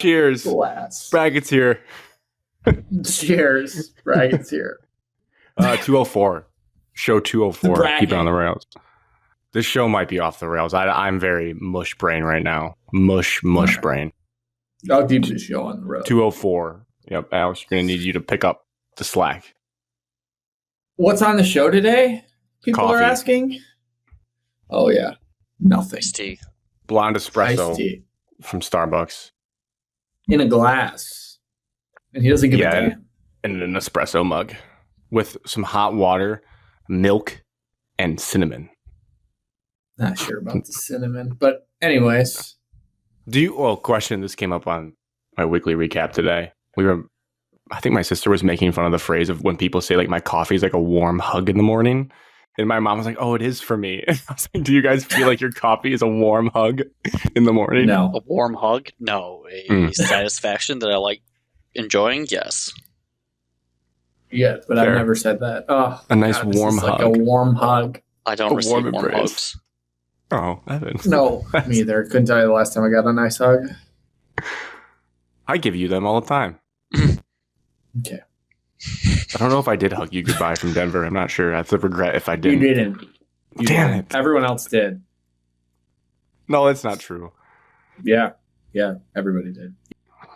Cheers. Glass. Brackets here. Cheers. Brackets here. 204. Show 204. Bracket. Keep it on the rails. This show might be off the rails. I'm very mush brain right now. Mush Okay. brain. I'll keep the show on the road. 204. Yep, Alex, you're going to need you to pick up the slack. What's on the show today? People Coffee. are asking. Oh, yeah. Nothing. Iced tea. Blonde espresso Iced tea. from Starbucks. In a glass. And he doesn't give a damn. In an espresso mug with some hot water, milk, and cinnamon. Not sure about the cinnamon. But anyways. Question. This came up on my weekly recap today. I think my sister was making fun of the phrase of when people say like my coffee is like a warm hug in the morning. And my mom was like, oh, it is for me. And I was like, do you guys feel like your coffee is a warm hug in the morning? No. A warm hug? No. A satisfaction that I like enjoying? Yes. Yeah, but Fair. I've never said that. Oh, A nice this warm is like hug. a warm hug. I A don't receive warm warm embrace. hugs. Oh, Evan. No, me either. Couldn't tell you the last time I got a nice hug. I give you them all the time. Okay. I don't know if I did hug you goodbye from Denver. I'm not sure. That's a regret if I didn't. You didn't. You Damn didn't. it. Everyone else did. No, that's not true. Yeah. Yeah, everybody did.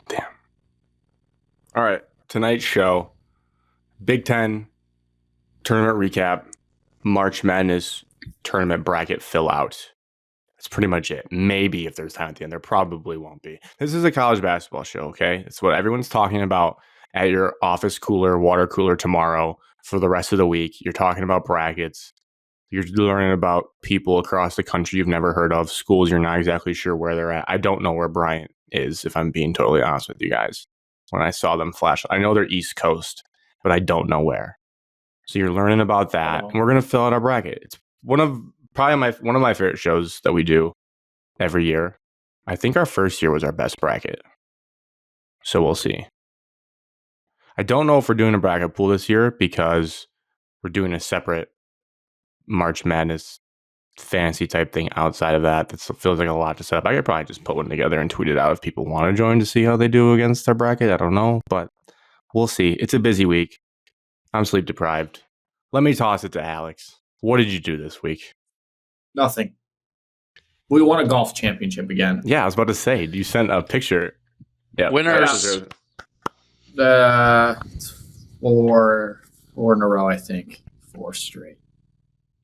Damn. All right. Tonight's show, Big Ten tournament recap, March Madness tournament bracket fill out. That's pretty much it. Maybe if there's time at the end, there probably won't be. This is a college basketball show, okay? It's what everyone's talking about at your office cooler, water cooler tomorrow for the rest of the week. You're talking about brackets. You're learning about people across the country you've never heard of, schools you're not exactly sure where they're at. I don't know where Bryant is, if I'm being totally honest with you guys. When I saw them flash, I know they're East Coast, but I don't know where. So you're learning about that, and we're gonna fill out our bracket. It's one of my favorite shows that we do every year. I think our first year was our best bracket, so we'll see. I don't know if we're doing a bracket pool this year because we're doing a separate March Madness fantasy type thing outside of that. That feels like a lot to set up. I could probably just put one together and tweet it out if people want to join to see how they do against our bracket. I don't know, but we'll see. It's a busy week. I'm sleep deprived. Let me toss it to Alex. What did you do this week? Nothing. We won a golf championship again. Yeah, I was about to say, you sent a picture. Yeah, Winners. Four in a row, I think. 4 straight.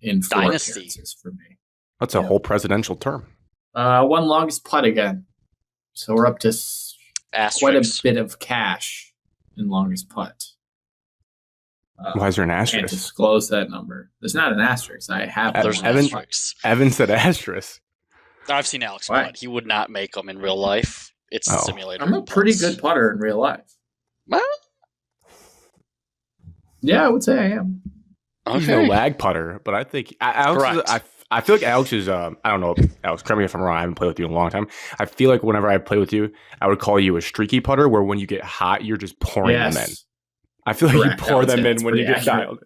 In 4 Dynasty. appearances for me. That's a whole presidential term. One longest putt again. So we're up to quite a Asterisks. bit of cash in longest putt. Why is there an I can't asterisk? disclose that number. There's not an asterisk. I have There's one Evan- asterisk. asterisks. Evan said asterisk. I've seen Alex Why? putt. He would not make them in real life. It's a Oh. simulator. I'm a pretty good putter in real life. Well, Yeah, I would say I am. He's no okay. lag putter, but I think Alex is, Correct. I feel like Alex is, I don't know, Alex, correct me if I'm wrong. I haven't played with you in a long time. I feel like whenever I play with you, I would call you a streaky putter where when you get hot, you're just pouring them in. Yes. I feel like Correct. you I pour would them say in it's when you pretty get accurate. dialed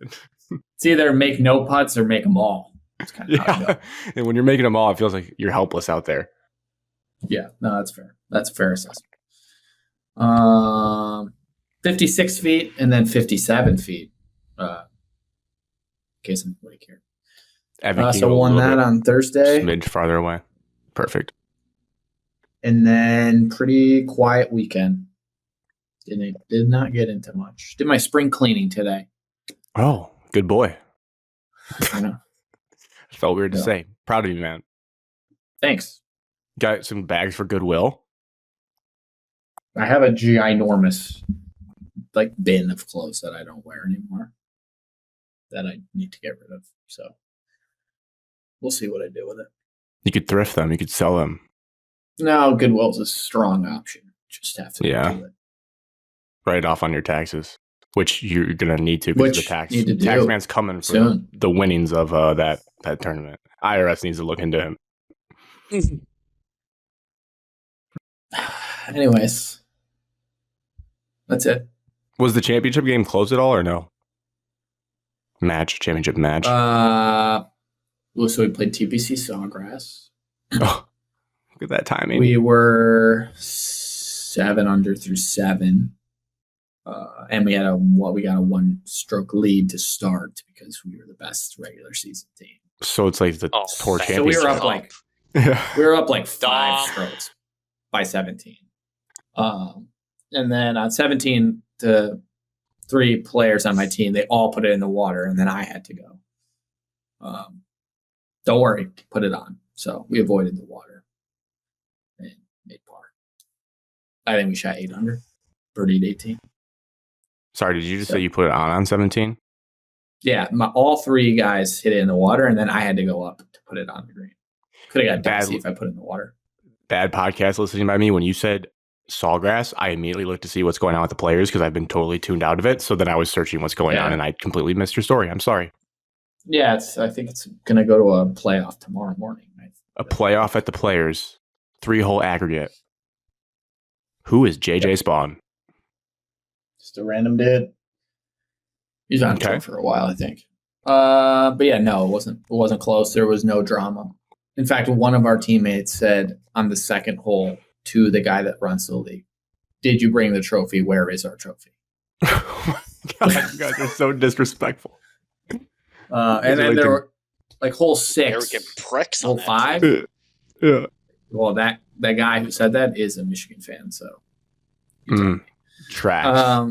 in. It's either make no putts or make them all. That's kind of how I Yeah. go. And when you're making them all, it feels like you're helpless out there. Yeah, no, that's fair. That's a fair assessment. 56 feet and then 57 feet. In case anybody cared. Evan, can you So go a won little that bit on Thursday. smidge farther away. Perfect. And then pretty quiet weekend. Did not get into much. Did my spring cleaning today. Oh, good boy. I know. It felt weird to Yeah. say. Proud of you, man. Thanks. Got some bags for Goodwill. I have a ginormous bin of clothes that I don't wear anymore that I need to get rid of. So we'll see what I do with it. You could thrift them. You could sell them. No, Goodwill's a strong option. Just have to Yeah. do it. Write it off on your taxes, which you're going to need to because Which the tax need to do taxman's coming for soon. the winnings of that tournament. IRS needs to look into him. Anyways, that's it. Was the championship game close at all or no? Championship match. So we played TBC Sawgrass. Oh, look at that timing. We were 7 under through 7. And we got a 1-stroke lead to start because we were the best regular season team. So it's like the tour thank So we championship. were up like Yeah. we were up like 5 Dumb. strokes by 17. And then on 17, the 3 players on my team, they all put it in the water, and then I had to go. Don't worry, put it on. So we avoided the water and made par. I think we shot 8 under, birdied 18. Sorry, did you just say you put it on 17? Yeah, all 3 guys hit it in the water, and then I had to go up to put it on the green. Could have got Bad- dicey if I put it in the water. Bad podcast listening by me. When you said Sawgrass, I immediately looked to see what's going on with the players because I've been totally tuned out of it. So then I was searching what's going on, and I completely missed your story. I'm sorry. Yeah, I think it's going to go to a playoff tomorrow morning. A playoff at the players, 3-hole aggregate. Who is JJ Spawn? Just a random dude. He's on Okay. tour for a while, I think. But yeah, no, it wasn't close. There was no drama. In fact, one of our teammates said on the second hole to the guy that runs the league, "Did you bring the trophy? Where is our trophy?" Oh my God, you guys are so disrespectful. And then there were like hole 6, Arrogant pricks hole on that. 5. Yeah. Well, that guy who said that is a Michigan fan, so Trash.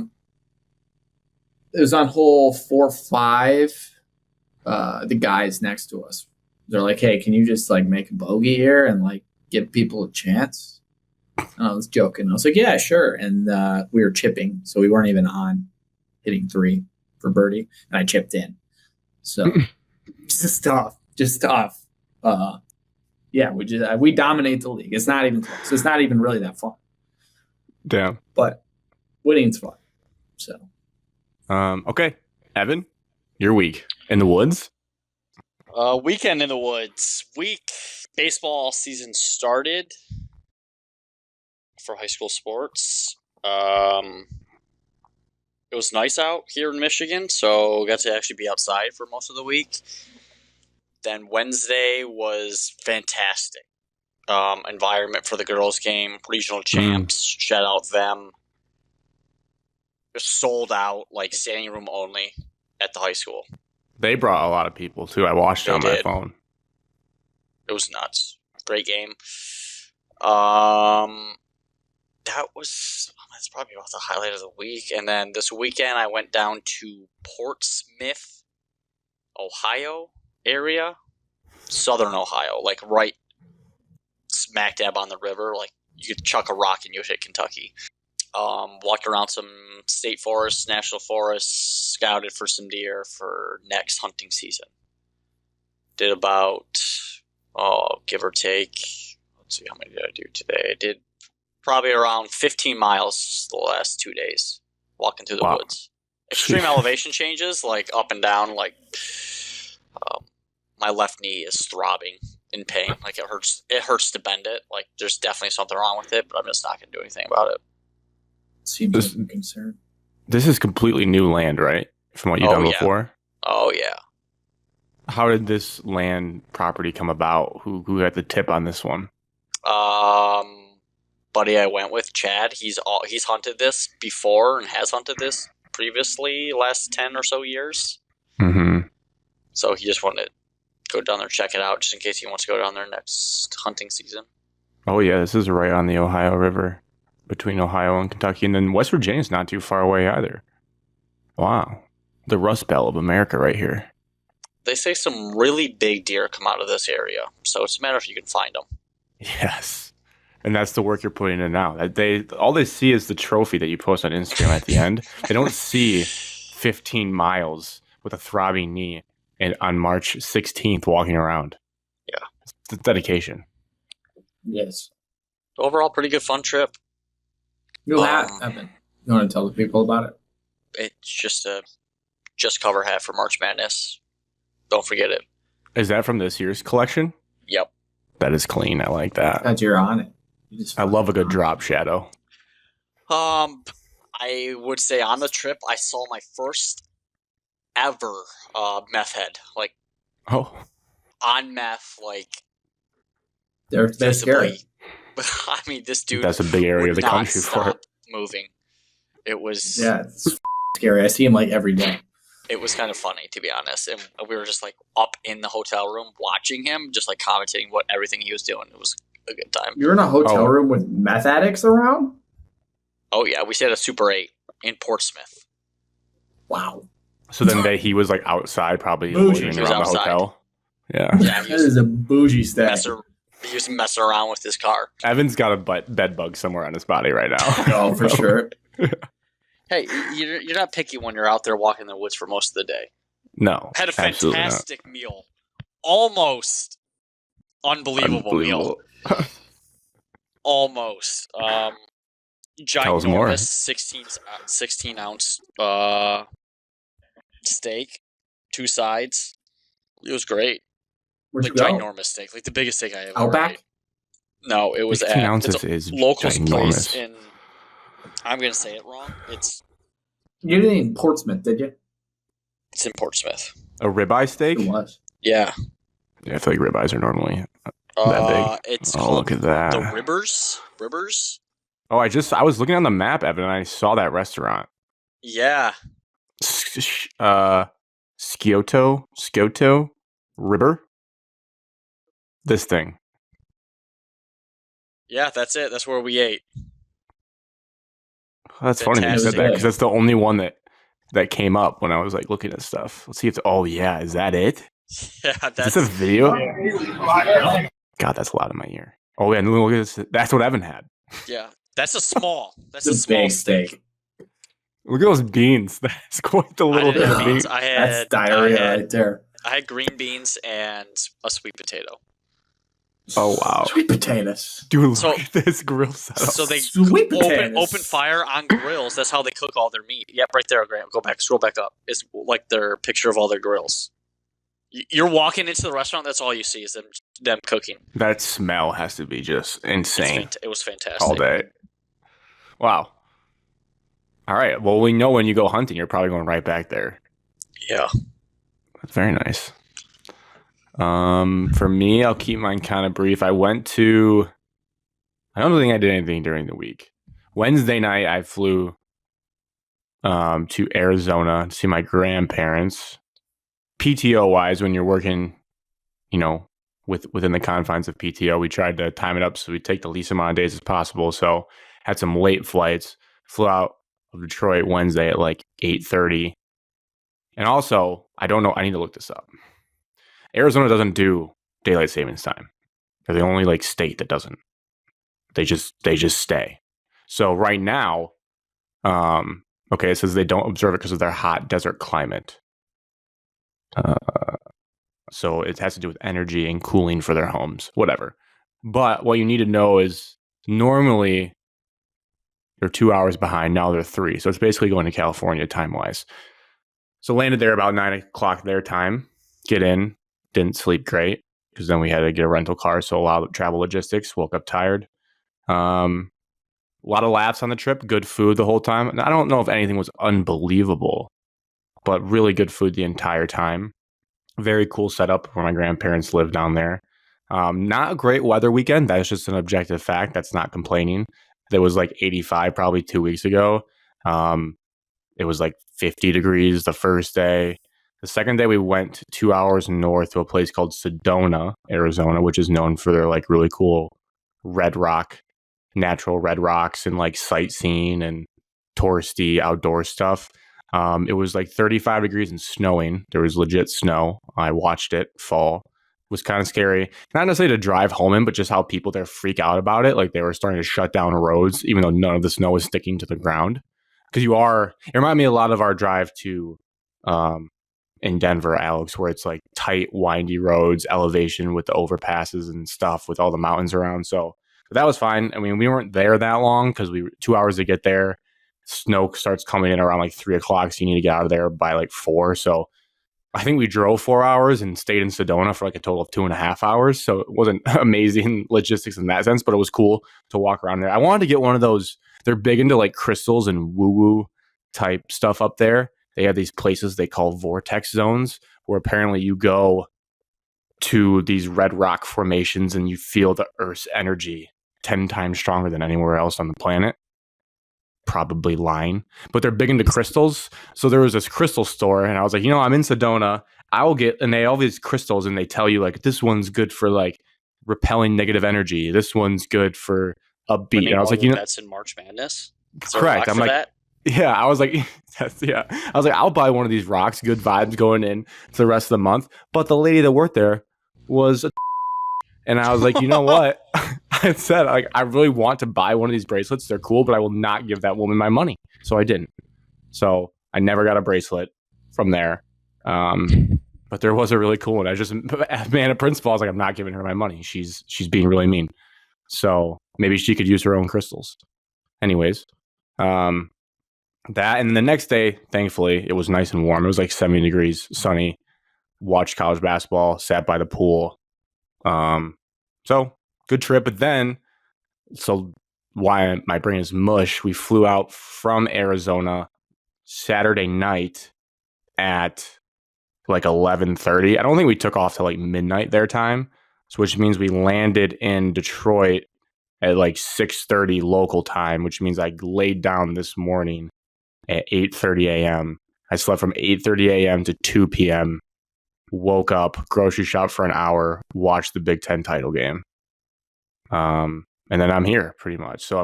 it was on hole 4, 5. The guys next to us, they're like, "Hey, can you just like make a bogey here and like give people a chance?" And I was joking. I was like, "Yeah, sure." And we were chipping, so we weren't even on hitting 3 for birdie, and I chipped in. So just tough. Yeah, we dominate the league. It's not even close. It's not even really that fun, Damn. but winning's fun. So Okay, Evan, you're weak in the woods. Weekend in the woods. Baseball season started for high school sports. It was nice out here in Michigan, so got to actually be outside for most of the week. Then Wednesday was fantastic. Environment for the girls' game, regional champs, shout out them. Just sold out, like standing room only at the high school. They brought a lot of people too. I watched it They on my did. phone. It was nuts. Great game. That's probably about the highlight of the week. And then this weekend I went down to Portsmouth, Ohio area. Southern Ohio, like right smack dab on the river. Like you could chuck a rock and you'd hit Kentucky. Walked around some state forests, national forests, scouted for some deer for next hunting season. Did about, give or take, let's see, how many did I do today? I did probably around 15 miles the last 2 days, walking through the Wow. woods. Extreme elevation changes, like up and down, like my left knee is throbbing in pain. Like it hurts to bend it. Like there's definitely something wrong with it, but I'm just not going to do anything about it. seems This- like a concern. This is completely new land, right? From what you've Oh, done yeah. before. Oh, yeah. How did this land property come about? Who had the tip on this one? Buddy I went with, Chad, he's hunted this before and has hunted this previously last 10 or so years. Mm-hmm. So he just wanted to go down there, check it out, just in case he wants to go down there next hunting season. Oh yeah, this is right on the Ohio River, between Ohio and Kentucky, and then West Virginia's not too far away either. Wow, the Rust Belt of America, right here. They say some really big deer come out of this area, so it's a matter if you can find them. Yes, and that's the work you're putting in now. That all they see is the trophy that you post on Instagram at the end. They don't see 15 miles with a throbbing knee and on March 16th walking around. Yeah, it's dedication. Yes. Overall, pretty good fun trip. New hat, Evan. You want to tell the people about it? It's just a cover hat for March Madness. Don't forget it. Is that from this year's collection? Yep. That is clean. I like that. That you're on it. You just I love a good drop shadow. I would say on the trip I saw my first ever meth head, like Oh, on meth, like They're visibly. scary. But I mean, this dude That's a big area would of the not country for stop it. moving. It was Yeah, it's scary. I see him like every day. it was kind of funny, to be honest. And we were just like up in the hotel room watching him, just like commentating what everything he was doing. It was a good time. You're in a hotel Oh. room with meth addicts around? Oh yeah, we stayed at a Super 8 in Portsmouth. Wow. So then he was like outside, probably Bougie. loitering He was around the outside. hotel. Yeah. Yeah, That is a bougie stay. he was messing around with his car. Evan's got a bed bug somewhere on his body right now. Oh, for sure. Hey, you're not picky when you're out there walking in the woods for most of the day. No. Had a absolutely not. fantastic meal. Almost unbelievable meal. Almost. Tell us more. Ginormous 16 ounce steak, 2 sides. It was great. Where'd Like you go? ginormous steak, like the biggest steak I ever Outback? ate. No, it was 16 at ounces it's a is locals place ginormous. in. I'm gonna say it wrong. It's You didn't eat in Portsmouth, did you? in Portsmouth. A ribeye steak? It was. Yeah. Yeah, I feel like ribeyes are normally that big. It's Oh, called look at that. the Ribbers. Ribbers. Oh, I was looking on the map, Evan, and I saw that restaurant. Yeah. Scioto Ribber. This thing. Yeah, that's it. That's where we ate. That's funny that you said Fantastic. that because that's the only one that came up when I was like looking at stuff. Let's see if. Oh yeah, is that it? Yeah, Is that's this a video? God, that's loud in my ear. Oh yeah, and look at this. That's what Evan had. yeah. That's a small. That's a It's a small big steak. steak. Look at those beans. That's quite the I little didn't bit have of beans. beans. That's diarrhea right there. I had green beans and a sweet potato. Oh wow, Sweet potatoes. dude! Look So- at this grill setup. So they Sweet potatoes. open fire on grills. That's how they cook all their meat. Yep, right there, Graham. Go back, scroll back up. It's like their picture of all their grills. You're walking into the restaurant. That's all you see is them cooking. That smell has to be just It's insane it was fantastic. all day. Wow. All right. Well, we know when you go hunting, you're probably going right back there. Yeah. That's very nice. For me, I'll keep mine kind of brief. I don't think I did anything during the week. Wednesday night, I flew to Arizona to see my grandparents. PTO wise, when you're working, within the confines of PTO, we tried to time it up so we take the least amount of days as possible. So had some late flights, flew out of Detroit Wednesday at like 8:30. And also, I don't know, I need to look this up. Arizona doesn't do daylight savings time. They're the only like state that doesn't. They just stay. So right now, it says they don't observe it because of their hot desert climate. So it has to do with energy and cooling for their homes, whatever. But what you need to know is normally they're 2 hours behind. Now they're 3. So it's basically going to California time-wise. So landed there about 9 o'clock their time. Get in. Didn't sleep great because then we had to get a rental car. So a lot of travel logistics. Woke up tired. A lot of laughs on the trip. Good food the whole time. And I don't know if anything was unbelievable, but really good food the entire time. Very cool setup where my grandparents live down there. Not a great weather weekend. That's just an objective fact. That's not complaining. There was like 85 probably 2 weeks ago. It was like 50 degrees the first day. The second day we went 2 hours north to a place called Sedona, Arizona, which is known for their like really cool natural red rocks and like sightseeing and touristy outdoor stuff. It was like 35 degrees and snowing. There was legit snow. I watched it fall. It was kind of scary. Not necessarily to drive home in, but just how people there freak out about it. Like they were starting to shut down roads, even though none of the snow was sticking to the ground. Because it reminded me a lot of our drive to in Denver, Alex, where it's like tight, windy roads, elevation with the overpasses and stuff with all the mountains around. So but that was fine. I mean, we weren't there that long because 2 hours to get there. Snow starts coming in around like 3 o'clock. So you need to get out of there by like 4. So I think we drove 4 hours and stayed in Sedona for like a total of 2.5 hours. So it wasn't amazing logistics in that sense, but it was cool to walk around there. I wanted to get one of those. They're big into like crystals and woo-woo type stuff up there. They have these places they call vortex zones where apparently you go to these red rock formations and you feel the Earth's energy 10 times stronger than anywhere else on the planet. Probably lying, but they're big into crystals. So there was this crystal store, and I was like, I'm in Sedona. I will get, and they all these crystals, and they tell you like this one's good for like repelling negative energy. This one's good for upbeat. And I was like, that's in March Madness. Correct. I'm like, that? yeah. I was like, yeah. I was like, I'll buy one of these rocks. Good vibes going in to the rest of the month. But the lady that worked there was, and I was like, you know what? I said, like, I really want to buy one of these bracelets. They're cool, but I will not give that woman my money. So I didn't. So I never got a bracelet from there. But there was a really cool one. I just, man, a principal, I was like, I'm not giving her my money. She's being really mean. So maybe she could use her own crystals. Anyways, that, and the next day, thankfully, it was nice and warm. It was like 70 degrees, sunny. Watched college basketball, sat by the pool. So good trip. But then, so why my brain is mush, we flew out from Arizona Saturday night at like 11:30. I don't think we took off till like midnight their time, so which means we landed in Detroit at like 6:30 local time, which means I laid down this morning at 8:30 a.m. I slept from 8:30 a.m. to 2 p.m. Woke up, grocery shop for an hour, watched the Big Ten title game. And then I'm here pretty much. So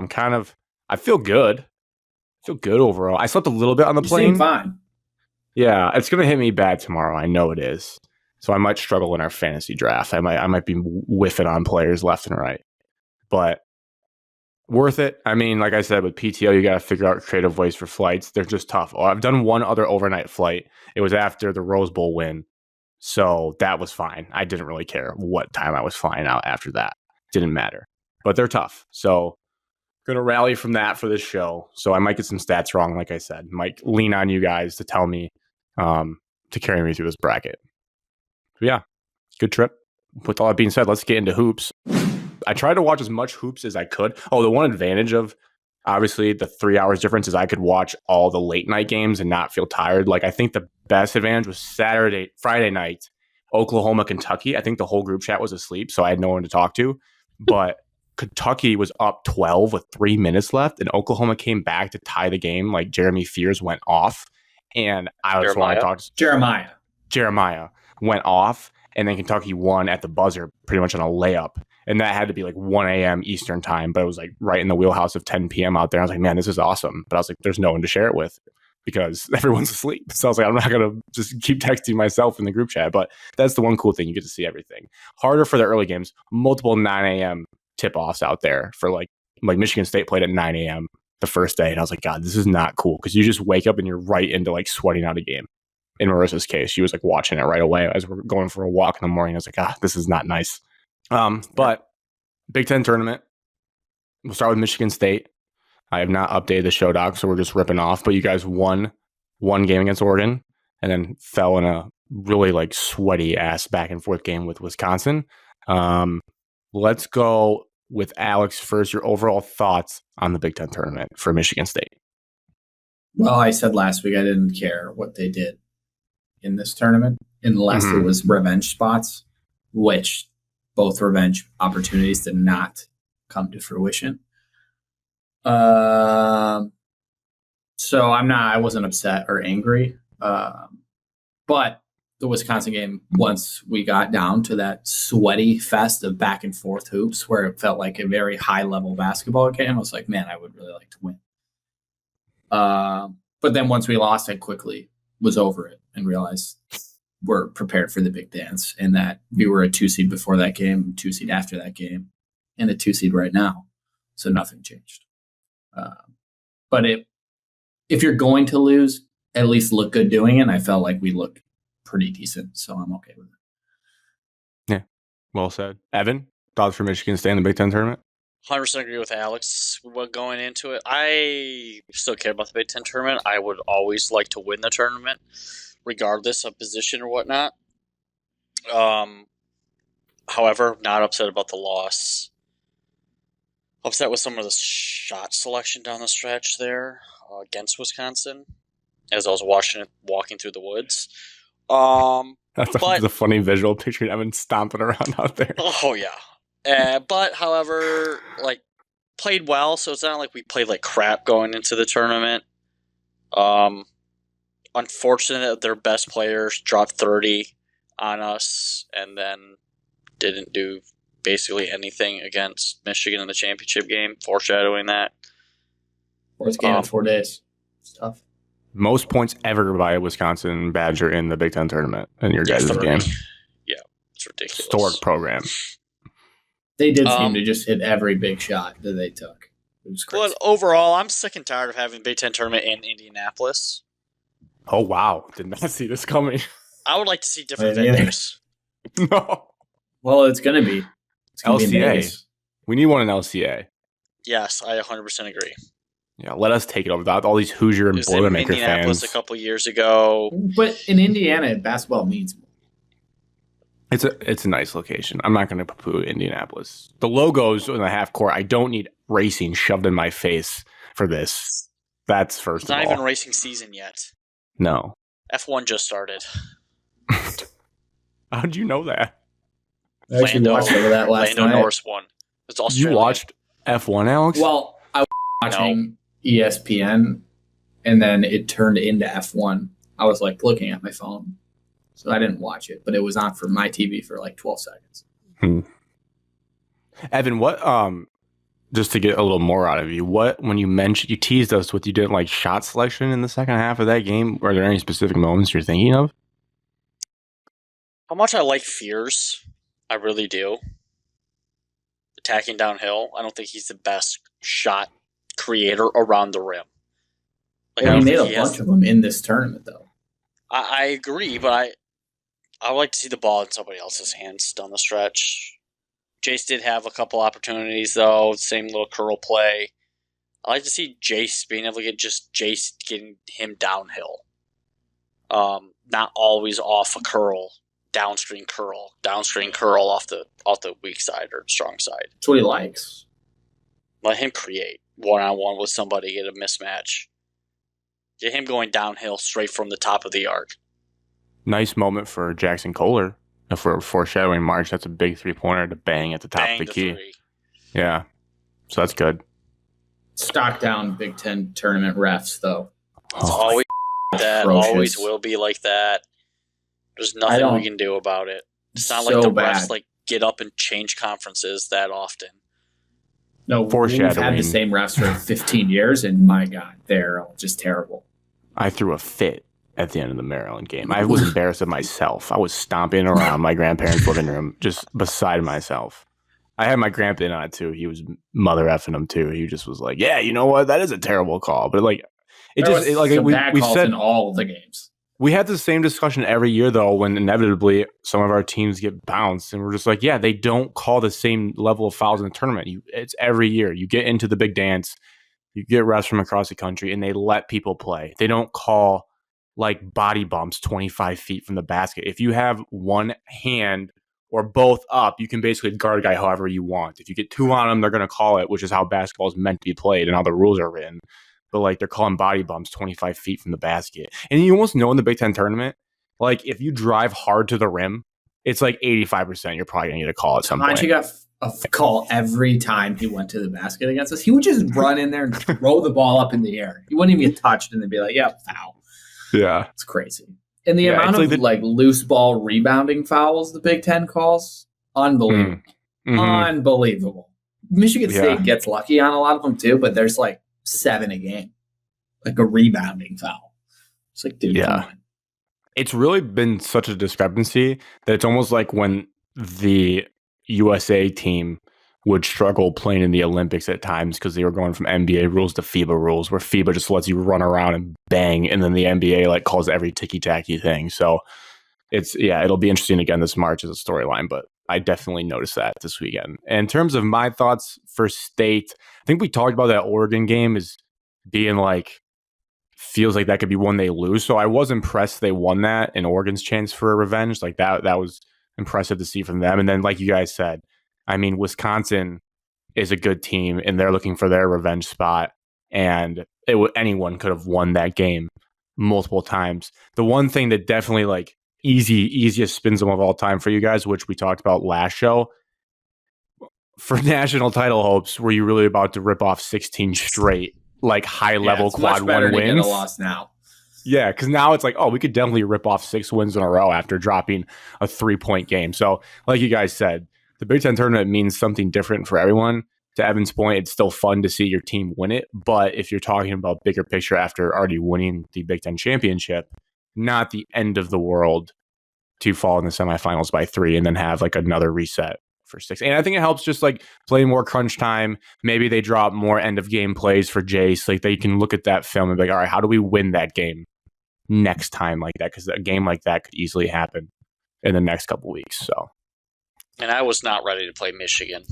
I feel good. I feel good overall. I slept a little bit on the plane. Seem fine. Yeah, it's going to hit me bad tomorrow. I know it is. So I might struggle in our fantasy draft. I might be whiffing on players left and right. But worth it. I mean, like I said, with PTO, you got to figure out creative ways for flights. They're just tough. I've done one other overnight flight. It was after the Rose Bowl win. So that was fine. I didn't really care what time I was flying out after that. Didn't matter. But they're tough. So going to rally from that for this show. So I might get some stats wrong, like I said. Might lean on you guys to tell me, to carry me through this bracket. But yeah, good trip. With all that being said, let's get into hoops. I tried to watch as much hoops as I could. Oh, the one advantage of obviously the 3 hours difference is I could watch all the late night games and not feel tired. Like I think the best advantage was Friday night, Oklahoma, Kentucky. I think the whole group chat was asleep, so I had no one to talk to. But Kentucky was up 12 with 3 minutes left, and Oklahoma came back to tie the game. Like Jeremy Fears went off, and I just want to talk to Jeremiah went off, and then Kentucky won at the buzzer pretty much on a layup. And that had to be like 1 a.m. Eastern time, but it was like right in the wheelhouse of 10 p.m. out there. I was like, man, this is awesome. But I was like, there's no one to share it with because everyone's asleep. So I was like, I'm not going to just keep texting myself in the group chat. But that's the one cool thing. You get to see everything. Harder for the early games, multiple 9 a.m. tip-offs out there for like Michigan State played at 9 a.m. the first day. And I was like, God, this is not cool because you just wake up and you're right into like sweating out a game. In Marissa's case, she was like watching it right away as we're going for a walk in the morning. I was like, this is not nice. But Big Ten tournament, we'll start with Michigan State. I have not updated the show doc, so we're just ripping off. But you guys won one game against Oregon and then fell in a really like sweaty ass back and forth game with Wisconsin. Let's go with Alex first. Your overall thoughts on the Big Ten tournament for Michigan State. Well, I said last week I didn't care what they did in this tournament unless it was revenge spots, which both revenge opportunities did not come to fruition. So I wasn't upset or angry. But the Wisconsin game, once we got down to that sweaty fest of back and forth hoops where it felt like a very high level basketball game, I was like, man, I would really like to win. But then once we lost, I quickly was over it and realized we're prepared for the big dance and that we were a 2 seed before that game, 2 seed after that game, and a 2 seed right now. So nothing changed. But if you're going to lose, at least look good doing it. And I felt like we looked pretty decent. So I'm okay with it. Yeah. Well said. Evan, thoughts for Michigan State in the Big Ten tournament? 100% agree with Alex going into it. I still care about the Big Ten tournament. I would always like to win the tournament, regardless of position or whatnot. However, not upset about the loss. Upset with some of the shot selection down the stretch there against Wisconsin, as I was walking through the woods. That's a funny visual picture of Evan stomping around out there. Oh, yeah. But, however, like, played well, so it's not like we played like crap going into the tournament. Unfortunate that their best players dropped 30 on us and then didn't do basically anything against Michigan in the championship game, foreshadowing that. Fourth game in 4 days. It's tough. Most points ever by a Wisconsin Badger in the Big Ten tournament in your guys' 30. game. Yeah, it's ridiculous. Historic program. They did seem to just hit every big shot that they took. It was crazy. But overall, I'm sick and tired of having Big Ten tournament in Indianapolis. Oh, wow. Did not see this coming. I would like to see different Me neither. venues. No. Well, it's going to be. It's gonna be in LCA. Vegas. We need one in LCA. Yes, I 100% agree. Yeah, let us take it over. All these Hoosier It and was in Boilermaker Indianapolis fans. a couple years ago. But in Indiana, basketball means more. It's a nice location. I'm not going to poo-poo Indianapolis. The logos in the half court, I don't need racing shoved in my face for this. That's first It's of not all. even racing season yet. No. F1 just started. How'd you know that? I actually watched over that last Lando night. Norris won. It's Australia. You watched F1, Alex? Well, I was watching ESPN, and then it turned into F1. I was like looking at my phone, so I didn't watch it, but it was on for my TV for like 12 seconds. Evan, what just to get a little more out of you, what when you teased us with you didn't like shot selection in the second half of that game, are there any specific moments you're thinking of? How much I like Fears. I really do. Attacking downhill. I don't think he's the best shot creator around the rim. Like, Well, I he don't made think a he has- bunch of them in this tournament, though. I agree, but I would like to see the ball in somebody else's hands down the stretch. Jace did have a couple opportunities, though. Same little curl play. I like to see Jace being able to get just Jace getting him downhill. Not always off a curl, downstream curl off the weak side or strong side. That's what he likes. Let him create one-on-one with somebody, get a mismatch. Get him going downhill straight from the top of the arc. Nice moment for Jackson Kohler for foreshadowing March. That's a big 3-pointer to bang at the top Bang of the the key. three. Yeah. So that's good. Stock down Big Ten tournament refs, though. It's Oh, always that. atrocious. Always will be like that. There's I nothing don't- we can do about it. It's not So like the bad. refs like get up and change conferences that often. No, we've had Foreshadowing. the same refs for 15 years, and my God, they're all just terrible. I threw a fit at the end of the Maryland game. I was embarrassed of myself. I was stomping around my grandparents' living room, just beside myself. I had my grandpa in on it too. He was mother effing him too. He just was like, "Yeah, you know what? That is a terrible call." But like, Some bad we calls said in all of the games. we had the same discussion every year though, when inevitably some of our teams get bounced, and we're just like, "Yeah, they don't call the same level of fouls in the tournament." It's every year. You get into the big dance, you get refs from across the country, and they let people play. They don't call like body bumps 25 feet from the basket. If you have one hand or both up, you can basically guard a guy however you want. If you get two on them, they're going to call it, which is how basketball is meant to be played and how the rules are written. But like they're calling body bumps 25 feet from the basket. And you almost know in the Big Ten tournament, like if you drive hard to the rim, it's like 85% you're probably going to get a call at some point. He got a call every time he went to the basket against us. He would just run in there and throw the ball up in the air. He wouldn't even get touched, and they'd be like, "Yeah, foul." Yeah. It's crazy. And the Yeah, amount it's of like loose ball rebounding fouls the Big Ten calls, unbelievable. Mhm. Unbelievable. Michigan Yeah. State gets lucky on a lot of them too, but there's like 7 a game, like a rebounding foul. It's like, dude, Yeah. come on. It's really been such a discrepancy that it's almost like when the USA team would struggle playing in the Olympics at times because they were going from NBA rules to FIBA rules, where FIBA just lets you run around and bang, and then the NBA like calls every ticky-tacky thing. So it'll be interesting again this March as a storyline, but I definitely noticed that this weekend. And in terms of my thoughts for state, I think we talked about that Oregon game as being like, feels like that could be one they lose. So I was impressed they won that, and Oregon's chance for a revenge. Like that was impressive to see from them. And then, like you guys said, I mean, Wisconsin is a good team, and they're looking for their revenge spot. And anyone could have won that game multiple times. The one thing that definitely like easiest spins them of all time for you guys, which we talked about last show, for national title hopes, were you really about to rip off 16 straight, like high-level it's much quad better one to get wins? a loss now. Yeah, because now it's like, oh, we could definitely rip off 6 wins in a row after dropping a 3-point game. So, like you guys said, the Big Ten tournament means something different for everyone. To Evan's point, it's still fun to see your team win it. But if you're talking about bigger picture after already winning the Big Ten championship, not the end of the world to fall in the semifinals by 3 and then have like another reset for 6. And I think it helps just like play more crunch time. Maybe they drop more end of game plays for Jace. Like they can look at that film and be like, all right, how do we win that game next time like that? Because a game like that could easily happen in the next couple weeks. So, And I was not ready to play Michigan.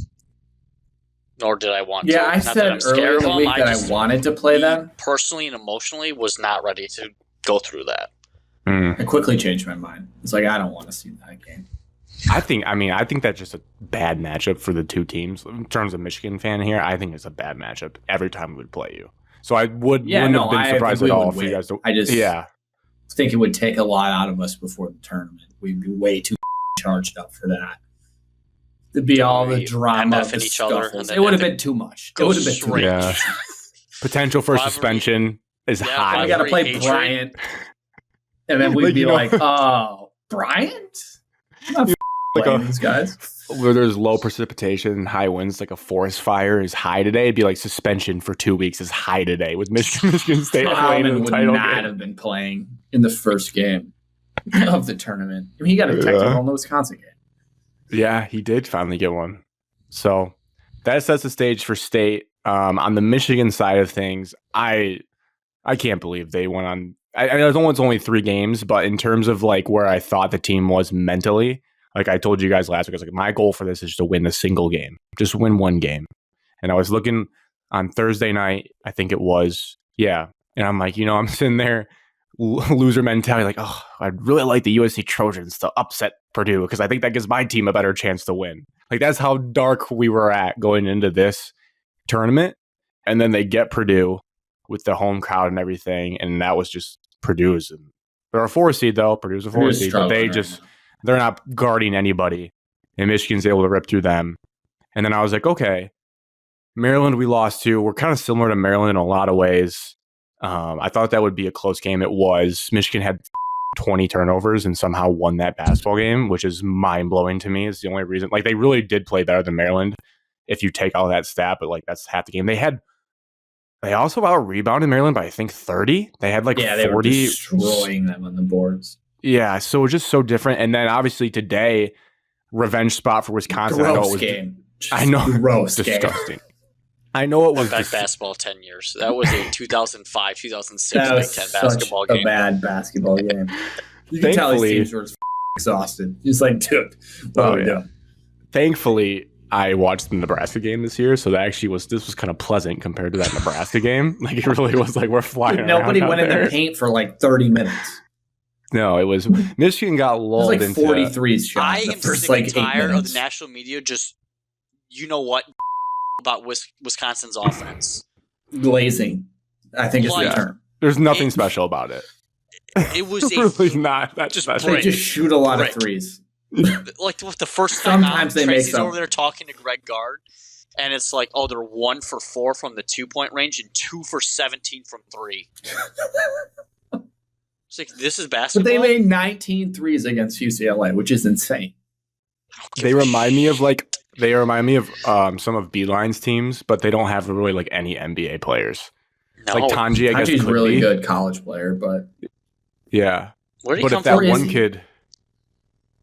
Nor did I want to. Yeah, I Not that said I'm scared earlier of in the them. week that just I wanted to play them. personally and emotionally was not ready to go through that. I quickly changed my mind. It's like, I don't want to see that game. I think that's just a bad matchup for the two teams. In terms of Michigan fan here, I think it's a bad matchup every time we would play you. So I wouldn't have been surprised at all if you guys. I just Yeah, think it would take a lot out of us before the tournament. We'd be way too charged up for that. It'd be all the drama, MF the and each other, scuffles. and then It would have have been too much. It go would have been too straight. much. yeah. Potential for Rivalry. suspension is Yeah, high. I got to play Hatred. Bryant, and then we'd Like, be you know- like, "Oh, Bryant, I'm not Like playing a- these guys." Where there's low precipitation and high winds, like a forest fire is high today. It'd be like suspension for 2 weeks is high today with Michigan State playing in Allen the would title not game. have been playing in the first game of the tournament. I mean, he got a technical Yeah. in the Wisconsin game. Yeah, he did finally get one. So that sets the stage for State. On the Michigan side of things, I can't believe they went on. I know it's only 3 games, but in terms of like where I thought the team was mentally, like I told you guys last week, I was like, my goal for this is to win a single game, just win one game. And I was looking on Thursday night, I think it was, yeah. And I'm like, I'm sitting there, loser mentality, like, oh, I'd really like the USC Trojans to upset Purdue because I think that gives my team a better chance to win. Like that's how dark we were at going into this tournament. And then they get Purdue with the home crowd and everything, and that was just Purdue's. They're a 4 seed though. Purdue's a 4 Purdue's seed, but struggling they right now. they're not guarding anybody, and Michigan's able to rip through them. And then I was like, okay, Maryland we lost to. We're kind of similar to Maryland in a lot of ways. I thought that would be a close game. It was. Michigan had 20 turnovers and somehow won that basketball game, which is mind blowing to me. It's the only reason. Like they really did play better than Maryland. If you take all that stat, but like that's half the game. They also out rebounded Maryland by I think 30. They had like They were 40. destroying them on the boards. Yeah, so it's just so different. And then obviously today, revenge spot for Wisconsin. I know it Gross was game. Just I know gross game. disgusting. I know it was Back basketball 10 years. That was a 2005, 2006 That Big was Ten such basketball a game. bad basketball game. You can tell these Thankfully- teams were just exhausted. He's like, dude, what Oh, are we yeah. doing? Thankfully, I watched the Nebraska game this year, so this was kind of pleasant compared to that Nebraska game. Like it really was like we're flying. Nobody around went out in there. the paint for like 30 minutes. No, it was Michigan got It was lulled like into 43s shot. I the am first sick like and 8 tired of minutes. the national media just, you know what, about Wisconsin's offense. Glazing, I think is Like- the term. There's nothing It- special about it. It was really a not that just special. They just shoot a lot Brick. of threes. like with the first time Sometimes they make Tracy's some. over there talking to Greg Gard, and it's like, oh, they're 1 for 4 from the 2-point range and 2 for 17 from 3. It's like this is But basketball. they made 19 threes against UCLA, which is insane. I don't give They a remind me of some of Beeline's teams, but they don't have really like any NBA players. No. Like Tanji, I guess Tanji's could really be. good college player, but Yeah, Where did he but come if that from? is one he? kid,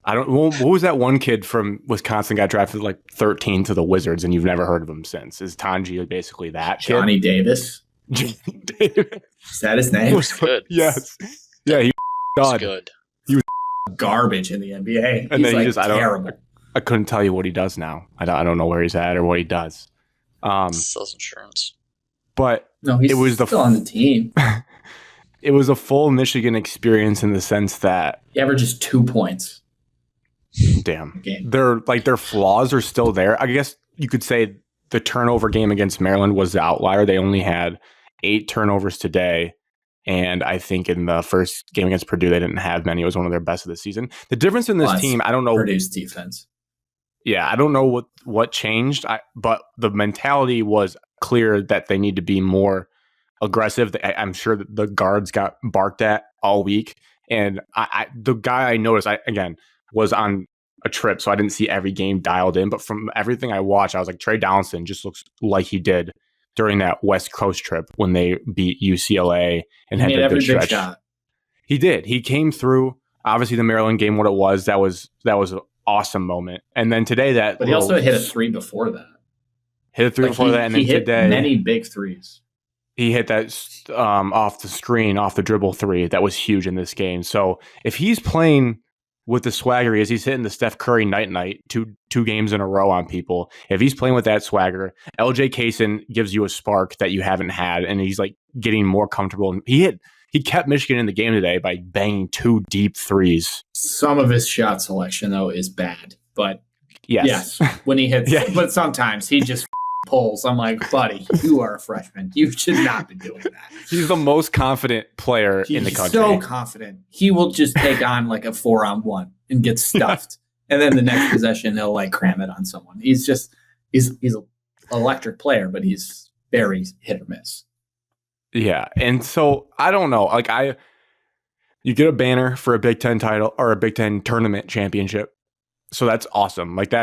I don't. Well, what was that one kid from Wisconsin got drafted like 13 to the Wizards, and you've never heard of him since? Is Tanji basically that kid? Johnny Davis. Davis Is that his name? was good. Yes. Yeah, he It's done. good. Garbage in the NBA. And He's then he like just- I don't- terrible. I couldn't tell you what he does now. I don't know where he's at or what he does. Sells insurance. But No, he's it was the still on the team. it was a full Michigan experience in the sense that, He averages 2 points damn, a game. their flaws are still there. I guess you could say the turnover game against Maryland was the outlier. They only had 8 turnovers today. And I think in the first game against Purdue, they didn't have many. It was one of their best of the season. The difference in this Plus, team, I don't know. Purdue's defense. Yeah, I don't know what changed, but the mentality was clear that they need to be more aggressive. I'm sure that the guards got barked at all week, and the guy I noticed, again was on a trip, so I didn't see every game dialed in. But from everything I watched, I was like, Trey Donaldson just looks like he did during that West Coast trip when they beat UCLA and He had made their every good big stretch. shot. He did. He came through. Obviously, the Maryland game, what it was, that was an awesome moment. And then today, But he also hit a 3 before that. hit a 3 before that, and he then hit today many big threes. he hit that off the screen, off the dribble 3. That was huge in this game. So if he's playing with the swagger, as he's hitting the Steph Curry night, two games in a row on people. If he's playing with that swagger, LJ Kaysen gives you a spark that you haven't had, and he's like getting more comfortable. He kept Michigan in the game today by banging 2 deep threes. Some of his shot selection though is bad, but yes, when he hits, Yeah. but sometimes he just pulls. I'm like, buddy, you are a freshman. You should not be doing that. He's the most confident player in the He's country. so confident. He will just take on like a 4-on-1 and get stuffed. And then the next possession, he'll like cram it on someone. He's an electric player, but he's very hit or miss. Yeah. And so I don't know. Like you get a banner for a Big Ten title or a Big Ten tournament championship. So that's awesome. Like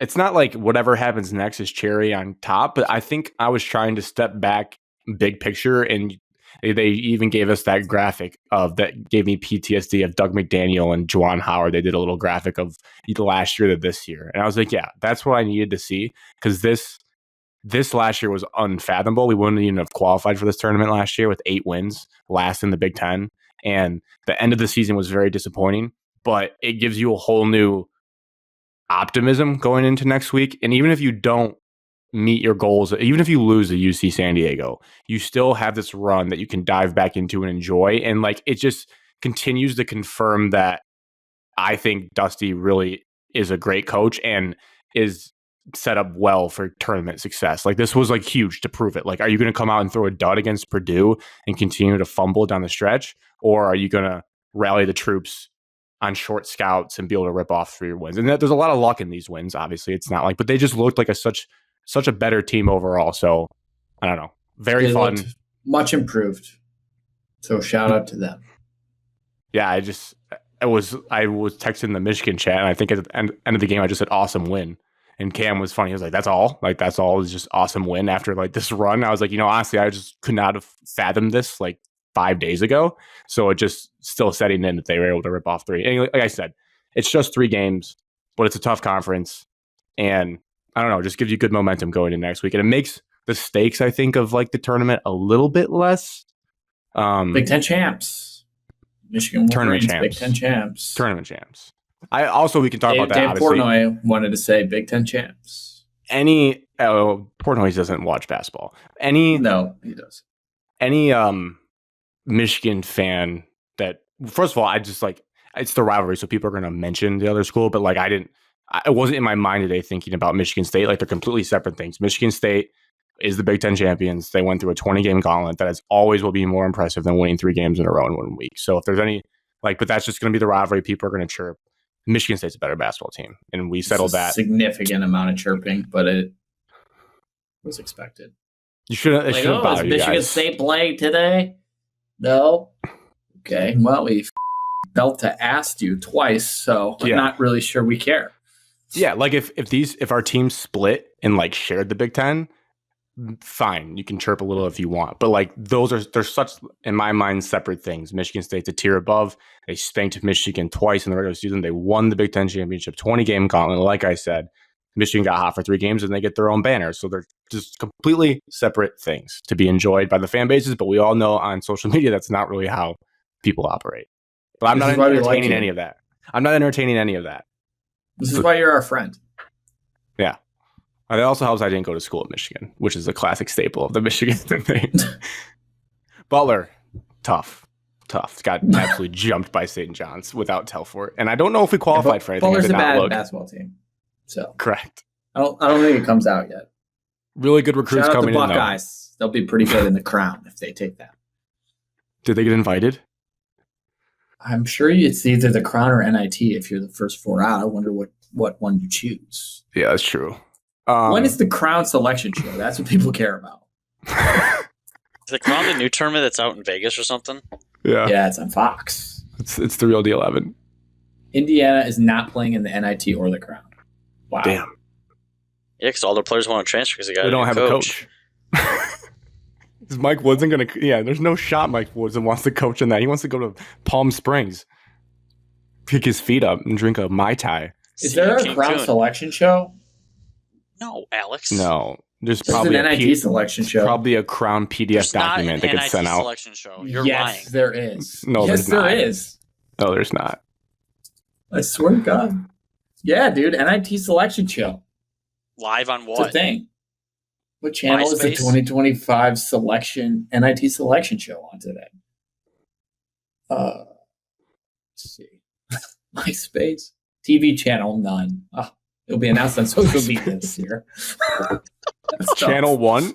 it's not like whatever happens next is cherry on top, but I think I was trying to step back big picture, and they even gave us that graphic that gave me PTSD of Doug McDaniel and Juwan Howard. They did a little graphic of the last year to this year. And I was like, yeah, that's what I needed to see, because this last year was unfathomable. We wouldn't even have qualified for this tournament last year with 8 wins, last in the Big Ten. And the end of the season was very disappointing, but it gives you a whole new optimism going into next week. And even if you don't meet your goals, even if you lose to UC San Diego, you still have this run that you can dive back into and enjoy. And like, it just continues to confirm that I think Dusty really is a great coach and is set up well for tournament success. Like, this was like huge to prove it. Like, are you going to come out and throw a dud against Purdue and continue to fumble down the stretch? Or are you going to rally the troops on short scouts and be able to rip off 3 wins? And there's a lot of luck in these wins. Obviously, it's not like, but they just looked like such a better team overall. So I don't know. Very fun. Much improved. So shout out to them. Yeah, I was texting the Michigan chat, and I think at the end of the game I just said awesome win. And Cam was funny. He was like, that's all? Like, that's all is just awesome win after like this run? I was like, honestly, I just could not have fathomed this like 5 days ago. So it just still setting in that they were able to rip off 3. And like I said, it's just 3 games, but it's a tough conference. And I don't know, just gives you good momentum going into next week. And it makes the stakes, I think, of like the tournament a little bit less. Big Ten champs. Michigan Tournament Wolverines, champs. Big Ten champs. Tournament champs. We can talk about that. Dave Obviously, Portnoy wanted to say Big Ten champs. Portnoy doesn't watch basketball. No, he does. Any Michigan fan that, first of all, I just like, it's the rivalry, so people are going to mention the other school, but like it wasn't in my mind today thinking about Michigan State. Like, they're completely separate things. Michigan State is the Big Ten champions. They went through a 20-game gauntlet that always will be more impressive than winning 3 games in a row in 1 week. So if there's any, but that's just going to be the rivalry. People are going to chirp. Michigan State's a better basketball team, and we settled that. Significant amount of chirping, but it was expected. You shouldn't. It shouldn't bother is you Michigan guys. State playing today? No. Okay. Well, we belt to asked you twice, so I'm not really sure we care. Yeah, like if our teams split and like shared the Big Ten, fine, you can chirp a little if you want. But like they're such, in my mind, separate things. Michigan State's a tier above. They spanked Michigan twice in the regular season. They won the Big Ten championship, 20-game gauntlet. Like I said, Michigan got hot for 3 games and they get their own banner. So they're just completely separate things to be enjoyed by the fan bases. But we all know on social media that's not really how people operate. But I'm not entertaining any of that. I'm not entertaining any of that. This is why you're our friend. Yeah. It also helps I didn't go to school at Michigan, which is a classic staple of the Michigan thing. Butler, tough. Got absolutely jumped by St. John's without Telfort. And I don't know if we qualified for anything. Butler's a bad basketball team. So correct. I don't think it comes out yet. Really good recruits Shout out coming to in. Buckeyes. They'll be pretty good in the Crown if they take that. Did they get invited? I'm sure it's either the Crown or NIT if you're the first 4 out. I wonder what what one you choose. Yeah, that's true. When is the Crown selection show? That's what people care about. Is the Crown the new tournament that's out in Vegas or something? yeah, Yeah, it's on Fox. it's the real deal, Evan. Indiana is not playing in the NIT or the Crown. Wow. Damn, Yeah, because all their players want to transfer because they got they a don't new have a coach. Is Mike Woods gonna? Yeah, there's no shot Mike Woods wants to coach in that. He wants to go to Palm Springs, pick his feet up, and drink a Mai Tai. Is See there you, a Crown Cancun. selection show? No, Alex. No, there's There's probably an a NIT selection show. probably a Crown PDF There's not document an that gets NIT sent out. selection show. You're yes, lying. there is. No, yes, there's there not. is. No, there's not. I swear to God. Yeah, dude, NIT selection show. Live on It's a what? thing. What channel is the MySpace? 2025 selection NIT selection show on today? Let's see. MySpace. TV channel, none. Oh, it'll be announced on social media this year. That's tough. Channel 1?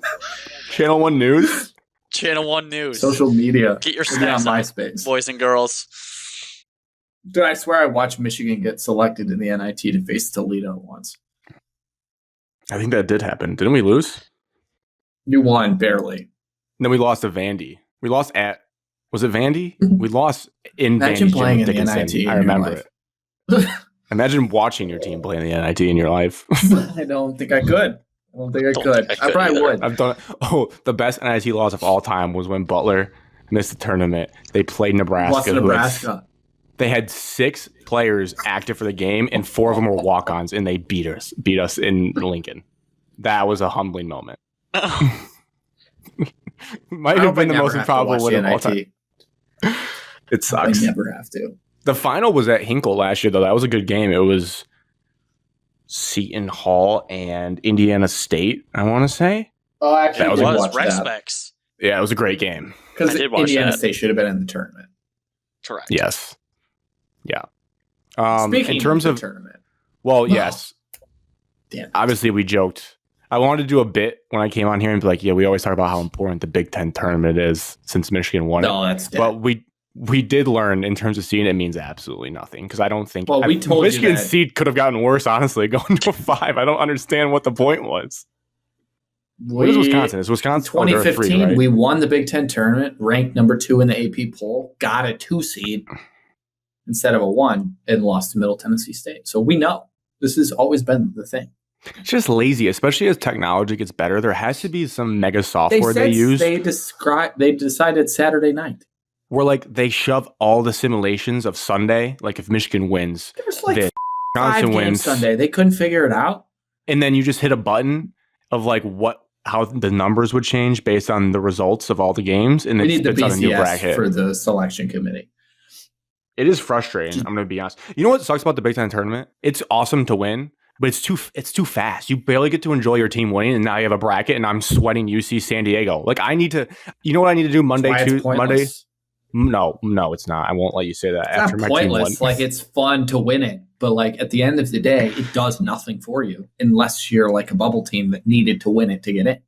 Channel 1 News? Channel 1 News. Social media. Get your It'll be on snacks on, MySpace. boys and girls. Dude, I swear I watched Michigan get selected in the NIT to face Toledo once. I think that did happen. Didn't we lose? You won, barely. And then we lost to Vandy. We lost at, was it Vandy? We lost in Imagine Vandy's gym playing with in the Dickinson. NIT in I your remember life. it. Imagine watching your team play in the NIT in your life. I don't think I could. I don't think I Don't could. think I I could probably either. would. I've done it. Oh, the best NIT loss of all time was when Butler missed the tournament. They played Nebraska. Lost to Nebraska. They had 6 players active for the game, and 4 of them were walk-ons, and they beat us in Lincoln. That was a humbling moment. Might I have hope I been the never most have to improbable watch win the of all time. NIT. It sucks. I never have to. The final was at Hinkle last year, though. That was a good game. It was Seton Hall and Indiana State, I want to say. Oh, actually, That I was did was watch Rex that Specs. Yeah, it was a great game. because I did watch Indiana that. State should have been in the tournament. Correct. Yes. Yeah. Speaking in terms of of, the tournament, well, yes. damn, Obviously, we joked. I wanted to do a bit when I came on here and be like, yeah, we always talk about how important the Big Ten tournament is since Michigan won it. no, that's dead. But we did learn in terms of seeding, it means absolutely nothing because I don't think Well, we told you Michigan that. seed could have gotten worse, honestly, going to a 5. I don't understand what the point was. What is Wisconsin? Is Wisconsin 2015, 3, right? we won the Big Ten tournament, ranked number 2 in the AP poll, got a 2 seed instead of a 1, and lost to Middle Tennessee State. So we know this has always been the thing. It's just lazy, especially as technology gets better. There has to be some mega software they use they decided Saturday night. where like they shove all the simulations of Sunday. Like if Michigan wins, There's like this, 5 Wisconsin games wins, Sunday. They couldn't figure it out. and then you just hit a button of like how the numbers would change based on the results of all the games, and We it need the spits out a new BCS bracket. for the selection committee. It is frustrating. I'm going to be honest. You know what sucks about the Big Ten tournament? It's awesome to win, but it's too fast. You barely get to enjoy your team winning, and now you have a bracket, and I'm sweating UC San Diego. Like I need to. You know what I need to do Monday, That's why it's Tuesday, Monday. pointless. No, it's not. I won't let you say that It's after not my team won. pointless. Like it's fun to win it, but like at the end of the day, it does nothing for you unless you're like a bubble team that needed to win it to get in.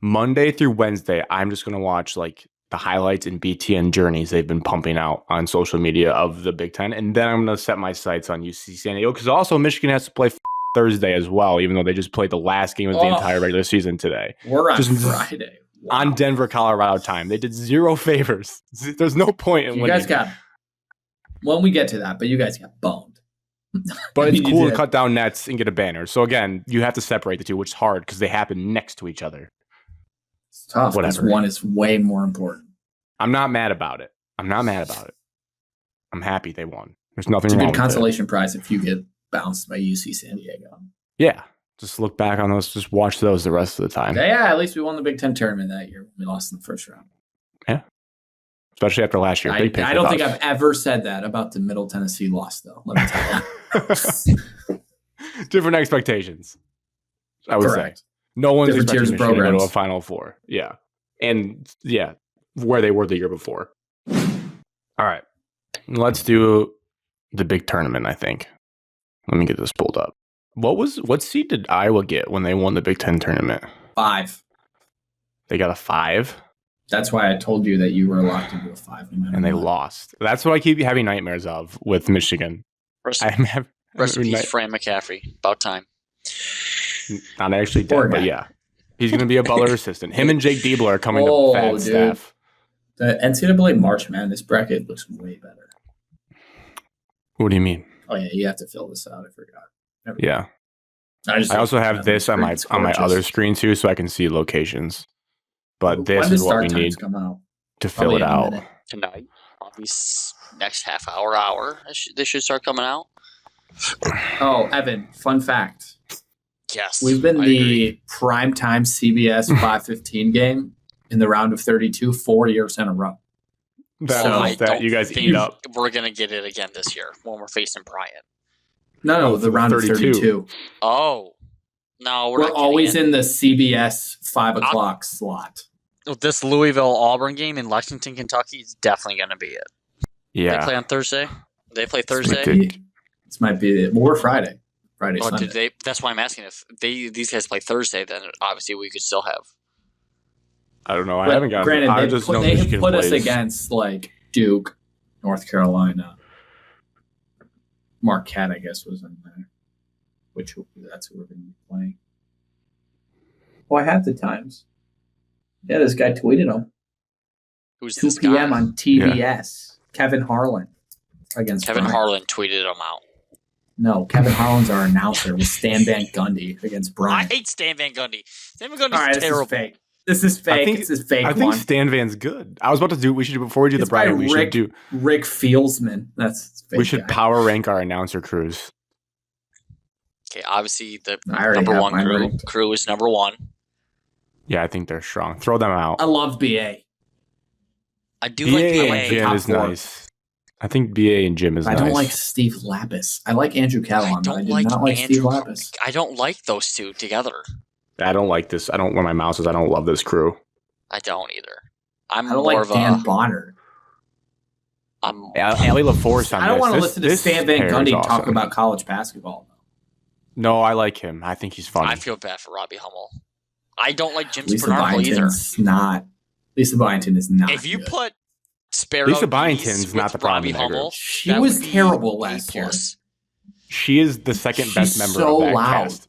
Monday through Wednesday, I'm just going to watch like the highlights and BTN journeys they've been pumping out on social media of the Big Ten, and then I'm going to set my sights on UC San Diego because also Michigan has to play Thursday as well, even though they just played the last game of the Oh. entire regular season today. We're on Just Friday. Wow. On Denver, Colorado time. They did 0 favors. There's no point in You winning. guys got when we get to that, but you guys got boned. But it's You cool to did. cut down nets and get a banner. So again, you have to separate the two, which is hard because they happen next to each other. It's tough because Whatever. one is way more important. I'm not mad about it. I'm happy they won. There's nothing It's a wrong good with it. consolation prize if you get bounced by UC San Diego. Yeah. Just look back on those. Just watch those the rest of the time. Yeah, at least we won the Big Ten tournament that year. We lost in the first round. Especially after last year. I Big pick don't with think us. I've ever said that about the Middle Tennessee loss, though. Let me tell you. Different expectations. I would Correct. say. No one's Different expecting tiers of Michigan to go to a programs. Final Four. Yeah. And yeah, where they were the year before. All right. Let's do the big tournament, I think. Let me get this pulled up. What seed did Iowa get when they won the Big Ten tournament? 5. They got a 5 That's why I told you that you were locked into a 5. No matter and they what. lost. That's what I keep having nightmares of with Michigan. First, I'm Rest in I mean, peace, Fran McCaffrey. About time. Not actually Poor dead, but guy. yeah. He's going to be a Butler assistant. Him and Jake Diebler are coming Oh, to Fat dude. staff. The NCAA March Madness bracket looks way better. What do you mean? Oh yeah, you have to fill this out. I forgot. Yeah. I I also have this on my other screen too, so I can see locations. But this when is does what we start need times come out? to fill Probably it in a out. minute. Tonight, probably next half hour. They should start coming out. Oh, Evan, fun fact. Yes, We've been I the agree. primetime CBS 5:15 game in the round of 32 4 years in a row. That So- was that you guys eat up. We're gonna get it again this year when we're facing Bryant. No, Oh, the for round of 32. 32. Oh, no, We're not always getting in the CBS 5 o'clock slot. it. This Louisville Auburn game in Lexington, Kentucky is definitely gonna be it. They Yeah. play on Thursday. They play This might Thursday. be- This might be it. Well, we're Friday. Friday, Oh, Sunday. did they? That's why I'm asking if these guys play Thursday. Then obviously we could still have. I don't know. I But haven't gotten granted, I they just put, know they have Michigan put us plays. against like Duke, North Carolina. Marquette, I guess, was in there. That's who we're going to be playing. Oh, I have the times. Yeah, this guy tweeted them. Who's 2 this p.m. guy? on TBS. Kevin Harlan against Kevin Bryant. Harlan tweeted him out. No, Kevin Harlan's our announcer with Stan Van Gundy against I Bryant. hate Stan Van Gundy. Stan Van Gundy's All right, this terrible. is fake. This is fake. think- This is fake I think one. Stan Van's good. I was about to do. We should do before we do It's the Bryant. by We should do. Rick Fieldsman. That's fake We should guy. power rank our announcer crews. Okay, obviously the I already number have one mine crew. ranked. Crew is number one. Yeah, I think they're strong. Throw them out. I love BA. I do BA like and BA. Jim Top is 4. nice. I think BA and Jim is I nice. don't like Steve Lapis. I like Andrew I Catalan, but I don't do like not like Steve Andrew. Lapis. I don't like those two together. I don't like this. I don't. When my mouse is, I don't love this crew. I don't either. I'm I don't more like of Dan a. Bonner. I'm. Ali LaForce on I don't this. want to This- listen to this Stan Van pair is Gundy talk awesome. about college basketball. No, I like him. I think he's funny. I feel bad for Robbie Hummel. I don't like Jim Lisa Spanarkel either. Byington's not. Lisa Byington is not. If you good. put Sparrow Lisa Geese Byington's with not the problem Robbie in that group. Hummel, she that was would be terrible A+. last year. She is the second She's best member so of that loud. cast.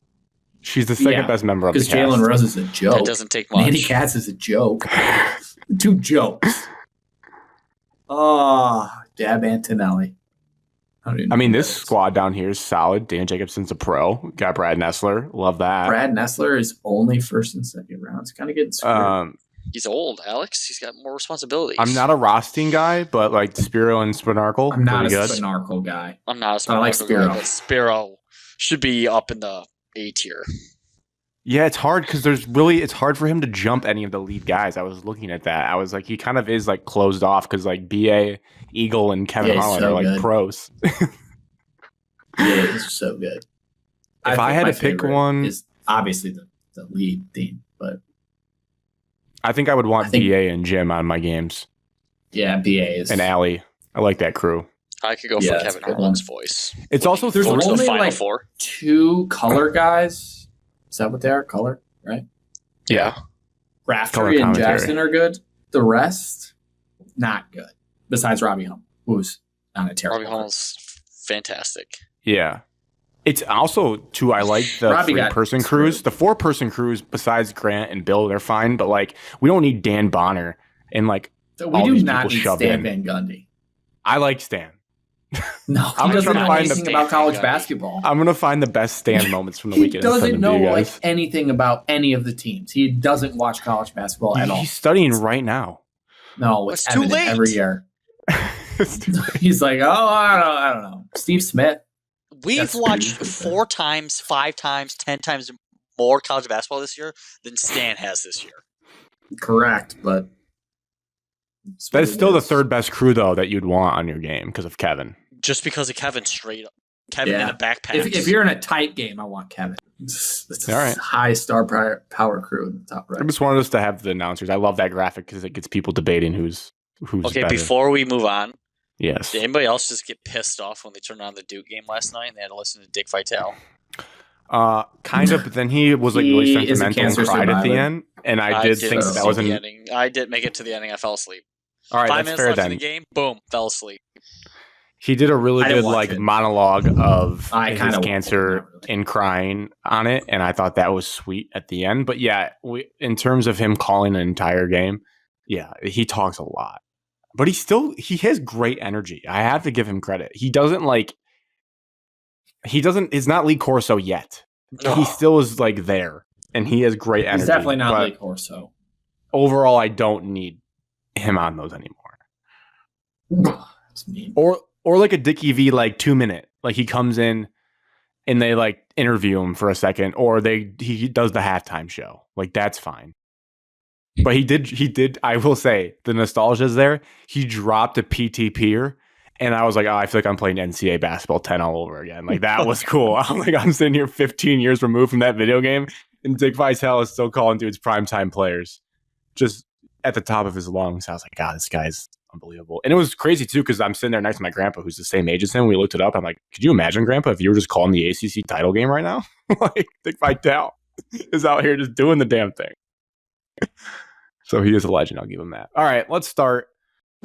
She's the second Yeah, best member of the Because cast. Jalen Rose is a joke. That doesn't take much. Mandy Katz is a joke. 2 jokes. Oh, Dab Antonelli. I mean, this squad down here is solid. Dan Jacobson's a pro. Got Brad Nessler. Love that. Brad Nessler is only first and second rounds. Kind of getting screwed. He's old, Alex. He's got more responsibilities. I'm not a Rothstein guy, but like Spiro and Spanarkel, I'm not a pretty good. Spanarkel guy. I'm not a I smart like guy, Spiro. but Spiro should be up in the A tier. Yeah, it's hard because it's hard for him to jump any of the lead guys. I was looking at that. I was like, he kind of is like closed off because like BA, Eagle, and Kevin Yeah, he's Harlan so are like good. pros. Yeah, he's so good. If I think had my to pick favorite one- is obviously the lead theme, but I think I would want I think- BA and Jim on my games yeah, BA is and Allie. I like that crew. I could go Yeah, for that's a Kevin good Harlan's one. voice. It's also There's Forward to only the Final like- Four. 2 color guys. Is that what they are? Color, right? Yeah. Color Raftery and commentary. Jackson are good. The rest, not good. Besides Robbie Hummel, who's not a terrible. Robbie Hummel's fantastic. Yeah. It's also too. I like the Robbie got 3-person screwed. crews. The 4-person crews, besides Grant and Bill, they're fine. But like, we don't need Dan Bonner and like So we all do these not people need shoved Stan in. Van Gundy. I like Stan. No, I'm he doesn't trying to know find anything the- about college Gundy. basketball. I'm gonna find the best Stan moments from the He weekend. and send doesn't them know to you like guys. anything about any of the teams. He doesn't watch college basketball at all. He's studying right now. No, It's it's too evident late. every year. He's like, oh, I don't know. Steve Smith. We've That's watched pretty 4 times, 5 times, 10 times more college basketball this year than Stan has this year. Correct, but it's That what is it still the is. third best crew though that you'd want on your game because of Kevin. Just because of Kevin straight up. Kevin Yeah. in the backpack. If you're in a tight game, I want Kevin. It's a All right. high star power crew in the top I right. just wanted us to have the announcers. I love that graphic because it gets people debating who's Okay, better. before we move on, Yes. did anybody else just get pissed off when they turned on the Duke game last night and they had to listen to Dick Vitale? Kind of, but then he was like He really is a sentimental and cancer cried at the survivor. end, and I did think make that it was to the an ending. I did make it to the ending. I fell asleep. all right. 5 That's minutes fair left in then. the game. Boom, fell asleep. He did a really I didn't good watch like it. monologue of I his kinda watched it, cancer not really. and crying on it, and I thought that was sweet at the end. But yeah, in terms of him calling an entire game, yeah, he talks a lot, but he has great energy. I have to give him credit. He doesn't. It's not Lee Corso yet. He still is like there, and he has great energy. He's definitely not but Lee Corso. overall, I don't need him on those anymore. That's mean. Or like a Dickie V like 2 minute. Like he comes in and they like interview him for a second, or he does the halftime show. Like that's fine. But he did, I will say, the nostalgia is there. He dropped a PT Pier, and I was like, oh, I feel like I'm playing NCAA basketball 10 all over again. Like that was cool. I'm sitting here 15 years removed from that video game, and Dick Vitale is still calling dudes primetime players. Just at the top of his lungs. I was like, God, this guy's unbelievable. And it was crazy too, because I'm sitting there next to my grandpa, who's the same age as him. We looked it up. I'm like, could you imagine, Grandpa, if you were just calling the ACC title game right now? Like, Dick Vitale is out here just doing the damn thing. So he is a legend. I'll give him that. All right, let's start.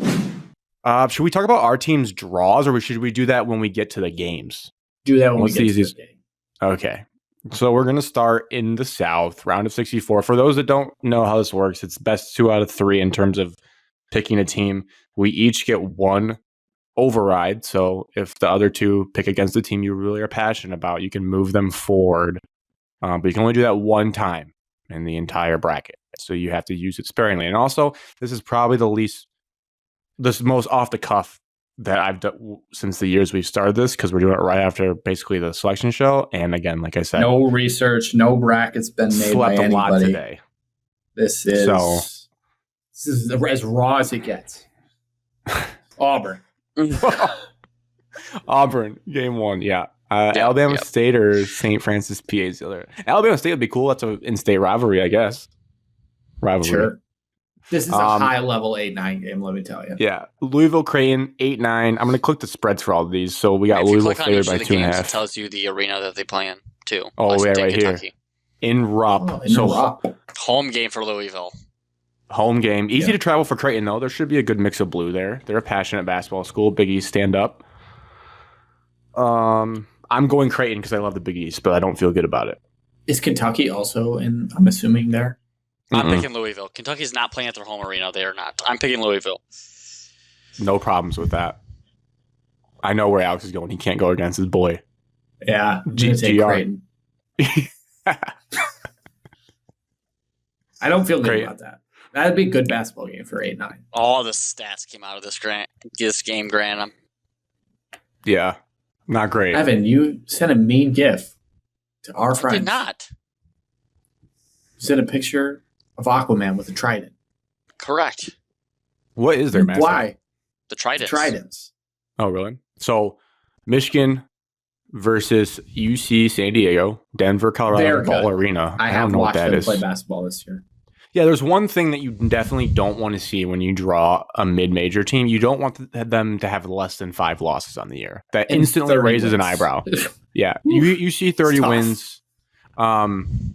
Should we talk about our team's draws, or should we do that when we get to the games? Do that when What's we get the to the easiest- game. Okay. So we're going to start in the South, round of 64. For those that don't know how this works, it's best 2 out of 3 in terms of picking a team. We each get one override. So if the other 2 pick against the team you really are passionate about, you can move them forward. But you can only do that one time in the entire bracket. So you have to use it sparingly. And also, this is probably the most off the cuff that I've done since the years we've started this, because we're doing it right after basically the selection show. And again, like I said, No research, no brackets been made slept by a lot anybody. today. This is as raw as it gets. Auburn. Auburn, game 1, yeah. Alabama yep. State or St. Francis PA's the other. Alabama State would be cool. That's an in-state rivalry, I guess. Sure. This is a Um, high-level 8-9 game, let me tell you. Yeah. Louisville Creighton, 8-9. I'm going to click the spreads for all of these. So we got If you Louisville click on favored each by of the games, it 2.5 tells you the arena that they play in, too. Oh, Lexington, yeah, right here. Kentucky. in Rupp. Oh, in so Rupp. Home game for Louisville. home game. Easy Yeah. to travel for Creighton, though. There should be a good mix of blue there. They're a passionate basketball school. Big East stand up. I'm going Creighton because I love the Big East, but I don't feel good about it. Is Kentucky also in, I'm assuming, there? I'm Mm-mm. picking Louisville. Kentucky's not playing at their home arena. They are not. I'm picking Louisville. No problems with that. I know where Alex is going. He can't go against his boy. Yeah. I'm gonna take GR. Creighton. I don't feel good Great. about that. That'd be a good basketball game for 8-9. All the stats came out of this game, Grant. Yeah, not great. Evan, you sent a mean gif to our I friends. did not. You sent a picture of Aquaman with a trident. Correct. What is their mascot? Why? The Tridents. Tridents. Oh, really? So, Michigan versus UC San Diego, Denver, Colorado They're Ball good. Arena. I don't have know what watched that them is. play basketball this year. Yeah, there's one thing that you definitely don't want to see when you draw a mid-major team. You don't want them to have less than 5 losses on the year. That And instantly 30 raises an wins. eyebrow. Yeah, you see 30 tough. wins. I'm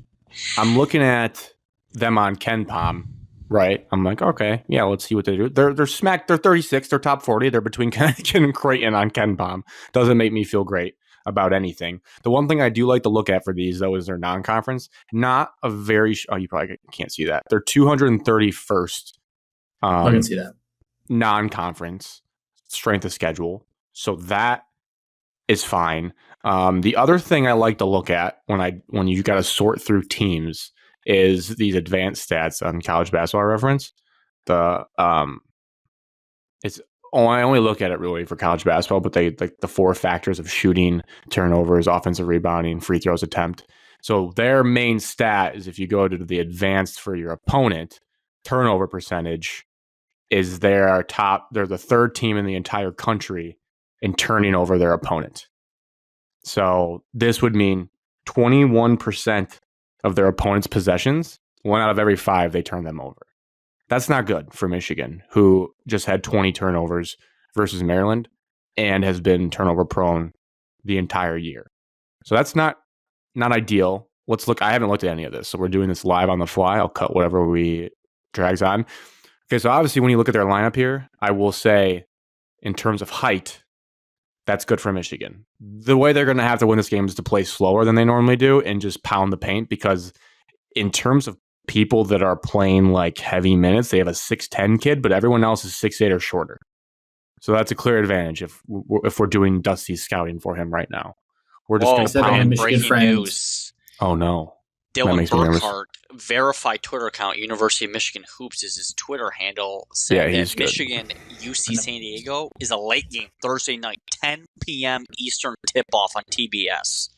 looking at them on Ken Palm, right? I'm like, okay, yeah, let's see what they do. They're smacked. They're 36. They're top 40. They're between Connecticut and Creighton on Ken Palm. Doesn't make me feel great about anything. The one thing I do like to look at for these, though, is their non-conference. Not a very you probably can't see that. They're 231st I can see that. non-conference strength of schedule. So that is fine. The other thing I like to look at when you got to sort through teams is these advanced stats on College Basketball Reference. I only look at it really for college basketball, but they like the 4 factors of shooting, turnovers, offensive rebounding, free throws attempt. So their main stat is if you go to the advanced for your opponent, turnover percentage is they're the 3rd team in the entire country in turning over their opponent. So this would mean 21% of their opponent's possessions, 1 out of every 5, they turn them over. That's not good for Michigan, who just had 20 turnovers versus Maryland and has been turnover prone the entire year. So that's not ideal. Let's look. I haven't looked at any of this, so we're doing this live on the fly. I'll cut whatever we drags on. Okay, so obviously when you look at their lineup here, I will say in terms of height, That's good for Michigan. The way they're going to have to win this game is to play slower than they normally do and just pound the paint, because in terms of people that are playing like heavy minutes, they have a 6'10" kid, but everyone else is 6'8" or shorter. So that's a clear advantage if we're doing Dusty's scouting for him right now. We're just going to pound. Michigan Breaking friends. news. Oh, no. Dylan makes me nervous. Burkhart, verified Twitter account, University of Michigan Hoops is his Twitter handle, said Yeah, he's that good. Michigan UC San Diego is a late game Thursday night, 10 p.m. Eastern tip-off on TBS.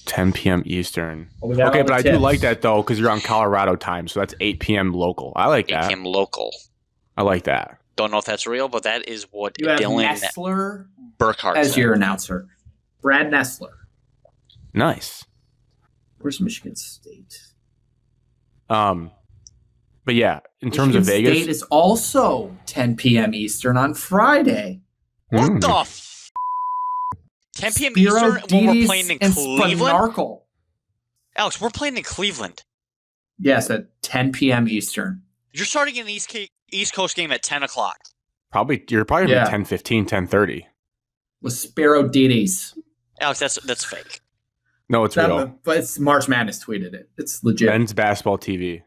10 p.m. Eastern. Well, we got Okay, all but the I do tips. like that, though, because you're on Colorado time, so that's 8 p.m. local. I like 8 that. p.m. local. I like that. Don't know if that's real, but that is what You have Dylan Nestler Burkhart as said. your announcer. Brad Nestler. Nice. Where's Michigan State? But yeah, in terms of Michigan Vegas, State is also 10 p.m. Eastern on Friday. What the f***? 10 p.m. Spiro Eastern when we're Dedes playing in and Cleveland? Spanarkel. Alex, we're playing in Cleveland. Yes, at 10 p.m. Eastern. You're starting an East Coast game at 10 o'clock. you're probably Yeah. gonna be 10:15, 10:30. With Spiro Dedes. Alex, that's fake. No, it's real. But it's March Madness tweeted it. It's legit. Men's basketball TV.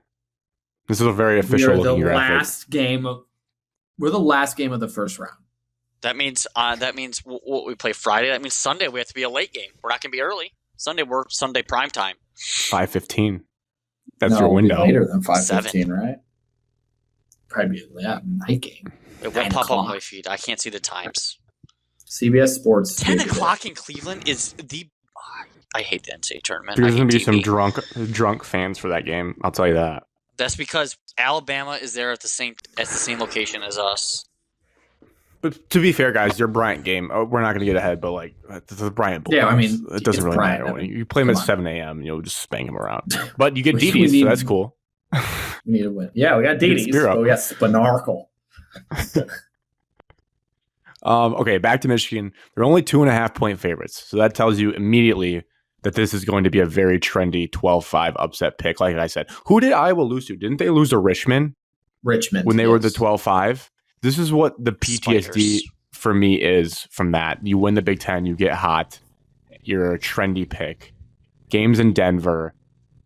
This is a very We official are the looking graphic. we're the last game of the first round. That means what we play Friday. That means Sunday we have to be a late game. We're not going to be early. We're Sunday prime time. 5:15. That's No, your it'll be window. later than 5:15, right? Probably be a night game. It 9 won't pop up on o'clock. my feed. I can't see the times. CBS Sports. 10 tweeted it. o'clock in Cleveland is the. I hate the NCAA tournament. There's I gonna hate be some TV. drunk fans for that game. I'll tell you that. That's because Alabama is there at the same location as us. But to be fair, guys, your Bryant game. We're not gonna get ahead, but like the Bryant Bowl. Yeah, I games, mean, it doesn't it's really Bryant, matter. I mean, You play them at come on. 7 a.m. You'll just bang them around. But you get We DDs, need- so that's cool. We need to win. Yeah, we got Good Dedes, Spiro. but we got Spanarkel. Okay, back to Michigan. They're only 2.5-point favorites. So that tells you immediately that this is going to be a very trendy 12-5 upset pick. Like I said, who did Iowa lose to? Didn't they lose to Richmond Richmond. when they were the yes. 12-5? This is what the PTSD Spiders. for me is from that. You win the Big Ten, you get hot. You're a trendy pick. Games in Denver.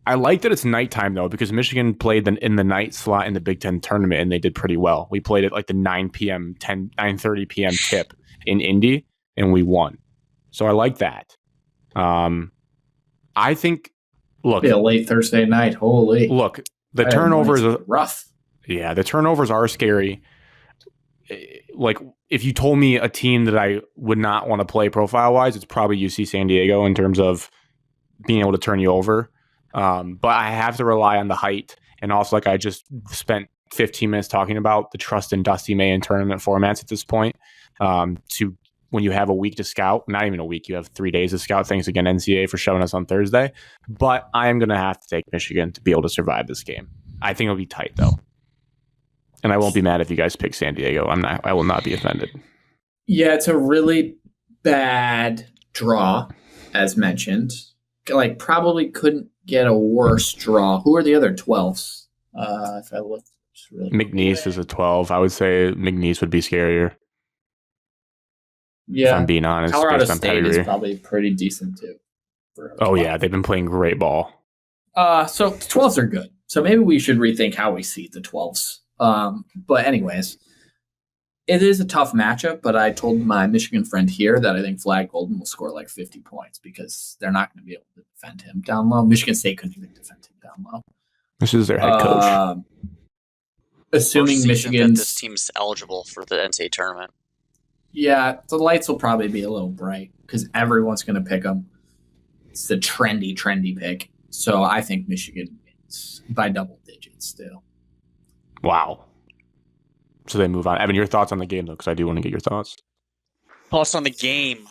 I like that it's nighttime, though, because Michigan played in the night slot in the Big Ten tournament, and they did pretty well. We played at like the 9:30 p.m. tip in Indy, and we won. So I like that. I think, look, Be a late Thursday night. Holy. the turnovers, rough. the turnovers are scary. Like, if you told me a team that I would not want to play profile-wise, it's probably UC San Diego in terms of being able to turn you over. But I have to rely on the height, and also, like I just spent 15 minutes talking about, the trust in Dusty May in tournament formats at this point. To when you have a week to scout, not even a week, you have 3 days to scout. Thanks again, NCAA, for showing us on Thursday. But I am going to have to take Michigan to be able to survive this game. I think it'll be tight, though. And I won't be mad if you guys pick San Diego. I will not be offended. Yeah, it's a really bad draw, as mentioned. Like, probably couldn't get a worse draw. Who are the other 12s? If I look, just really McNeese is a 12. I would say McNeese would be scarier, if yeah. I'm being honest, Colorado based on State pedigree. is probably pretty decent too. Oh, yeah. They've been playing great ball. So the 12s are good. So maybe we should rethink how we seed the 12s. But anyways, it is a tough matchup, but I told my Michigan friend here that I think Flag Golden will score like 50 points because they're not going to be able to defend him down low. Michigan State couldn't even defend him down low. This is their head coach. Assuming First season that Michigan's this team's eligible for the NCAA tournament. Yeah, the lights will probably be a little bright because everyone's going to pick them. It's the trendy pick. So I think Michigan wins by double digits still. Wow. So they move on. Evan, your thoughts on the game, though, because I do want to get your thoughts. Plus, on the game,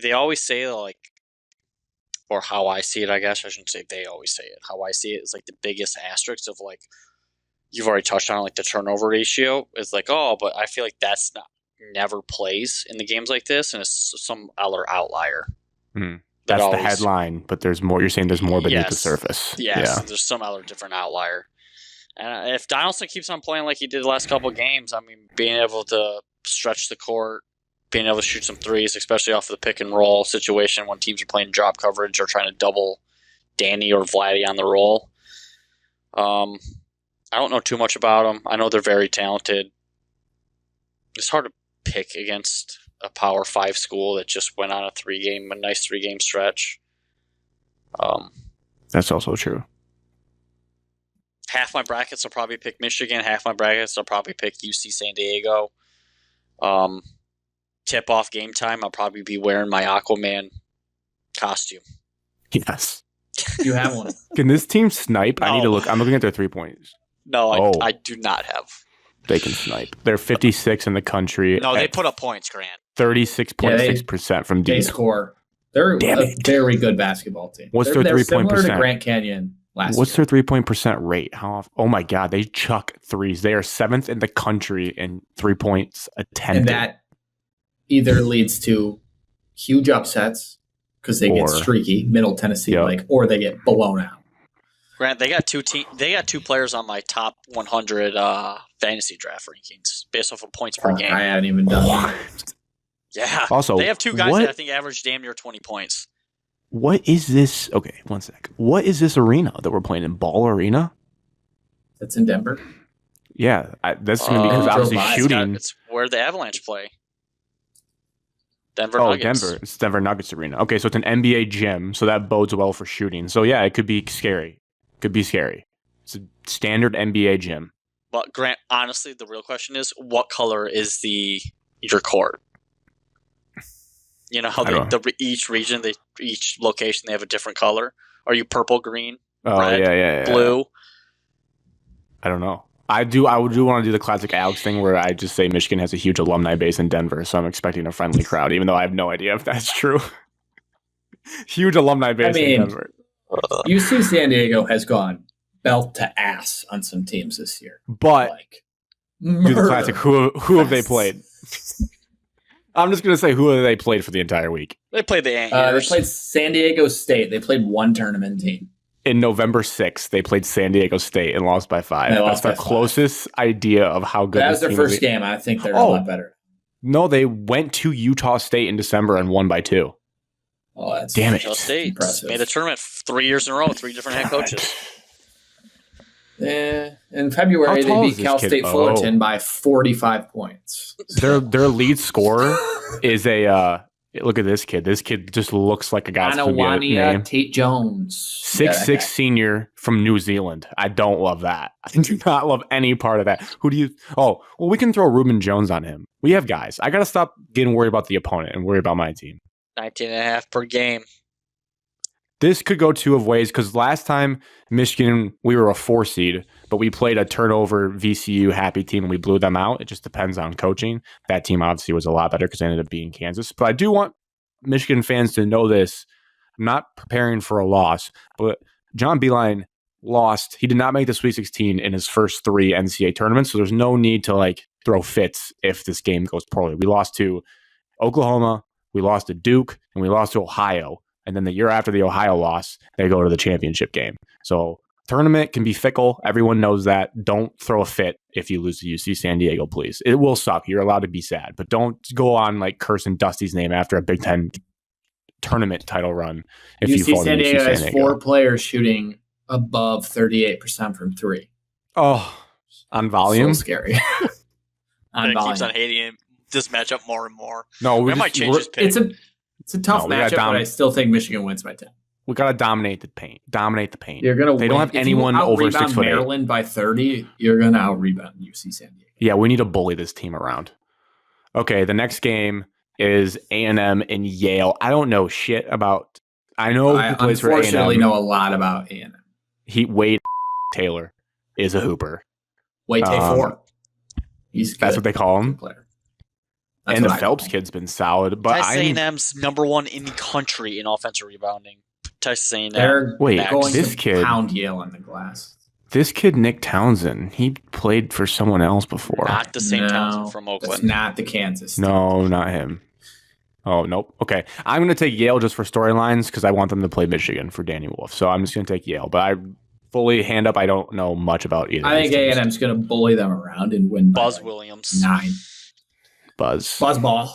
they always say, like, or how I see it, I guess. I shouldn't say they always say it. How I see it is, like, the biggest asterisk of, like, you've already touched on, like, the turnover ratio. Is like, oh, but I feel like that's never plays in the games like this, and it's some other outlier. Hmm. that That's the always- headline, but there's more. You're saying there's more beneath the Yes. surface. Yes, Yeah. there's some other different outlier. And if Donaldson keeps on playing like he did the last couple of games, I mean, being able to stretch the court, being able to shoot some threes, especially off of the pick and roll situation when teams are playing drop coverage or trying to double Danny or Vladdy on the roll. I don't know too much about them. I know they're very talented. It's hard to pick against a Power 5 school that just went on a nice 3-game stretch. That's also true. Half my brackets will probably pick Michigan. Half my brackets will probably pick UC San Diego. Tip-off game time, I'll probably be wearing my Aquaman costume. Yes. You have one. Can this team snipe? I need to No. look. I'm looking at their 3 points. No, Oh. I do not have. They can snipe. They're 56 in the country. No, they at put up points, Grant. 36.6% from They deep. score. They're Damn a it. very good basketball team. What's they're, their they're 3-point similar to percent? Grant Canyon last What's year. their 3-point percent rate? How often? Oh my God, they chuck threes. They are 7th in the country in 3 points attempted. And that either leads to huge upsets because they Or- get streaky, Middle Tennessee Yep. like, or they get blown out. Grant, they got two players on my top 100 fantasy draft rankings based off of points per game. I haven't even done that. Yeah. Also, They have two guys what- that I think average damn near 20 points. What is this? Okay, one sec. What is this arena that we're playing in? Ball Arena? That's in Denver. Yeah, that's going to be because Oh, obviously Joe Biden. shooting. It's where the Avalanche play. Denver Oh, Nuggets. Denver. It's Denver Nuggets Arena. Okay, so it's an NBA gym, so that bodes well for shooting. So yeah, it could be scary. Could be scary. It's a standard NBA gym. But Grant, honestly, the real question is, what color is your court? You know how I don't each region, each location, they have a different color. Are you purple, green, Oh Red, yeah. blue? I don't know. I do want to do the classic Alex thing where I just say Michigan has a huge alumni base in Denver, so I'm expecting a friendly crowd, even though I have no idea if that's true. Huge alumni base mean, in Denver. UC San Diego has gone belt to ass on some teams this year. But Like, do the murder. classic. Who have they Yes. played? I'm just gonna say who have they played for the entire week. They played the They Anteaters. played San Diego State. They played one tournament team. In November 6th, they played San Diego State and lost by 5. They That's lost their by 5. closest idea of how good That this was their team first is. game. I think they're Oh. a lot better. No, they went to Utah State in December and won by 2. Oh, that's Damn it. Utah State impressive. made the tournament 3 years in a row, 3 different head coaches. In February, How they tall is beat this Cal kid? State Fullerton by 45 points. Their lead scorer is a look at this kid. This kid just looks like a guy that's gonna be a Anawania name. Tate Jones. 6'6" senior from New Zealand. I don't love that. I do not love any part of that. Who do you? Oh, well, we can throw Reuben Jones on him. We have guys. I got to stop getting worried about the opponent and worry about my team. 19.5 per game. This could go 2 of ways because last time Michigan, we were a 4 seed, but we played a turnover VCU happy team and we blew them out. It just depends on coaching. That team obviously was a lot better because they ended up beating Kansas. But I do want Michigan fans to know this. I'm not preparing for a loss, but John Beilein lost. He did not make the Sweet 16 in his first 3 NCAA tournaments, so there's no need to throw fits if this game goes poorly. We lost to Oklahoma, we lost to Duke, and we lost to Ohio. And then the year after the Ohio loss, they go to the championship game. So tournament can be fickle. Everyone knows that. Don't throw a fit if you lose to UC San Diego, please. It will suck. You're allowed to be sad, but don't go on cursing Dusty's name after a Big Ten tournament title run if you UC fall to San UC Diego San has Diego. 4 players shooting above 38% from 3. Oh, on volume? So scary. On Grant keeps volume. on hating this matchup more and more. No, We might change his pick. It's a tough No, we got matchup, but I still think Michigan wins by 10. we got to dominate the paint. Dominate the paint. You're gonna. They win. don't have If you anyone over out-rebound 6'8". Maryland by 30. You're gonna out rebound UC San Diego. Yeah, we need to bully this team around. Okay, the next game is A&M and Yale. I don't know shit about. I know I who plays for unfortunately A&M. know a lot about A&M. Wade Taylor is a hooper. Wait, take Um, 4. He's good. That's what they call him. Good player. That's And the what I call Phelps him. kid's been solid, but Texas I'm A&M's number 1 in the country in offensive rebounding. Texas A&M. They're Wait, going this to kid- pound Yale on the glass. this kid Nick Townsend. He played for someone else before. Not the same No, Townsend from That's Oakland. not the Kansas. No, not him. Oh, nope. Okay. I'm going to take Yale just for storylines because I want them to play Michigan for Danny Wolf. So I'm just going to take Yale. But fully hand up. I don't know much about either. I of think these teams. A&M's going to bully them around and win by Buzz like Williams. 9. Buzz. Buzzball.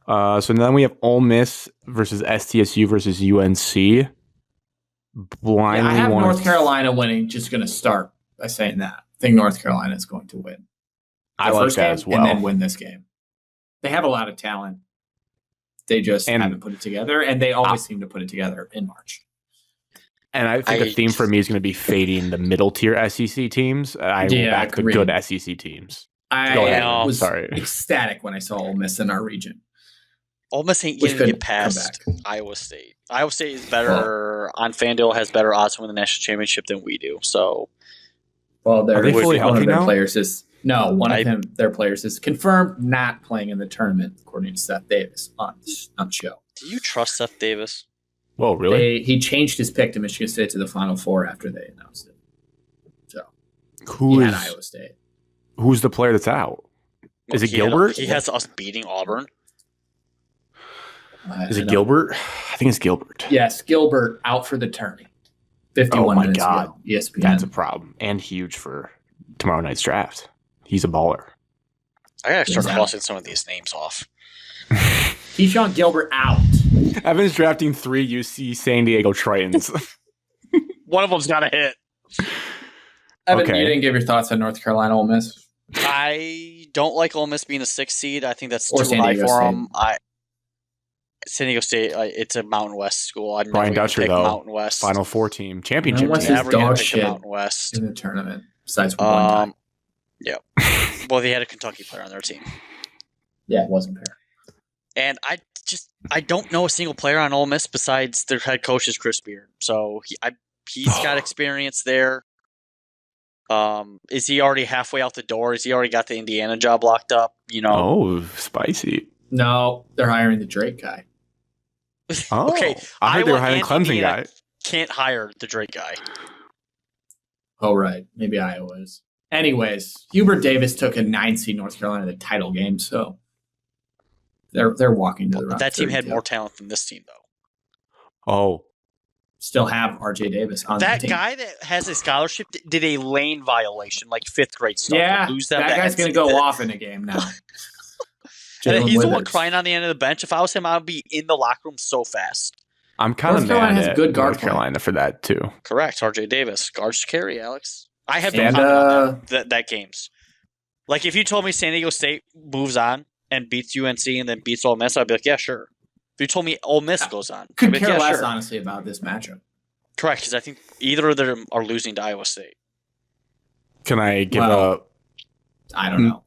So then we have Ole Miss versus STSU versus UNC. Blindly I have want North Carolina winning. Just going to start by saying that. I think North Carolina is going to win. I The like first that game as well. And then win this game. They have a lot of talent. They just And- haven't put it together, and they always seem to put it together in March. And I think the theme for me is going to be fading the middle tier SEC teams. I will Yeah, back the agreed. good SEC teams. I Go ahead. was Sorry. ecstatic when I saw Ole Miss in our region. Ole Miss ain't Which going to couldn't get past come Iowa State. Iowa State is better on FanDuel, has better odds to win the national championship than we do. So Well, they're Are they fully one healthy of their now? players is one I- of their players is confirmed not playing in the tournament, according to Seth Davis on the show. do you trust Seth Davis? Whoa, really? He changed his pick to Michigan State to the Final Four after they announced it. So Who he is had Iowa State. who's the player that's out? Is it He had- Gilbert? He has us beating Auburn. Is I it don't- Gilbert? I think it's Gilbert. Yes, Gilbert out for the tourney. 51 Oh my minutes God. ago. ESPN. That's a problem. And huge for tomorrow night's draft. He's a baller. I gotta start He's out. crossing some of these names off. Keyshawn Gilbert out. Evan's drafting 3 UC San Diego Tritons. One of them's got to hit. Evan, Okay. you didn't give your thoughts on North Carolina Ole Miss. I don't like Ole Miss being a 6th seed. I think that's Or too San high Diego for State. them. San Diego State, it's a Mountain West school. I'm Brian never gonna Dutcher, pick though, Mountain West. Final 4 team. Championship Unless team. it's Never gonna dog pick shit. the Mountain West. In the tournament, besides one time. Yeah. Well, they had a Kentucky player on their team, Yeah, it wasn't fair. and I don't know a single player on Ole Miss besides their head coach is Chris Beard. So he's got experience there. Is he already halfway out the door? Has he already got the Indiana job locked up? You know. Oh, spicy. No, they're hiring the Drake guy. Oh, Okay, I heard they were Iowa hiring and Clemson Indiana guy. Can't hire the Drake guy. Oh, right. Maybe Iowa is. Anyways, Hubert Davis took a 9 seed North Carolina to the title game, so they're walking to the round. That team had 32. more talent than this team, though. Oh, Still have RJ Davis on That the team. guy that has a scholarship did a lane violation, like 5th grade stuff. Yeah, to lose them that guy's going to go off in a game now. And Jalen he's the one Withers. crying on the end of the bench. If I was him, I would be in the locker room so fast. I'm kind of North Carolina mad has at good guard North play. Carolina for that too. Correct, RJ Davis. Guards to carry, Alex. I have no And, comment on that games. Like, if you told me San Diego State moves on and beats UNC and then beats Ole Miss, I'd be like, yeah, sure. If you told me Ole Miss goes on, I'd could be like, care yeah, less, sure. honestly, about this matchup. Correct, because I think either of them are losing to Iowa State. Can I give Well, I don't know.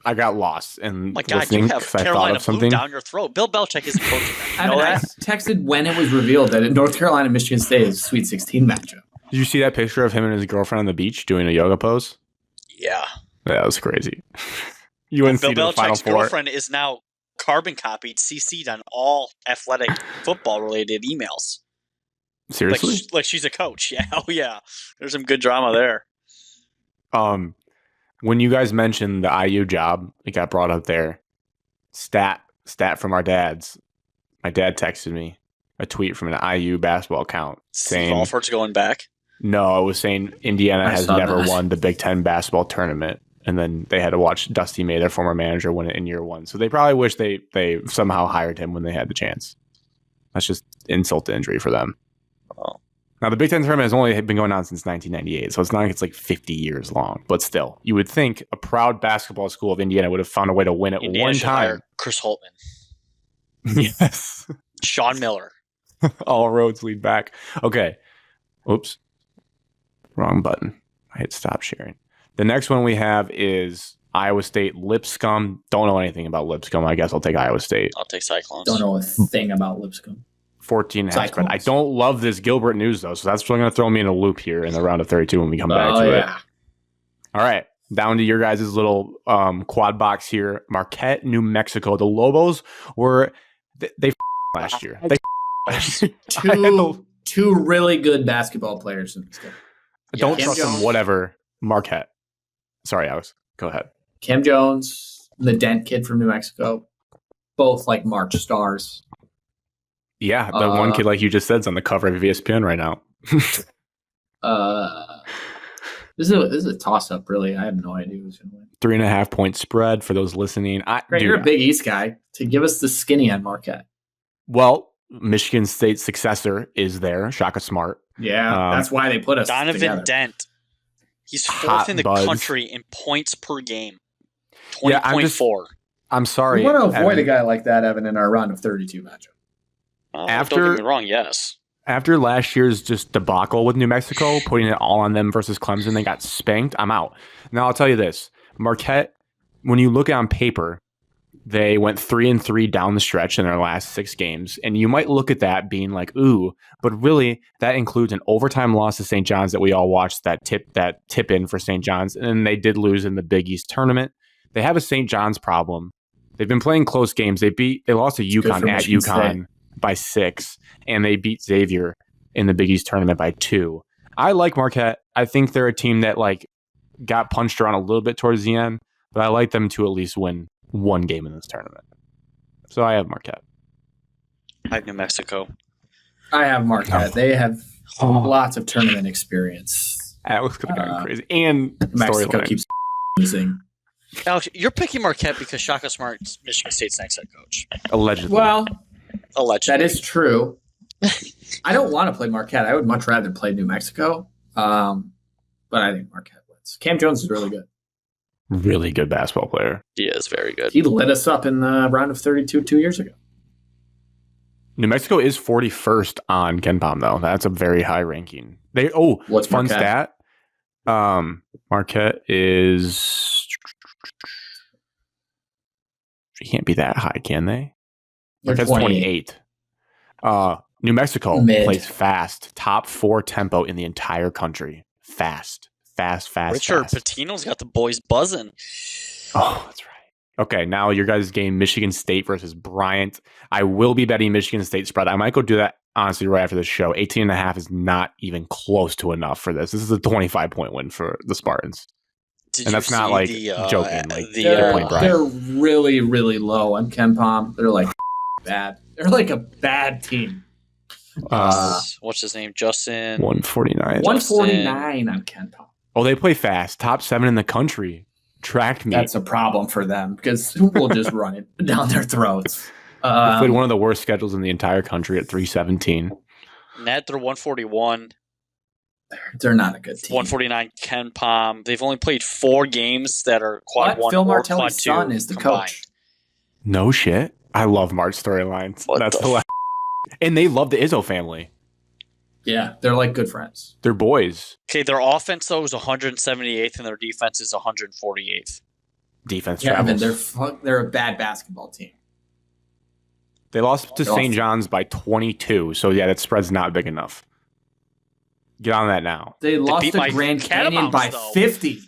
I got lost and My God, listening you have 'cause I thought Carolina of blue something. down your throat. Bill Belichick isn't coaching them. You I know mean, I that? texted when it was revealed that North Carolina Michigan State is a Sweet 16 matchup. Did you see that picture of him and his girlfriend on the beach doing a yoga pose? Yeah. Yeah, that was crazy. UNC Bill to the Final Belichick's Four. girlfriend is now carbon copied, CC'd on all athletic football related emails. Seriously? Like she's a coach. Yeah. Oh, yeah. There's some good drama there. When you guys mentioned the IU job, it got brought up there. Stat from our dads. My dad texted me a tweet from an IU basketball account Steve saying, Alford's going back. no, it was saying Indiana I has saw never that. won the Big Ten basketball tournament. And then they had to watch Dusty May, their former manager, win it in year 1. So they probably wish they somehow hired him when they had the chance. That's just insult to injury for them. Oh. Now, the Big Ten tournament has only been going on since 1998, so it's not like it's like 50 years long. But still, you would think a proud basketball school of Indiana would have found a way to win it Indiana one should time. hire Chris Holtman. Yes. Sean Miller. All roads lead back. Okay. Oops. Wrong button. I hit stop sharing. The next one we have is Iowa State Lipscomb. Don't know anything about Lipscomb. I guess I'll take Iowa State. I'll take Cyclones. Don't know a thing about Lipscomb. 14 half spread. I Cyclones. don't love this Gilbert news, though, so that's going to throw me in a loop here in the round of 32 when we come back Oh, to it. yeah. All right. Down to your guys' little quad box here. Marquette, New Mexico. The Lobos were they last year. They last year. I had to- Two really good basketball players in this game. don't Cam trust them. Jones. Whatever. Marquette. Sorry, Alex. Go ahead. Cam Jones, the Dent kid from New Mexico, both like March stars. Yeah, the one Uh, kid, like you just said, is on the cover of ESPN right now. This is a toss up, really. I have no idea who's going to win. 3.5 point spread for those listening. Grant, you're a Big East guy. To give us the skinny on Marquette. Well, Michigan State's successor is there, Shaka Smart. Yeah, that's why they put us Donovan together. Dent. He's Hot fourth in the buzz. country in points per game. Yeah, 20.4. I'm sorry. We want to avoid Evan. a guy like that, Evan, in our round of 32 matchup. Don't After- get me wrong, yes. After last year's just debacle with New Mexico, putting it all on them versus Clemson, they got spanked. I'm out. Now, I'll tell you this. Marquette, when you look on paper, they went 3-3 down the stretch in their last 6 games. And you might look at that being like, ooh, but really that includes an overtime loss to St. John's that we all watched that tip in for St. John's. And then they did lose in the Big East tournament. They have a St. John's problem. They've been playing close games. They lost to UConn for at Michigan UConn by 6, and they beat Xavier in the Big East tournament by 2. I like Marquette. I think they're a team that like got punched around a little bit towards the end, but I like them to at least win one game in this tournament. So I have Marquette. I have New Mexico. I have Marquette. Oh. They have lots of tournament experience. Alex could have gotten crazy. And Mexico storyline. keeps losing. Alex, you're picking Marquette because Shaka Smart's Michigan State's next head coach. Allegedly. Well, Allegedly. that is true. I don't want to play Marquette. I would much rather play New Mexico. But I think Marquette wins. Cam Jones is really good. Really good basketball player. He is very good. He lit us up in the round of 32 2 years ago. New Mexico is 41st on KenPom, though. That's a very high ranking. What's fun Marquette? stat. Marquette is. They can't be that high, can they? They're Marquette's 28. 28. New Mexico Mid. plays fast. Top 4 tempo in the entire country. Fast. Richard fast. Pitino's got the boys buzzing. Oh, that's right. Okay, now your guys' game, Michigan State versus Bryant. I will be betting Michigan State spread. I might go do that, honestly, right after this show. 18.5 is not even close to enough for this. This is a 25-point win for the Spartans. Did And you that's not see like the, joking, like, the, point, Brian. They're really, really low on KenPom. They're like bad. They're like a bad team. what's his name? Justin. 149. 149 on KenPom. Oh, they play fast. Top 7 in the country. Tracked me. That's a problem for them because we'll just run it down their throats. They played one of the worst schedules in the entire country at 317. Net, they're 141. They're not a good team. 149 Ken Palm. They've only played 4 games that are quad What? 1 Phil or Martelli's quad 2 son is the combined. coach. No shit. I love March storylines. What That's the hilarious. And they love the Izzo family. Yeah, they're like good friends. They're boys. Okay, their offense though is 178th and their defense is 148th. Defense Yeah, travels. they're a bad basketball team. They lost to They're St. awesome. John's by 22. So, yeah, that spread's not big enough. Get on that now. They lost beat to my Grand Canyon by Catamounts, though. 50.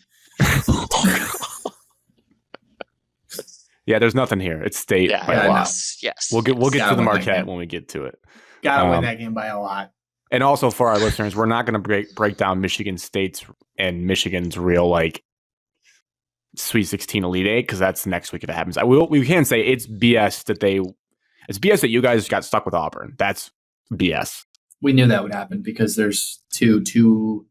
Yeah, there's nothing here. It's state Yeah, by I a know. lot. yes. We'll get Gotta to the win that Marquette game. when we get to it. Gotta win Um, that game by a lot. And also for our listeners, we're not going to break down Michigan State's and Michigan's real like Sweet 16 Elite Eight because that's next week if it happens. We can say it's BS that you guys got stuck with Auburn. That's BS. We knew that would happen because there's two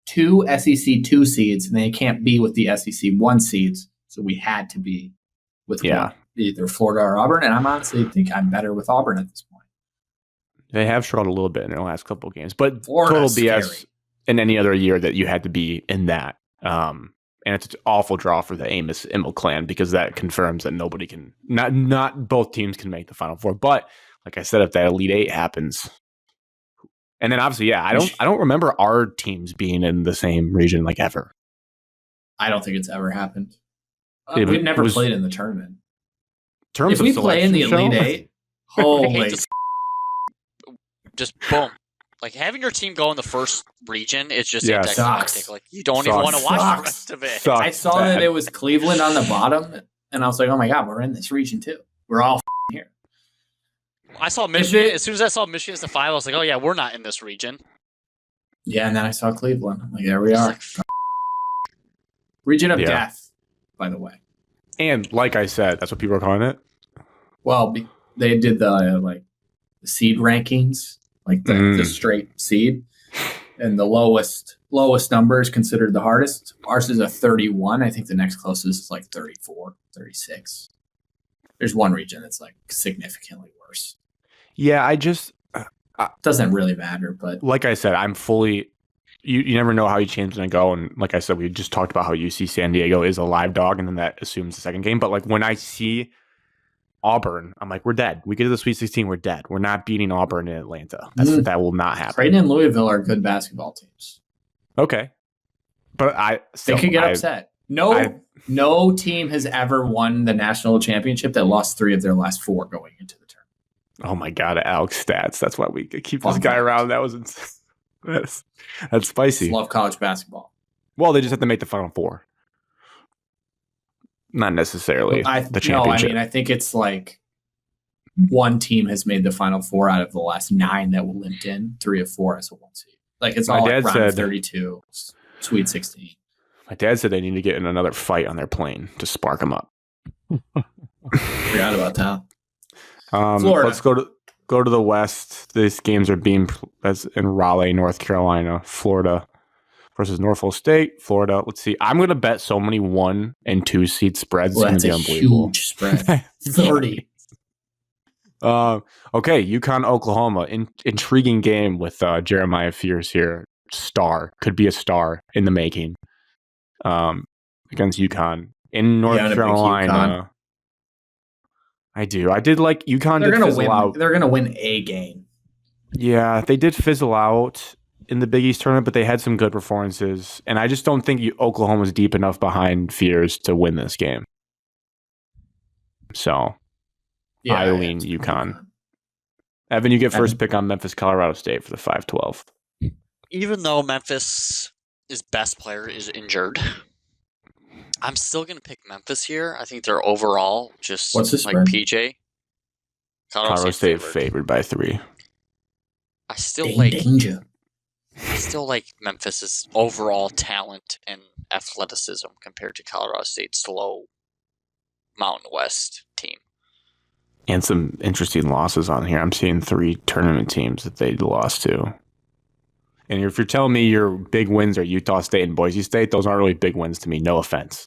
SEC 2 seeds and they can't be with the SEC 1 seeds. So we had to be with Yeah. one, either Florida or Auburn. And I'm honestly think I'm better with Auburn at this point. They have struggled a little bit in their last couple of games, but Florida's total BS scary. in any other year that you had to be in that. And it's an awful draw for the Amos Immel clan because that confirms that nobody can, not both teams can make the Final Four. But like I said, if that Elite Eight happens, and then obviously, yeah, I don't remember our teams being in the same region like ever. I don't think it's ever happened. It We've never was- played in the tournament. Terms If of we play in the selection, Elite show, Eight, holy hate to- just boom. Like having your team go in the first region is just Yeah, anticlimactic. sucks. Like you don't even want to watch the Sucks. rest of it. Sucks I saw bad. that it was Cleveland on the bottom, and I was like, "Oh my god, we're in this region too. We're all here." I saw Michigan. As soon as I saw Michigan as the 5, I was like, oh yeah, we're not in this region. Yeah, and then I saw Cleveland. I'm like, there we are. Like, Region of Yeah. death, by the way. And like I said, that's what people are calling it. Well, they did the seed rankings, like the straight seed, And the lowest number is considered the hardest. Ours is a 31. I think the next closest is like 34, 36. There's one region that's like significantly worse. Yeah, I just Doesn't really matter, but like I said, I'm fully. You never know how each game's gonna go, and like I said, we just talked about how UC San Diego is a live dog, and then that assumes the second game. But like when I see Auburn, I'm like, we're dead. We get to the Sweet 16, we're dead. We're not beating Auburn in Atlanta. That will not happen. Creighton and Louisville are good basketball teams. Okay, but They could get upset. No team has ever won the national championship that lost 3 of their last 4 going into the tournament. Oh my God, Alex Stats. That's why we could keep Fun this guy fact. around. That was that's spicy. Love college basketball. Well, they just have to make the Final Four. Not necessarily the championship. I think it's like one team has made the Final Four out of the last 9 that were limped in, 3 of 4 as a 1 seed. Like it's My all dad like round said- 32, Sweet 16. My dad said they need to get in another fight on their plane to spark them up. Forgot about that. Florida. Let's go to the West. These games are being that's in Raleigh, North Carolina, Florida versus Norfolk State, Florida. Let's see. I'm going to bet so many 1 and 2 seed spreads. Well, It's that's going a to be unbelievable. huge spread. 30. Okay, UConn, Oklahoma. Intriguing game with Jeremiah Fears here. Could be a star in the making. Against UConn in North Yeah, I'm a big Carolina. UConn. I do. I did like UConn. They're did gonna fizzle win. out. They're gonna win a game. Yeah, they did fizzle out in the Big East tournament, but they had some good performances, and I just don't think Oklahoma's deep enough behind Fears to win this game. So I lean it's UConn. Evan, you get first Evan. pick on Memphis, Colorado State for the 5-12. Even though Memphis' best player is injured, I'm still going to pick Memphis here. I think they're overall just What's the like spread? PJ. Colorado State favored by 3. I still like danger. Memphis's overall talent and athleticism compared to Colorado State's slow Mountain West team. And some interesting losses on here. I'm seeing 3 tournament teams that they lost to. And if you're telling me your big wins are Utah State and Boise State, those aren't really big wins to me. No offense.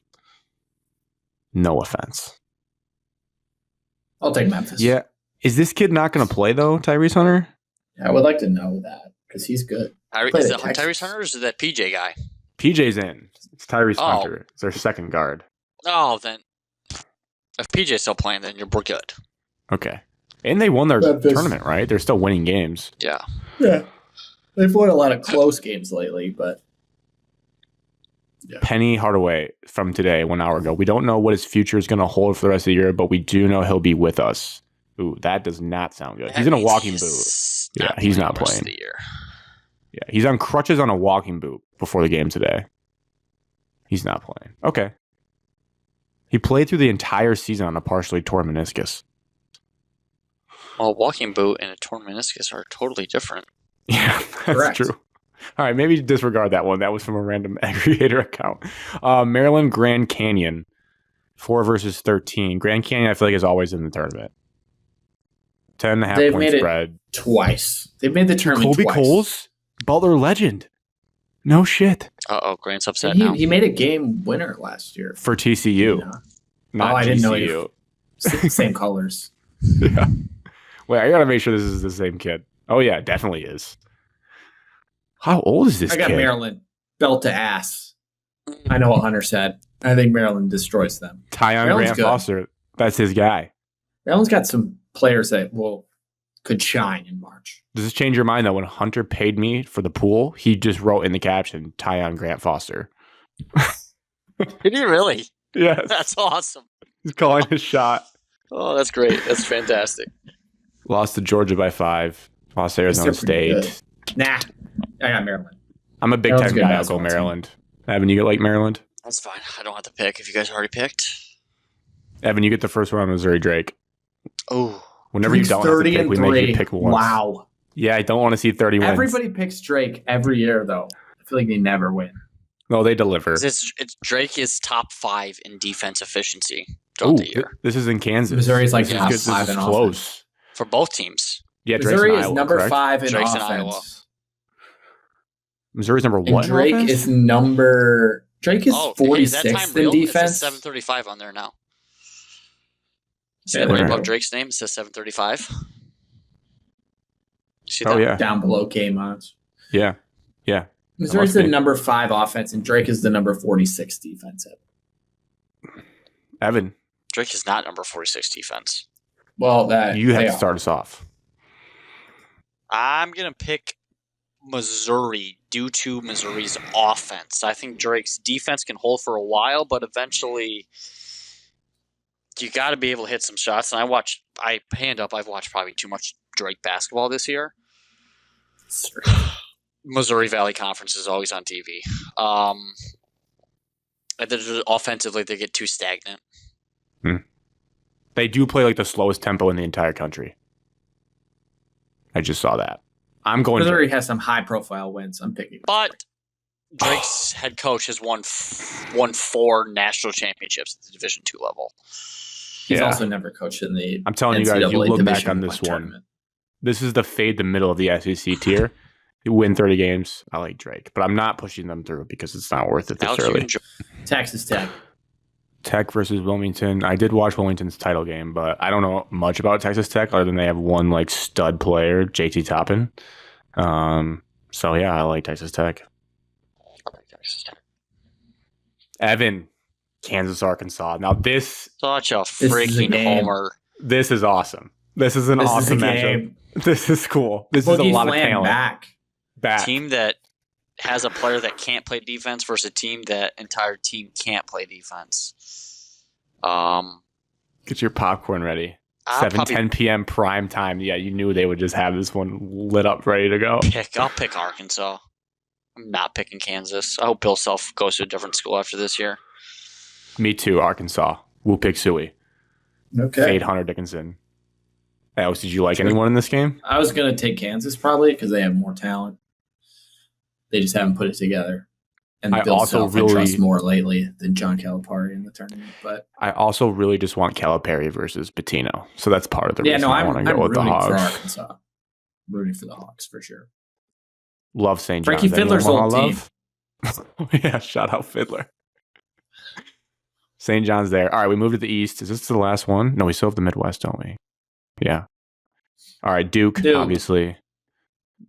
No offense. I'll take Memphis. Yeah. Is this kid not going to play, though, Tyrese Hunter? I would like to know that because he's good. Played Is at it Tyrese Texas. Hunter or is it that PJ guy? PJ's in. It's Tyrese Oh. Hunter. It's their second guard. Oh, then if PJ's still playing, then we're good. Okay. And they won their Memphis. tournament, right? They're still winning games. Yeah. Yeah, they've won a lot of close games lately, but Penny Hardaway from today, 1 hour ago. We don't know what his future is going to hold for the rest of the year, but we do know he'll be with us. Ooh, that does not sound good. That He's in a means walking boot. he's Yeah, he's not the rest of playing. the year. Yeah, he's on crutches on a walking boot before the game today. He's not playing. Okay. He played through the entire season on a partially torn meniscus. Well, walking boot and a torn meniscus are totally different. Yeah, that's Correct. true. All right, maybe disregard that one. That was from a random aggregator account. Maryland Grand Canyon, 4 versus 13. Grand Canyon, I feel like, is always in the tournament. 10.5 They've point made it spread. twice. They've made the tournament Kobe twice. Coles, Butler legend. No shit. Uh-oh, Grant's upset And now. he made a game winner last year. For TCU, Yeah. not I didn't know GCU. Same colors. Yeah. Wait, I gotta make sure this is the same kid. Oh yeah, it definitely is. How old is this I got kid? Maryland belt to ass. I know what Hunter said. I think Maryland destroys them. Tyon Maryland's Grant good. Foster. That's his guy. Maryland's got some players that could shine in March. Does this change your mind though? When Hunter paid me for the pool, he just wrote in the caption Tyon Grant Foster. Did he really? Yes. That's awesome. He's calling his shot. Oh, that's great. That's fantastic. Lost to Georgia by 5. Lost to Arizona They're pretty State. good. Nah, I got Maryland. I'm a Big Maryland's Ten good guy. I'll go basketball team. Maryland. Evan, you get like Maryland? That's fine. I don't have to pick if you guys already picked. Evan, you get the first one on Missouri Drake. Oh, Whenever you don't have to 30 pick, and we make 3. you pick once. Wow. Yeah, I don't want to see 30 wins. Everybody picks Drake every year, though. I feel like they never win. No, they deliver. it's Drake is top 5 in defense efficiency throughout Ooh, the year this is in Kansas. Missouri's like This is top good. This 5 is in close. offense. for both teams. Yeah, Drake's Missouri in is Iowa, number correct? 5 in Drake's in offense. Iowa. Missouri's number And one. in Drake offense? is number. Drake is hey, is that 46th time in real? It defense. says 735 on there now. See Yeah, that right there. above Drake's name? It says 735. See that? Oh yeah, Down below K mods. yeah. Missouri's must the be. number 5 offense, and Drake is the number 46 defensive. Evan, Drake is not number 46 defense. Well, that you have they to are. start us off. I'm going to pick Missouri due to Missouri's offense. I think Drake's defense can hold for a while, but eventually you got to be able to hit some shots. And I've watched probably too much Drake basketball this year. Missouri Valley Conference is always on TV. And then offensively, they get too stagnant. They do play like the slowest tempo in the entire country. I just saw that. I'm going Missouri Drake. has some high-profile wins. I'm picking. But Drake's head coach has won 4 national championships at the Division II level. He's Yeah. also never coached in the. I'm telling you guys, you NCAA look back Division on I this one. tournament. This is the fade the middle of the SEC tier. You win 30 games. I like Drake, but I'm not pushing them through because it's not worth it this Alex, you early. enjoy- Texas Tech. Tech versus Wilmington. I did watch Wilmington's title game, but I don't know much about Texas Tech other than they have one like stud player, JT Toppin. So yeah, I like Texas Tech. Evan, Kansas, Arkansas. Now this Such a is a freaking game. homer. is awesome. This is an This awesome is a matchup. game. This is cool. This is a Boogie's lot of land talent. back. Team that has a player that can't play defense versus a team that entire team can't play defense. Get your popcorn ready. I'll 7:10 p.m. prime time. Yeah, you knew they would just have this one lit up, ready to go. I'll pick Arkansas. I'm not picking Kansas. I hope Bill Self goes to a different school after this year. Me too, Arkansas. Woo pick Suey. Okay. Fade Hunter Dickinson. Alex, did you like anyone in this game? I was going to take Kansas probably because they have more talent. They just haven't put it together. And I Bill also Self I really- trust more lately than John Calipari in the tournament. But I also really just want Calipari versus Patino. So that's part of the yeah, reason no, I I'm want to go with the rooting for Hogs. Arkansas. Rooting for the Hawks for sure. Love St. John's. Frankie Fiddler's Anyone old wanna love? Yeah, shout out Fiddler. St. John's there. All right, we moved to the East. Is this the last one? No, we still have the Midwest, don't we? Yeah. All right, Duke. Obviously.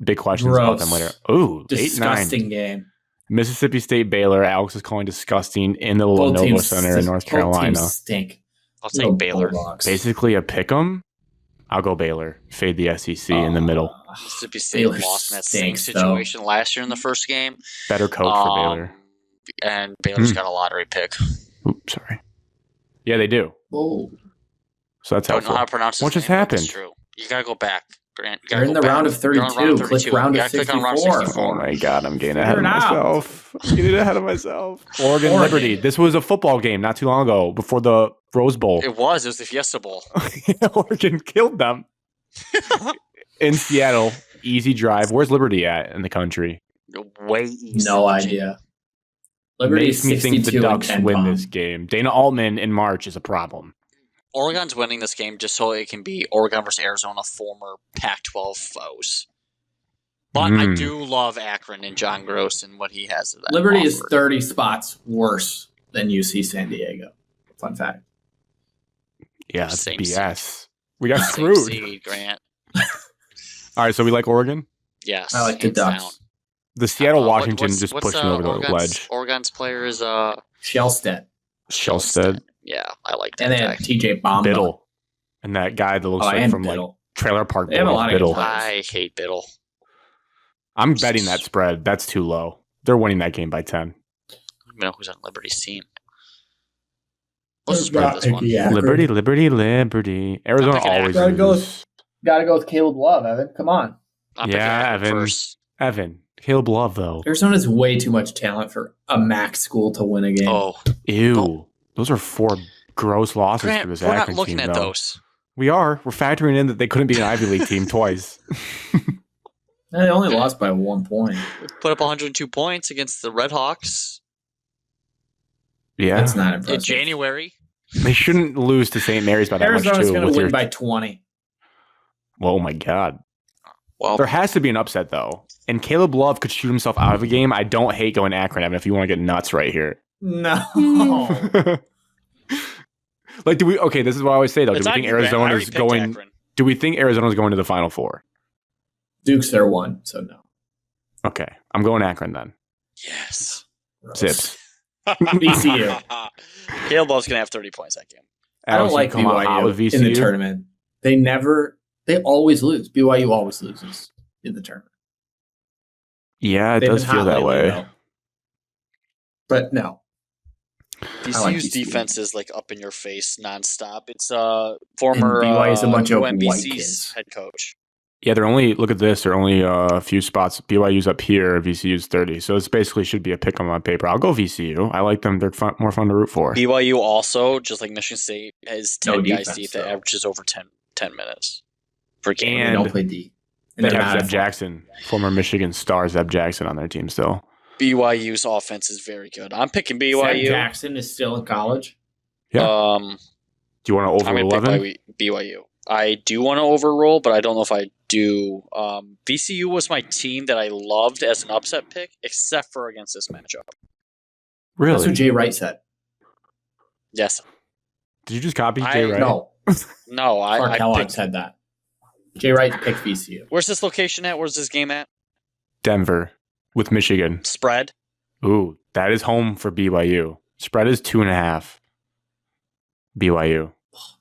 Big questions about them Gross. later. Ooh, 8-9. Disgusting game. Mississippi State Baylor. Alex is calling disgusting in the Both Lenovo teams Center in North both Carolina. teams stink. I'll Little take Baylor. Bulldogs. Basically a pick 'em. I'll go Baylor. Fade the SEC in the middle. Mississippi State Baylor lost in that same stinks, though. situation last year in the first game. Better coach for Baylor. And Baylor's got a lottery pick. Oops, sorry. Yeah, they do. Whoa. So that's Don't know helpful. how to pronounce What his just name, but it's happened? true. You gotta go back, Grant. You You're gotta in go the back. round of You're on 32. Click round You of gotta click on round 64. 64. Oh my god, I'm getting Figure ahead of it out. myself. I'm getting ahead of myself. Oregon Liberty. This was a football game not too long ago before the Rose Bowl. It was the Fiesta Bowl. Oregon killed them in Seattle. Easy drive. Where's Liberty at in the country? Way east. No idea. Liberty Makes is me think the 62 and Ducks 10 win palm. this game. Dana Altman in March is a problem. Oregon's winning this game just so it can be Oregon versus Arizona, former Pac-12 foes. But I do love Akron and John Gross and what he has. To that Liberty is offer. 30 spots worse than UC San Diego. Fun fact. Yeah, that's Same BS. We got Same screwed. seed, Grant. All right, so we like Oregon. Yes, I like the hands Ducks. down. The Seattle What- Washington what's- just what's, pushed me over the Oregon's- ledge. Oregon's player is Shellstead. Shellstead, Yeah, I like that And then guy. TJ Bomba. Biddle, and that guy that looks like and from like Biddle. Trailer Park They have a Boys, lot of Biddle. good players. I hate Biddle. I'm betting that spread. That's too low. They're winning that game by 10. I don't even know who's on Liberty's team. What's the spread of this one? Yeah. Liberty, Liberty, Liberty. Arizona picking always Akron. Gotta loses. Gotta go with Caleb Love, Evan. Come on. I'm picking Yeah, Akron Evan. first. Evan, Caleb Love though. Arizona's way too much talent for a MAC school to win a game. Oh, Ew, those are 4 gross losses Grant, for this we're not Akron looking team. at though. those. We are. We're factoring in that they couldn't be an Ivy League team twice. They only lost by 1 point. We put up 102 points against the Red Hawks Yeah, That's not in impressive. January. they shouldn't lose to St. Mary's by that much Arizona's too. going to with win your- by 20. Oh my god. Well, There has to be an upset though, and Caleb Love could shoot himself out of a game. I don't hate going Akron, Evan. If you want to get nuts right here, No. like, do we? Okay, this is what I always say though. it's Do we on think you, Ben. I Arizona's already picked going? Akron. Do we think Arizona's going to the Final Four? Duke's their one, so no. Okay, I'm going Akron then. Yes. Zips. VCU. Caleb Love's gonna have 30 points that game. I don't Alex, you like come out hot BYU with in the VCU? tournament. They always lose. BYU always loses in the tournament. Yeah, it They've does been feel hot that lately, way. though. But VCU's VCU. defense is like up in your face nonstop. It's former And BYU is a bunch of white UMBC's kids. head coach. Yeah, they're only look at this. They're only a few spots. BYU's up here. VCU's 30. So it's basically should be a pick on my paper. I'll go VCU. I like them. They're more fun to root for. BYU also, just like Michigan State, has 10 No guys defense, deep that though. averages over 10 minutes per game. they And don't play D. And They they're have not Zeb Jackson, former Michigan star Zeb Jackson, on their team still. BYU's offense is very good. I'm picking Zach BYU. Jackson is still in college. Yeah. Um, Do you want to I'm over going to 11? pick BYU. I do want to overroll, but I don't know if I do. VCU was my team that I loved as an upset pick, except for against this matchup. That's Really? what Jay Wright said. Yes. Did you just copy I- Jay Wright? No, No, Clark I Kellogg picked. said that. Jay Wright picked VCU. Where's this location at? Where's this game at? Denver with Michigan. Spread? Ooh, that is home for BYU. Spread is 2.5. BYU.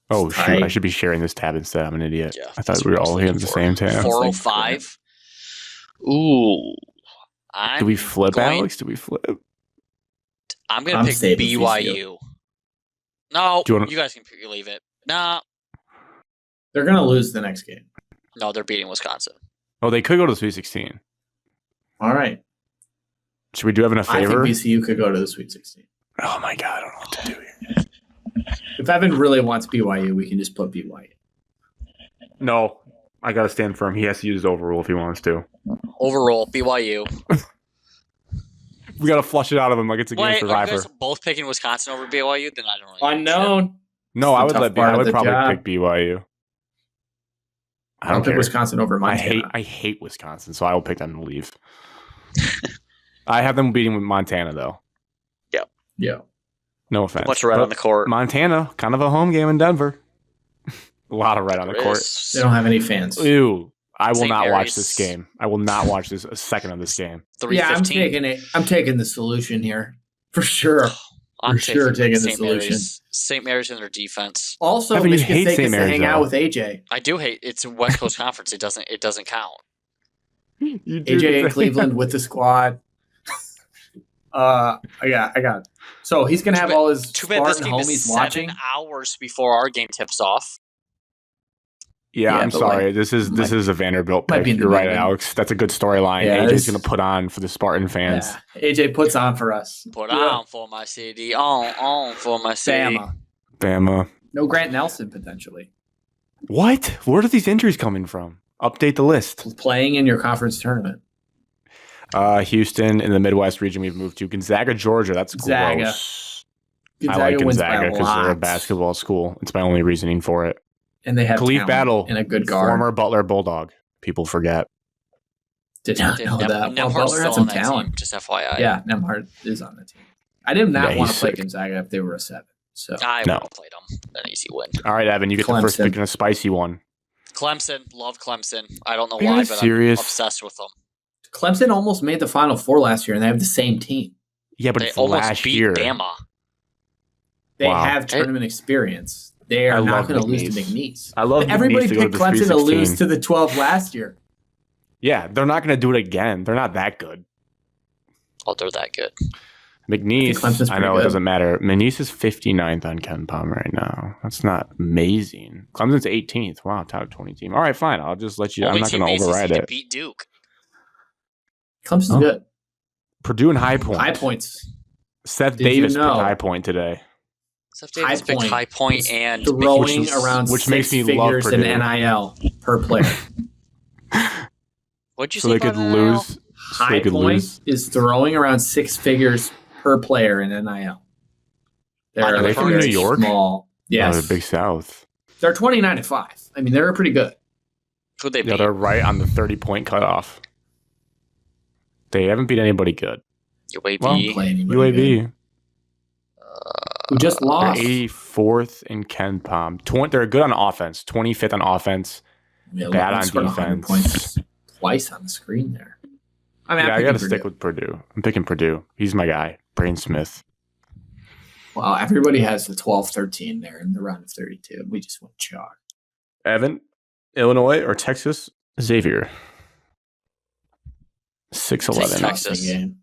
Oh, shoot. I Tight. should be sharing this tab instead. I'm an idiot. Yeah. I thought we were all here at the same tab. 405. Ooh. Do we flip, going- Alex? Do we flip? I'm going I'm to pick saving BYU. No, Do you wanna- you guys can leave it. Nah. They're going to lose the next game. No, they're beating Wisconsin. Oh, they could go to the Sweet 16. All right. Should we do Evan a I think favor? VCU could go to the Sweet 16. Oh my God, I don't know what to do here. If Evan really wants BYU, we can just put BYU. No, I got to stand firm. He has to use overrule if he wants to. Overall, BYU. We got to flush it out of him like it's a game Wait, are you survivor. guys both picking Wisconsin over BYU? Then I don't really give a shit. Unknown. No, I the would tough let. part I of would the probably job. pick BYU. I I'll don't pick care. Wisconsin over I Montana. hate Wisconsin, so I will pick them to leave. I have them beating with Montana though. Yeah. No offense. Much red But on the court. Montana, kind of a home game in Denver. A lot of red on the There court. is They don't have any fans. Ew. I will St. not watch Mary's. this game. I will not watch this a second of this game. Yeah, I'm 315. taking it. I'm taking the solution here for sure. I'm for sure taking the St. solution. Mary's. St. Mary's in their defense. Also, Evan, you Michigan hate State St. gets to Mary's, hang though. out with AJ. I do hate it's a West Coast conference. It doesn't count. You do AJ in the- Cleveland with the squad. I got. So he's gonna have all his Too bad this Spartan game is homies 7 watching. hours before our game tips off. Yeah, Yeah, I'm but, sorry. like, This is a Vanderbilt might pick. be in the You're right, making. Alex. That's a good storyline. Yeah, AJ's this- going to put on for the Spartan fans. Yeah, AJ puts on for us. Put Yeah. on for my city. On for my city. Bama. Bama. No Grant Nelson potentially What? Where are these injuries coming from? Update the list. playing in your conference tournament. Houston in the Midwest region we've moved to. Gonzaga, Georgia. That's Gonzaga. gross. Gonzaga I like wins by Gonzaga a because they're a lot. basketball school. It's my only reasoning for it. And they have Khalif talent Battle and a good guard. Former Butler Bulldog. People forget. Did not know that. Well, Nemhard's Butler still had on some that talent. team, just FYI. Yeah, Nemhard is on the team. I did not Yeah, want he's to play sick. Gonzaga if they were a 7. So I No. would have played them. An easy win. All right, Evan, you get the first Clemson. pick in a spicy one. Clemson. Love Clemson. I don't know Are you why, guys but serious? I'm obsessed with them. Clemson almost made the Final Four last year, and they have the same team. Yeah, but They it's almost last beat year. Bama. They Wow. have tournament experience. They I are not love going to lose to McNeese. McNeese. I love But everybody McNeese to go picked to the Clemson to 316. lose to the 12 last year. Yeah, they're not going to do it again. They're not that good. Oh, they're that good. McNeese, Clemson's I know pretty it good. doesn't matter. McNeese is 59th on Ken Palm right now. That's not amazing. Clemson's 18th. Wow, top 20 team. All right, fine. I'll just let you. Only I'm not team going to ACC override to it. beat Duke. Clemson's Oh. good. Purdue and High Point. High points. Seth Did you Davis know? picked High Point today. Seth Davis High picked Point High Point and Throwing Mickey Mouse. around which six makes me love figures in Purdue. NIL per player. What'd you So say they could about NIL? lose. So High they could Point lose. is throwing around 6 figures per player in NIL. Are they from very New York? Small. Yes. Oh, the Big South. They're 29-5. I mean, they're pretty good. Who'd they Yeah, beat? they're right on the 30-point cutoff. They haven't beat anybody good. UAB. Well, Play anybody good. UAB. Who just They're lost? 84th in Ken Palm. They're good on offense. 25th on offense. Yeah, bad look, on scored 100 defense. points twice on the screen there. I mean, Yeah, I'm I got to picking stick Purdue. with Purdue. I'm picking Purdue. He's my guy, Brain Smith. Well, everybody has the 12-13 there in the round of 32. We just went chalk. Evan, Illinois or Texas? Xavier. 6'11". Texas. Game.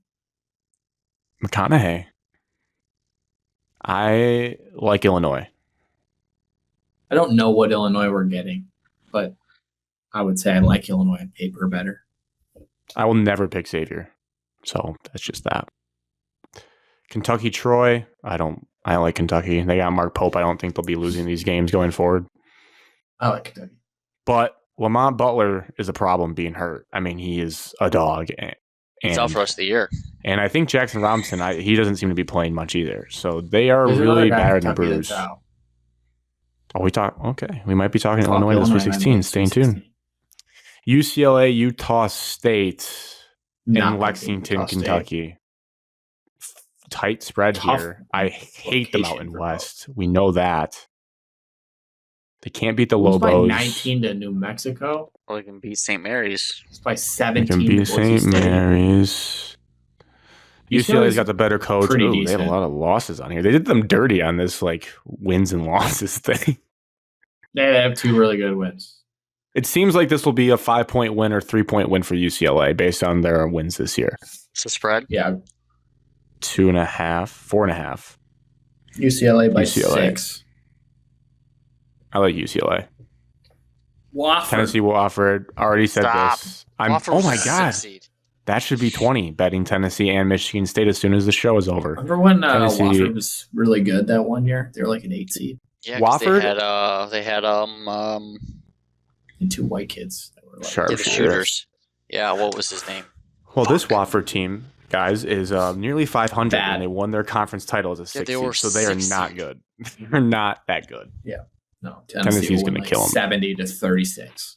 McConaughey. I like Illinois. I don't know what Illinois we're getting, but I would say I like Illinois on paper better. I will never pick Xavier. So that's just that. Kentucky, Troy. I like Kentucky. They got Mark Pope. I don't think they'll be losing these games going forward. I like Kentucky. But Lamont Butler is a problem being hurt. I mean, he is a dog. He's out for the rest of the year. And I think Jackson Robinson, he doesn't seem to be playing much either. So they are There's really another guy in battered and Kentucky bruised. that's out. Okay. We might be talking Talk Illinois this Illinois week 16. in Stay Sweet tuned. 16. UCLA, Utah State, Not in Lexington, Utah State. Kentucky. Tight spread Tough here. I hate the location Mountain for West. We know that. They can't beat the It was by Lobos. 19 to New Mexico. Well, they can beat St. Mary's. It's by They 17 can to beat Boise St. State. Mary's. UCLA's got the better coach. pretty Ooh, they have a decent. lot of losses on here. They did them dirty on this wins and losses thing. They have two really good wins. It seems like this will be a 5-point win or 3-point win for UCLA based on their wins this year. It's a spread. Yeah, 2.5, 4.5. UCLA by UCLA. 6. I like UCLA. Wofford. Tennessee Wofford. Already said Stop. this. Wofford Oh was my a god, 6 seed. that should be 20. Betting Tennessee and Michigan State as soon as the show is over. Remember when Tennessee- Wofford was really good that one year? They were like an 8 seed Yeah, 'cause Wofford? they had and 2 white kids that were like Sharp the shooters. Yeah, what was his name? Well, this Wofford team, guys, is nearly 500, Bad. and they won their conference title as a 6 they were seed, so they are 6 not seed. good. They're not that good, No, Tennessee's going gonna to kill 'em. 70 to 36.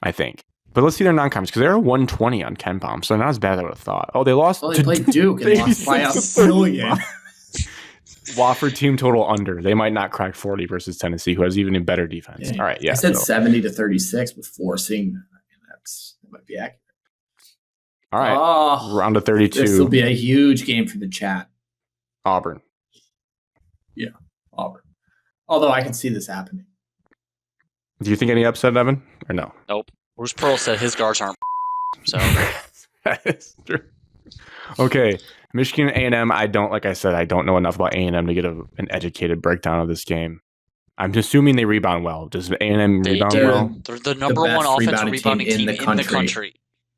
I think. But let's see their non-conference, because they're 120 on Ken Palm, so they're not as bad as I would have thought. Oh, they lost Well, they to played Duke and lost by a 86 billion. Wofford team total under. They might not crack 40 versus Tennessee, who has even a better defense. Yeah. All right, yeah. I said so- 70 to 36 before seeing that. I mean, that might be accurate. all right, Oh, round of this will 32, be a huge game for the chat. Auburn. Auburn. Although I can see this happening. Do you think any upset, Evan, or no? Bruce Pearl said his guards aren't. So That is true. Okay, Michigan A&M. I don't know enough about A&M to get an educated breakdown of this game. I'm assuming they rebound well. Does A&M they rebound do. well? They're the number best one offensive rebounding rebounding team team in the country.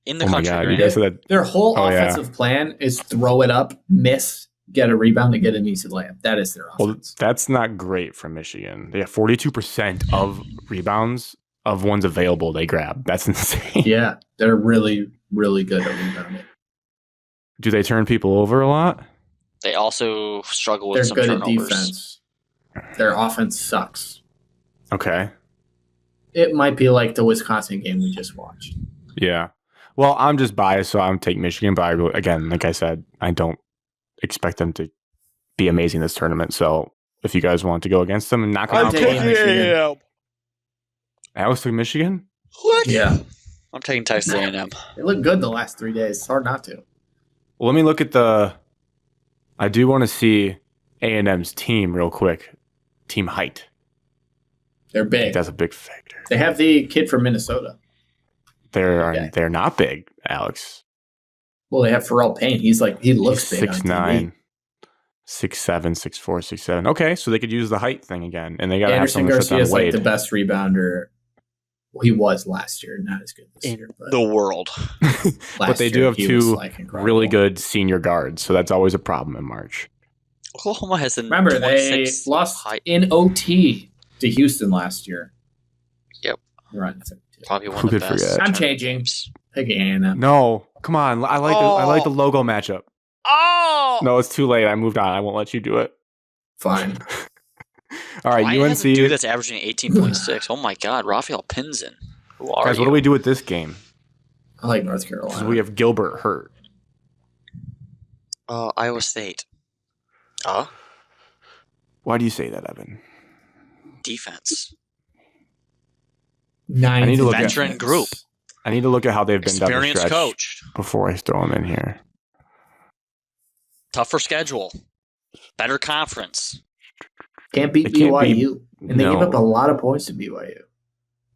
In the Oh my country. god, you right? guys said that. Their whole Oh, yeah. offensive plan is throw it up, miss, get a rebound, and get an easy layup. That is their Well, offense. that's not great from Michigan. They have 42% of rebounds of ones available they grab. That's insane. Yeah, they're really, really good at rebounding. Do they turn people over a lot? They also struggle with They're some good at turnovers. defense. Their offense sucks. Okay. It might be like the Wisconsin game we just watched. Yeah. Well, I'm just biased, so I'm taking Michigan. But again, like I said, I don't expect them to be amazing this tournament. So if you guys want to go against them and knock them I'm out, taking Michigan. Alex took Michigan. What? Yeah, I'm taking Texas A&M. they look good the last 3 days. It's hard not to. Well, let me look at I do want to see A&M's team real quick. Team height. They're big. That's a big factor. They have the kid from Minnesota. Okay. They're not big, Alex. Well, they have Pharrell Payne. He looks big. 6'9", 6'7", 6'4", 6'7". Okay, so they could use the height thing again, and they got to have Anderson someone to shut Garcia down is like Wade. the best rebounder. Well, he was last year, not as good this In year. But the world. But they do year have he was, two like, incredible. really good senior guards, so that's always a problem in March. Oklahoma has the Remember, they 26 lost height. in OT to Houston last year. Yep. They're on 32. Probably one Who of the could best. forget? I'm tournament changing. games. Pick A&M. No, come on. I like the logo matchup. Oh! No, it's too late. I moved on. I won't let you do it. Fine. All right, Why UNC. has a dude that's averaging 18.6? Oh my God, Rafael Pinzin. Who are Guys, you? what do we do with this game? I like North Because Carolina. we have Gilbert hurt. Iowa State. Why do you say that, Evan? Defense. Ninth I need to look at- Veteran group. I need to look at how they've been down the Experienced stretch coach. before I throw them in here. Tougher schedule. Better conference. Can't beat They can't beat- BYU. And they no. gave up a lot of points to BYU.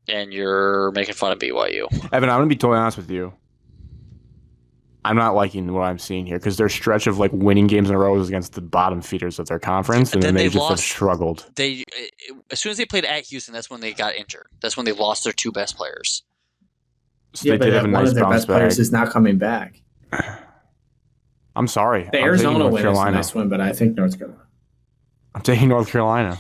And you're making fun of BYU. Evan, I'm going to be totally honest with you. I'm not liking what I'm seeing here because their stretch of like winning games in a row is against the bottom feeders of their conference, and Then then they they just have lost- struggled. They as soon as they played at Houston, that's when they got injured. That's when they lost their two best players. So they did have a one nice of their bounce best players back. is not coming back. I'm sorry. The I'm Arizona taking North win is a Carolina. nice win, but I think North Carolina. I'm taking North Carolina.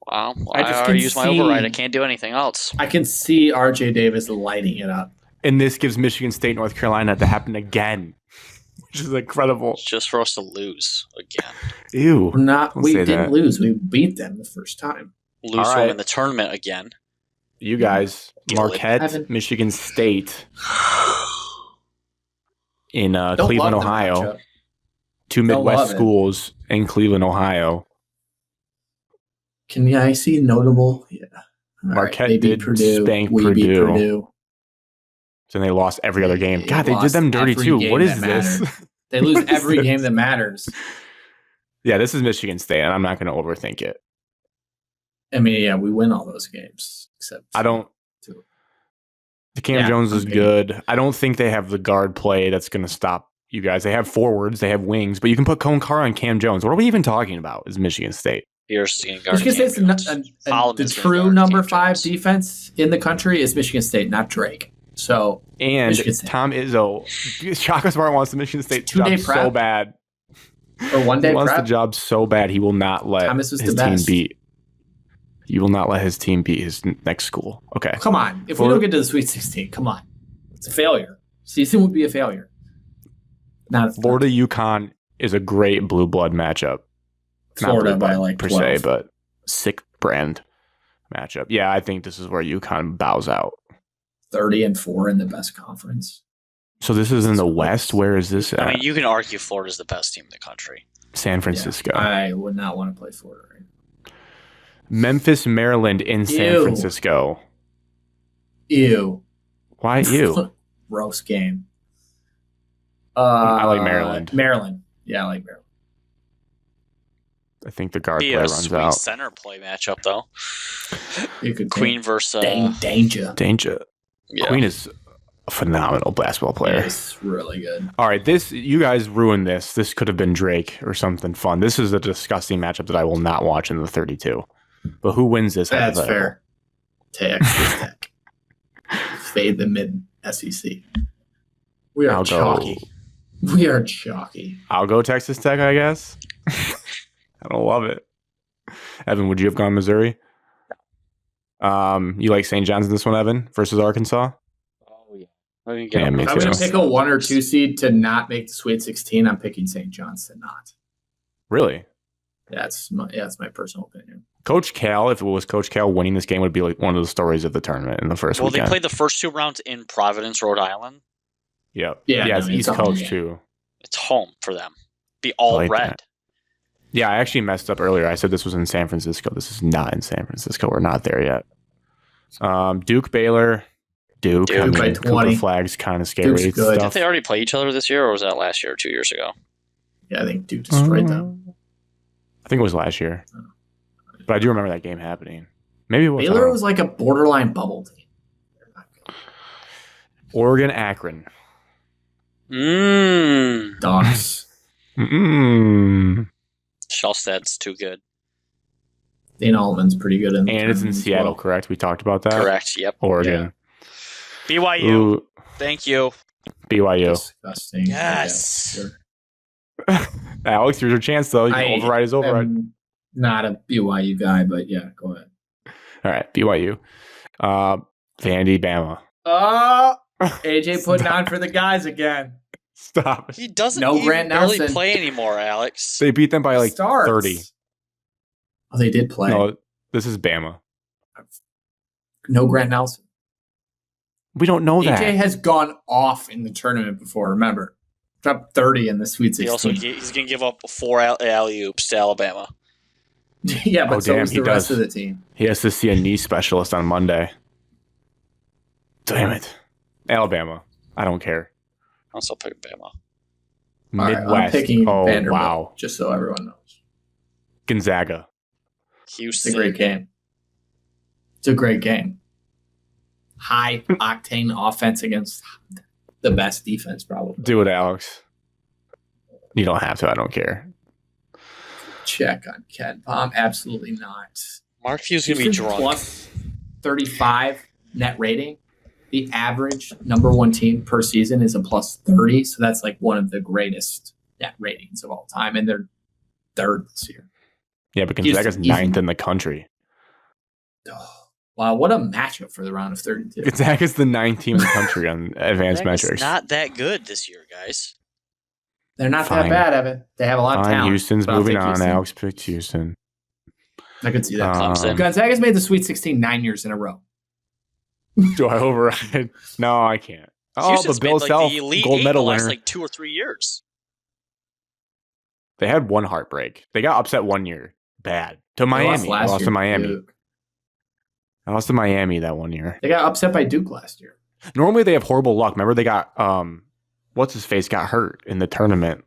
Wow. I I just already can used my see- override. I can't do anything else. I can see RJ Davis lighting it up. And this gives Michigan State, North Carolina to happen again, which is incredible. It's just for us to lose again. Ew. We're not. Don't We say didn't that. lose. We beat them the first time. Lose All them right. in the tournament again. You guys, Gillen. Marquette, Evan. Michigan State in Don't Cleveland, love the Ohio. matchup. Two Don't love Midwest it. schools in Cleveland, Ohio. Can I see notable? Yeah. All Marquette they beat did Purdue. spank We beat Purdue. Purdue. So they lost every other game. They God, they did lost them dirty every too. game What is that this? mattered. They lose What is every this? game that matters. Yeah, this is Michigan State, and I'm not going to overthink it. I mean, yeah, we win all those games except I don't. two. The Cam Yeah, Jones I'm is picking- good. I don't think they have the guard play that's going to stop you guys. They have forwards, they have wings, but you can put Cone Carr on Cam Jones. What are we even talking about? Is Michigan State? Here's getting guarded. Michigan State's the true number 5 defense in the country is Michigan State, not Drake. So And Michigan State. Tom Izzo, Shaka Smart wants the Michigan State Two-day job so prep. bad. or one day He wants prep. the job so bad he will not let Thomas is his the team best. beat. He will not let his team beat his next school. Okay. Come on, if we don't get to the Sweet 16, come on, it's a failure. Season would be a failure. Not Florida UConn is a great blue blood matchup. Not Florida blue by blood like per 12. se, but sick brand matchup. Yeah, I think this is where UConn bows out. 30-4 in the best conference. So this is in the West. Where is this at? I mean, you can argue Florida's the best team in the country. San Francisco. Yeah, I would not want to play Florida. Right? Memphis, Maryland in San Ew. Francisco. Ew. Why you? Gross game. I like Maryland. Maryland. Yeah, I like Maryland. I think the guard Be play a runs sweet out. center play matchup though. You could Queen versus danger. Danger. yeah. Queen is a phenomenal basketball player. It's really good. All right, you guys ruined this. This could have been Drake or something fun. This is a disgusting matchup that I will not watch in the 32. But who wins this? That's hypothetical? fair. Texas Tech. Fade the mid SEC. We are I'll go- chalky. We are chalky. I'll go Texas Tech, I guess. I don't love it. Evan, would you have gone Missouri? You like St. John's in this one, Evan, versus Arkansas? Oh yeah. I mean, Yeah, me If I'm going too. to pick a 1 or 2 seed to not make the Sweet 16, I'm picking St. John's to not. Really? That's my personal opinion. Coach Cal, if it was Coach Cal winning this game, would be like one of the stories of the tournament in the first Well, weekend. they played the first 2 rounds in Providence, Rhode Island. Yep. Yeah, Yeah, I it's mean, East it's a home Coast game. too. It's home for them. Be all I like red. that. Yeah, I actually messed up earlier. I said this was in San Francisco. This is not in San Francisco. We're not there yet. Duke, Baylor. Duke. I Duke by mean, 20. Cooper Flag's kind of scary Duke's good. Did stuff. they already play each other this year, or was that last year or 2 years ago? Yeah, I think Duke destroyed them. I think it was last year. But I do remember that game happening. Maybe it was. I don't Baylor know. was like a borderline bubble team. Oregon, Akron. Dogs. Shellstead's too good. Dana Altman's pretty good in the And it's in tournament as Seattle, well. correct? We talked about that. Correct. Yep. Oregon. BYU. Ooh, Thank you. BYU. Disgusting. Yes. Yeah, sure. Alex, here's your chance, though. You I can override his override. am not a BYU guy, but yeah, go ahead. All right, BYU. Vandy, Bama. AJ putting on for the guys again. Stop. He doesn't No even Grant barely Nelson. play anymore, Alex. They beat them by like Starts. 30. Oh, they did play. No, this is Bama. No Grant Nelson. We don't know AJ that. has gone off in the tournament before. Remember, dropped 30 in the Sweet He also 16. he's going to give up 4 alley oops to Alabama. Yeah, but so damn, was he the rest does. of the team. He has to see a knee specialist on Monday. Damn it. Alabama. I don't care. I'm still picking Bama. All right, Midwest. I'm picking Oh, Vanderbilt, wow. just so everyone knows. Gonzaga. It's Houston. a great game. It's a great game. High octane offense against the best defense, probably. Do it, Alex. You don't have to. I don't care. Check on Ken Palm. Absolutely not. Mark Few's going to be Houston drunk. plus 35 net rating. The average number one team per season is a plus 30. So that's like one of the greatest net ratings of all time. And they're third this year. Yeah, but Gonzaga's Houston, easy. ninth in the country. Oh, wow, what a matchup for the round of 32. Gonzaga's the ninth team in the country on advanced Gonzaga's metrics. not that good this year, guys. They're not Fine. that bad, Evan. They have a lot of Fine, talent. Houston's but I'll moving take on. Houston. Alex picked Houston. I could see that. Clemson. Gonzaga's made the Sweet 16 9 years in a row. Do I override? No, I can't. Oh, Houston's but Bill made, Self, the Elite gold Eight medal the last winner. like 2 or 3 years. They had one heartbreak. They got upset one year. Bad. To They Miami. last I lost year to Miami. Duke. I lost to Miami that one year. They got upset by Duke last year. Normally they have horrible luck. Remember they got what's his face got hurt in the tournament.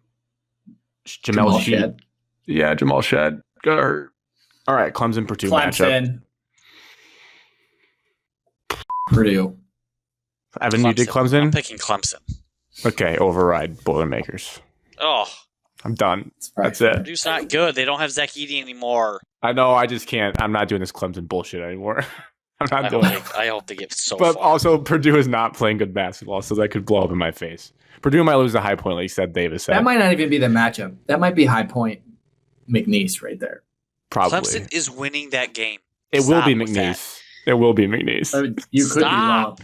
Jamal Sheed. Shed. Yeah, Jamal Shed got hurt. All right, Clemson Purdue matchup. Clemson. Purdue. Evan, you did I'm Clemson? picking Clemson. Okay, override Boilermakers. Oh, I'm done. probably That's it. Purdue's not good. They don't have Zach Edey anymore. I know. I just can't. I'm not doing this Clemson bullshit anymore. I'm not doing it. I hope they get so But far. also, Purdue is not playing good basketball, so that could blow up in my face. Purdue might lose the High Point, like said Davis said. That might not even be the matchup. That might be High Point McNeese right there. Probably. Clemson is winning that game. It will be Stop with that. McNeese. It will be McNeese. I mean, you could Stop.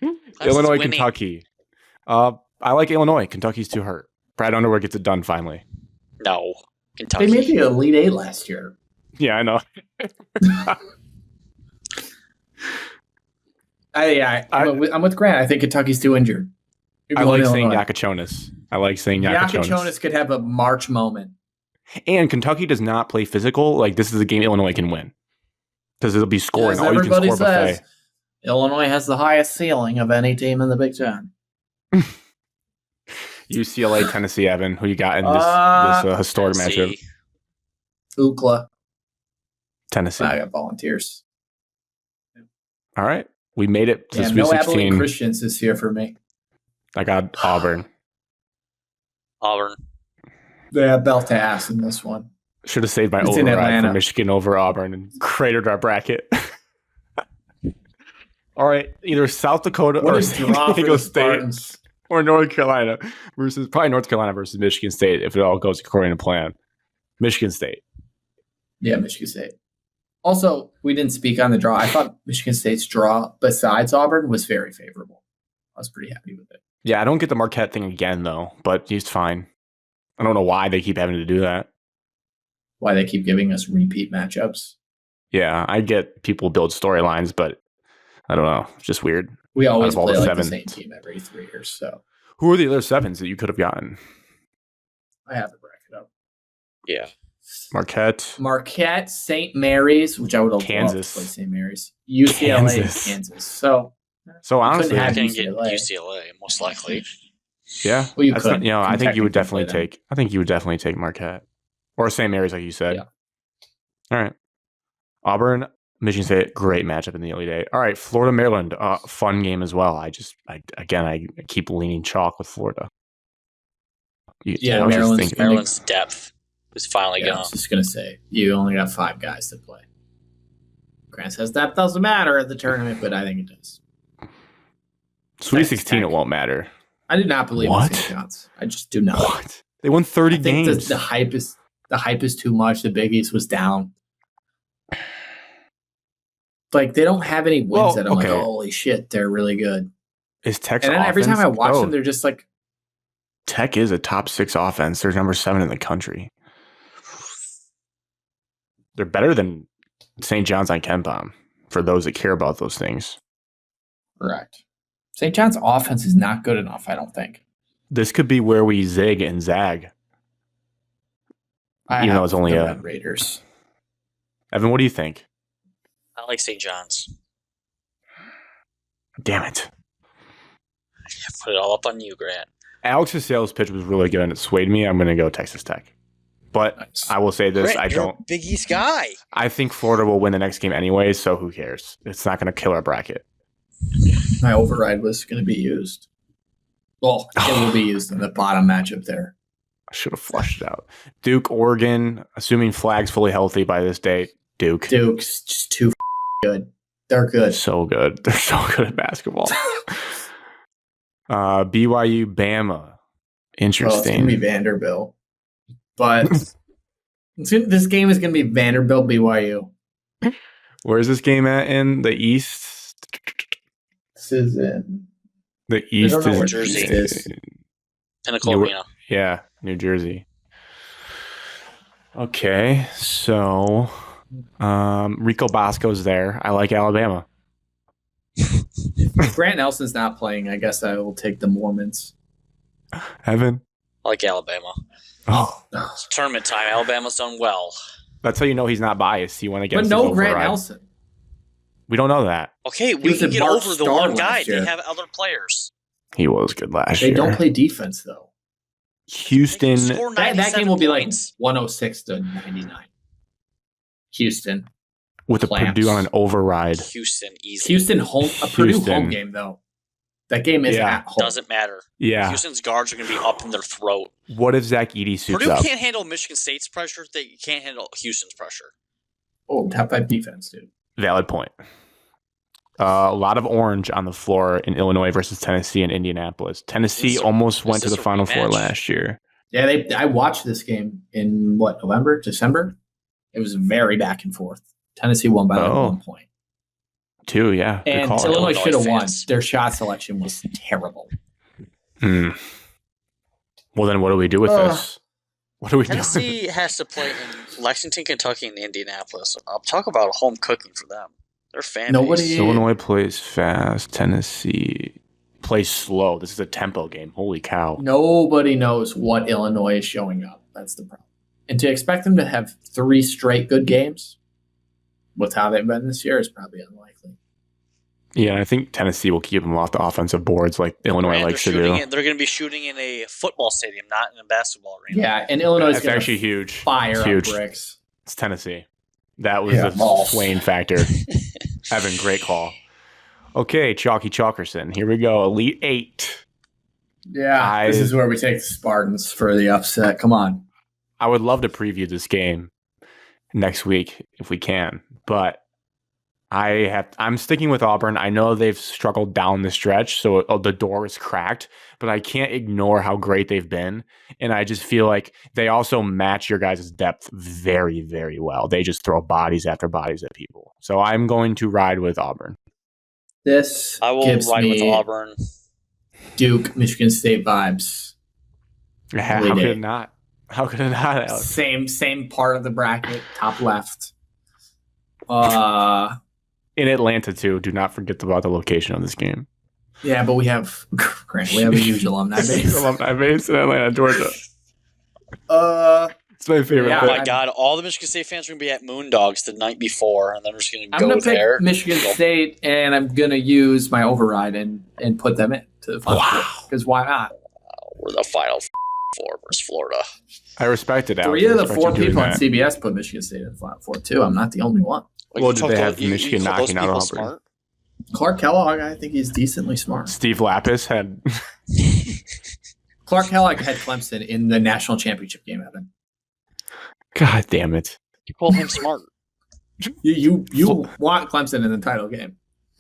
be wrong. Clemson's Illinois, winning. Kentucky. I like Illinois. Kentucky's too hurt. Brad Underwood gets it done finally. No, They Kentucky. made the Elite Eight last year. Yeah, I know. I'm with Grant. I think Kentucky's too injured. You're I going like to saying Illinois. Yakachonis. I like saying Yakachonis. Yakachonis could have a March moment. And Kentucky does not play physical. Like, this is a game Illinois can win. Because it'll be scoring. As All you can everybody score says, buffet. Illinois has the highest ceiling of any team in the Big Ten. UCLA, Tennessee, Evan. Who you got in this historic matchup? Tennessee. UCLA. Tennessee. I got Volunteers. All right. We made it to Yeah, Sweet no Abilene 16. Christians is here for me. I got Auburn. Auburn. They have belt to ass in this one. Should have saved my It's in override for Atlanta. Michigan over Auburn and cratered our bracket. All right. Either South Dakota What or a San draw for Diego the State Spartans. or North Carolina versus probably North Carolina versus Michigan State if it all goes according to plan. Michigan State. Yeah, Michigan State. Also, we didn't speak on the draw. I thought Michigan State's draw, besides Auburn, was very favorable. I was pretty happy with it. Yeah, I don't get the Marquette thing again, though, but he's fine. I don't know why they keep having to do that. Why they keep giving us repeat matchups. Yeah, I get people build storylines, but I don't know. It's just weird. We always Out of all play the like the seven. same team every 3 years. So Who are the other sevens that you could have gotten? I have the bracket up. Yeah. Marquette. Marquette, St. Mary's, which I would have loved Kansas. to play St. Mary's, UCLA, Kansas. and Kansas. So So honestly, couldn't I have can get UCLA. UCLA, most likely. yeah. Well, you that's could. not- I You think you would technically definitely play them. take. I think you would definitely take Marquette or St. Mary's, like you said. Yeah. All right. Auburn, Michigan State, great matchup in the early day. All right, Florida, Maryland, fun game as well. I keep leaning chalk with Florida. Yeah, I was just Maryland's thinking- Maryland's depth is finally Yeah, I gone. was just gonna say you only got 5 guys to play. Grant says that doesn't matter at the tournament, but I think it does. Sweet Texas 16, Tech. it won't matter. I do not believe What? in St. John's. I just do not. What? They won 30 I think games. the hype is too much. The Big East was down. Like they don't have any wins Well, that I'm like, okay. oh, holy shit, they're really good. Is Tech's And then every time offense- I watch oh, them, they're just like, Tech is a top 6 offense. They're number 7 in the country. They're better than St. John's on Ken Palm for those that care about those things. Correct. St. John's offense is not good enough, I don't think. This could be where we zig and zag. I Even though have it's only the a- Red Raiders. Evan, what do you think? I like St. John's. Damn it. Put it all up on you, Grant. Alex's sales pitch was really good and it swayed me. I'm going to go Texas Tech. But Nice. I will say this, Grant, I you're don't. a Big East guy. I think Florida will win the next game anyway, so who cares? It's not going to kill our bracket. My override was going to be used. Well, it will be used in the bottom matchup there. I should have flushed it out. Duke, Oregon, assuming Flag's fully healthy by this date. Duke. Duke's just too good. They're good. So good. They're so good at basketball. BYU, Bama. Well, it's Interesting. going to be Vanderbilt. But this game is going to be Vanderbilt BYU. Where's this game at in the East? This is in The East don't know is where Jersey East is. Pinnacle You were- Arena. Yeah, New Jersey. Okay, so Rico Bosco's there. I like Alabama. If Grant Nelson's not playing, I guess I will take the Mormons. Evan. I like Alabama. Oh, It's tournament time. Alabama's done well. that's how you know he's not biased. He went But against. no his Grant override. Nelson. We don't know that. Okay, He we was can a get Mark over the Starr one guy. last year. They have other players. He was good last They year. don't play defense, though. Houston. They can score That 97 game will be points. like 106 to 99. Houston. With a Clamps. Purdue on an override. Houston easy. Houston home, a Purdue Houston. home game, though. That game is Yeah. at home. Doesn't matter. Yeah. Houston's guards are going to be up in their throat. What if Zach Edey suits Purdue up? can't handle Michigan State's pressure. They can't handle Houston's pressure. Oh, top 5 defense, dude. Valid point. A lot of orange on the floor in Illinois versus Tennessee and Indianapolis. Tennessee Is this a- almost is went to this the a Final Four rematch? last year. Yeah, I watched this game in November, December. It was very back and forth. Tennessee won by like Oh. 1 point. Too, yeah. Good And call. Illinois Illinois should have won. fans. Their shot selection was terrible. Hmm. Well, then what do we do with this? What do we do? Tennessee has to play in Lexington, Kentucky, and Indianapolis. I'll talk about home cooking for them. Their fan Nobody- base. Illinois plays fast. Tennessee plays slow. This is a tempo game. Holy cow. Nobody knows what Illinois is showing up. That's the problem. And to expect them to have 3 straight good games with how they've been this year is probably unlikely. Yeah, I think Tennessee will keep them off the offensive boards like Illinois And likes to they're do. shooting they're going to be shooting in a football stadium, not in a basketball arena. Yeah, and Illinois is That's going actually to huge. fire It's up huge. bricks. It's Tennessee. That was Yeah, the balls. swaying factor. Evan, great call. Okay, Chalky Chalkerson. Here we go. Elite 8. Yeah, this is where we take the Spartans for the upset. Come on. I would love to preview this game next week if we can, but I'm sticking with Auburn. I know they've struggled down the stretch, so the door is cracked, but I can't ignore how great they've been. And I just feel like they also match your guys' depth very, very well. They just throw bodies after bodies at people. So I'm going to ride with Auburn. This I will gives ride with me Auburn. Duke, Michigan State vibes. How Elite could Eight. it not? How could it not, Alex? Same part of the bracket, top left. In Atlanta, too. Do not forget about the location of this game. Yeah, but we have Grant. We have a huge alumni base. Alumni base in Atlanta, Georgia. It's my favorite. Yeah, Oh thing. my God! All the Michigan State fans are going to be at Moondogs the night before, and they're just going to I'm go gonna pick there. Michigan State, and I'm gonna use my override and put them in to the Final Four. Because why not? We're the Final Four versus Florida. I respect it, Alex. 3 I of the respect 4 you doing people on that. CBS put Michigan State in the Final Four too. I'm not the only one. Well, You did talk they to- have Michigan call those knocking out people Auburn? smart? Clark Kellogg, I think he's decently smart. Steve Lapis had. Clark Kellogg had Clemson in the national championship game, Evan. God damn it. You call him smart? You want Clemson in the title game.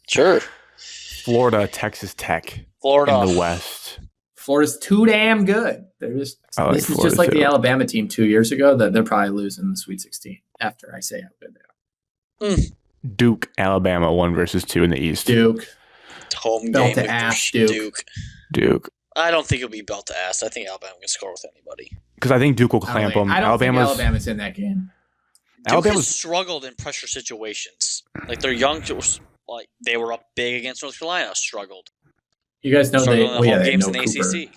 Sure. Florida, Texas Tech Florida. in the West. Florida's too damn good. They're just I like this is Florida just like too. the Alabama team 2 years ago that they're probably losing the Sweet 16 after I say how good they are. Duke, Alabama, 1 versus 2 in the East. Duke. Home Belt game to with ass, Duke. Duke. I don't think it'll be belt to ass. I think Alabama can score with anybody. Because I think Duke will clamp them. I don't think Alabama's Alabama's in that game. Duke has Alabama's struggled in pressure situations. Like they're young, Like they were up big against North Carolina, struggled. You guys know Struggled in the home they games know in the Cooper. ACC.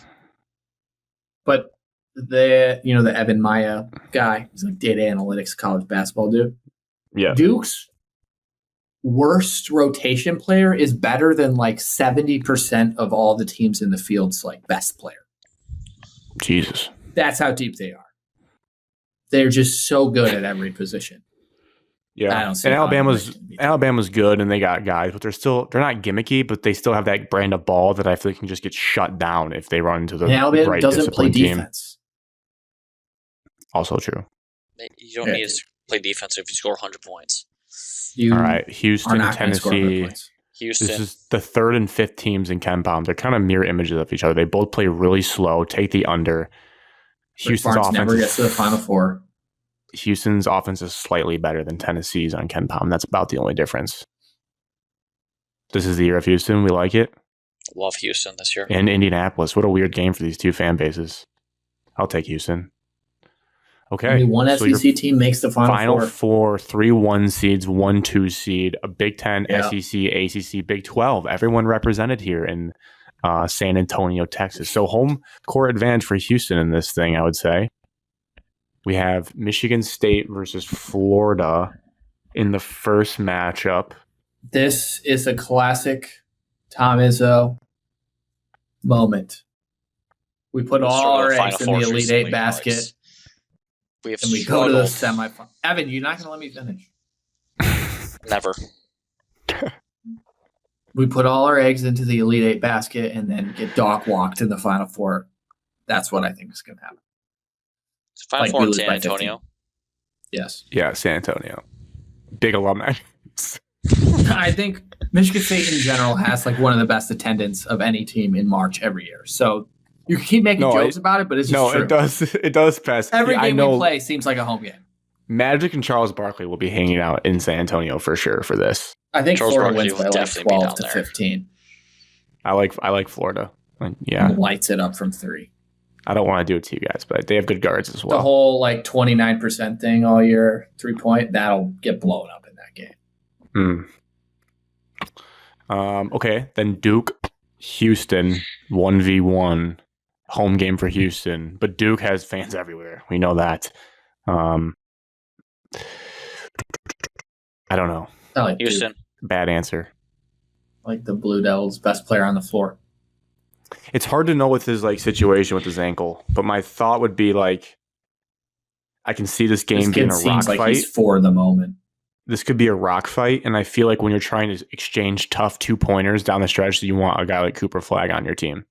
But the Evan Maya guy, he's like data analytics college basketball dude. Yeah. Duke's worst rotation player is better than like 70% of all the teams in the field's like best player. Jesus. That's how deep they are. They're just so good at every position. Yeah. I don't see And how Alabama's good and they got guys, but they're not gimmicky, but they still have that brand of ball that I feel like can just get shut down if they run into the And Alabama right doesn't play disciplined team. defense. Also true. You don't need to play defense if you score 100 points. You All right. are Houston, not going to score 100 Tennessee. points. Houston. This is the third and fifth teams in Ken Palm. They're kind of mirror images of each other. They both play really slow. Take the under. Houston's Barnes offense never gets to the Final Four. Houston's offense is slightly better than Tennessee's on Ken Palm. That's about the only difference. This is the year of Houston. We like it. Love Houston this year. And Indianapolis. What a weird game for these two fan bases. I'll take Houston. Okay. Only one so SEC team makes the Final Four, Four. 3 1 seeds, 1 2 seed, a Big Ten, Yeah. SEC, ACC, Big 12. Everyone represented here in San Antonio, Texas. So home court advantage for Houston in this thing, I would say. We have Michigan State versus Florida in the first matchup. This is a classic Tom Izzo moment. We put all our eggs in the Elite Eight basket, We have and we go to the struggled. semifinal. Evan, you're not going to let me finish. Never. We put all our eggs into the Elite Eight basket and then get dog walked in the Final Four. That's what I think is going to happen. Final Like, Four we in lose San by 15. Antonio. Yes. Yeah, San Antonio. Big alumni. I think Michigan State in general has like one of the best attendance of any team in March every year. So you can keep making jokes about it, but it's just true. It does pass. Every I game know we play seems like a home game. Magic and Charles Barkley will be hanging out in San Antonio for sure for this. I think Charles Florida Barkley wins by will like definitely be 12 down to there. 15. I like Florida. Yeah, And lights it up from three. I don't want to do it to you guys, but they have good guards as The well. whole like 29% thing all year, 3-point, that'll get blown up in that game. Okay, then Duke, Houston, 1v1, home game for Houston. But Duke has fans everywhere. We know that. I don't know. I like Houston. Duke. Bad answer. I like the Blue Devils, best player on the floor. It's hard to know with his like situation with his ankle, but my thought would be like, I can see this game This being kid a rock seems like fight. he's for the moment. This could be a rock fight, and I feel like when you're trying to exchange tough 2-pointers down the stretch, you want a guy like Cooper Flagg on your team.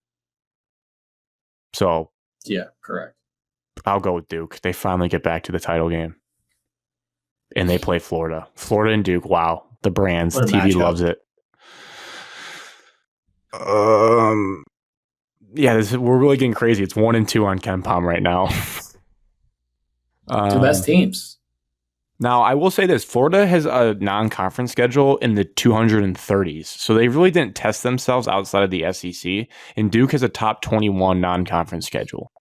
So Yeah, correct. I'll go with Duke. They finally get back to the title game, and they play Florida. Florida and Duke. Wow, the brands. What a TV matchup. loves it. Yeah, we're really getting crazy. It's 1 and 2 on Ken Palm right now. The best teams. Now, I will say this. Florida has a non-conference schedule in the 230s, so they really didn't test themselves outside of the SEC, and Duke has a top 21 non-conference schedule.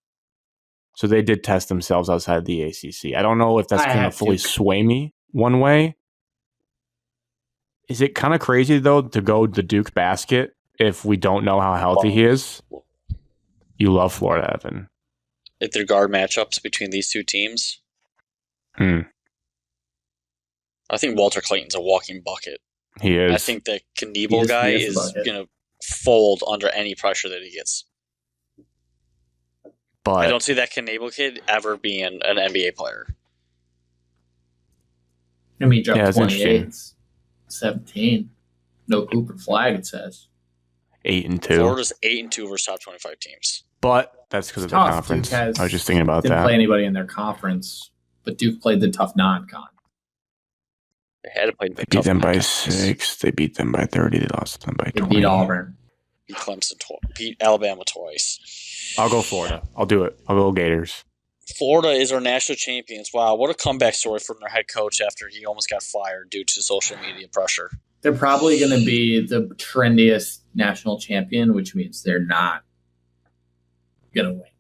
So they did test themselves outside of the ACC. I don't know if that's I going to have fully Duke. sway me one way. Is it kind of crazy, though, to go the Duke basket if we don't know how healthy he is? You love Florida, Evan. If they're guard matchups between these two teams, I think Walter Clayton's a walking bucket. He is. I think the He Knievel is- guy he is a is bucket. going to fold under any pressure that he gets. I but don't see that Knievel kid ever being an NBA player. I mean, he dropped Yeah, it's 28, 17. No Cooper Flag, it says. 8 and 2. Florida's 8-2 versus top 25 teams. But that's because of It's the tough. conference. Duke has- I was just thinking about Didn't that. play anybody in their conference, but Duke played the tough non-con. They had to play They beat them by 6. They beat them by 30. They lost them by They 20. beat Auburn. Beat Clemson, beat Alabama twice. I'll go Florida. I'll do it. I'll go Gators. Florida is our national champions. Wow, what a comeback story from their head coach after he almost got fired due to social media pressure. They're probably going to be the trendiest national champion, which means they're not going to win.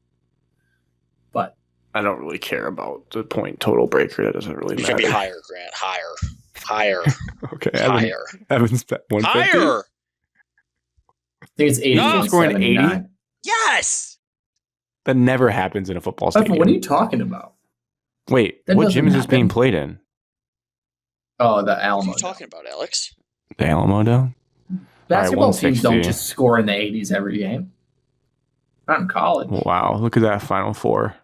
But I don't really care about the point total breaker. That doesn't really It matter. could be higher, Grant. Higher. Higher. Okay, Higher. Evan's bet 150. Higher. I think it's No. Scoring 80? 80.79. Yes. That never happens in a football stadium. Evan, what are you talking about? Wait, That what gym is doesn't this being happen. played in? Oh, the What are Alamo. you talking about, Alex? The Alamo Dome? Basketball teams 160. don't just score in the 80s every game. Not in college. Wow, look at that Final Four.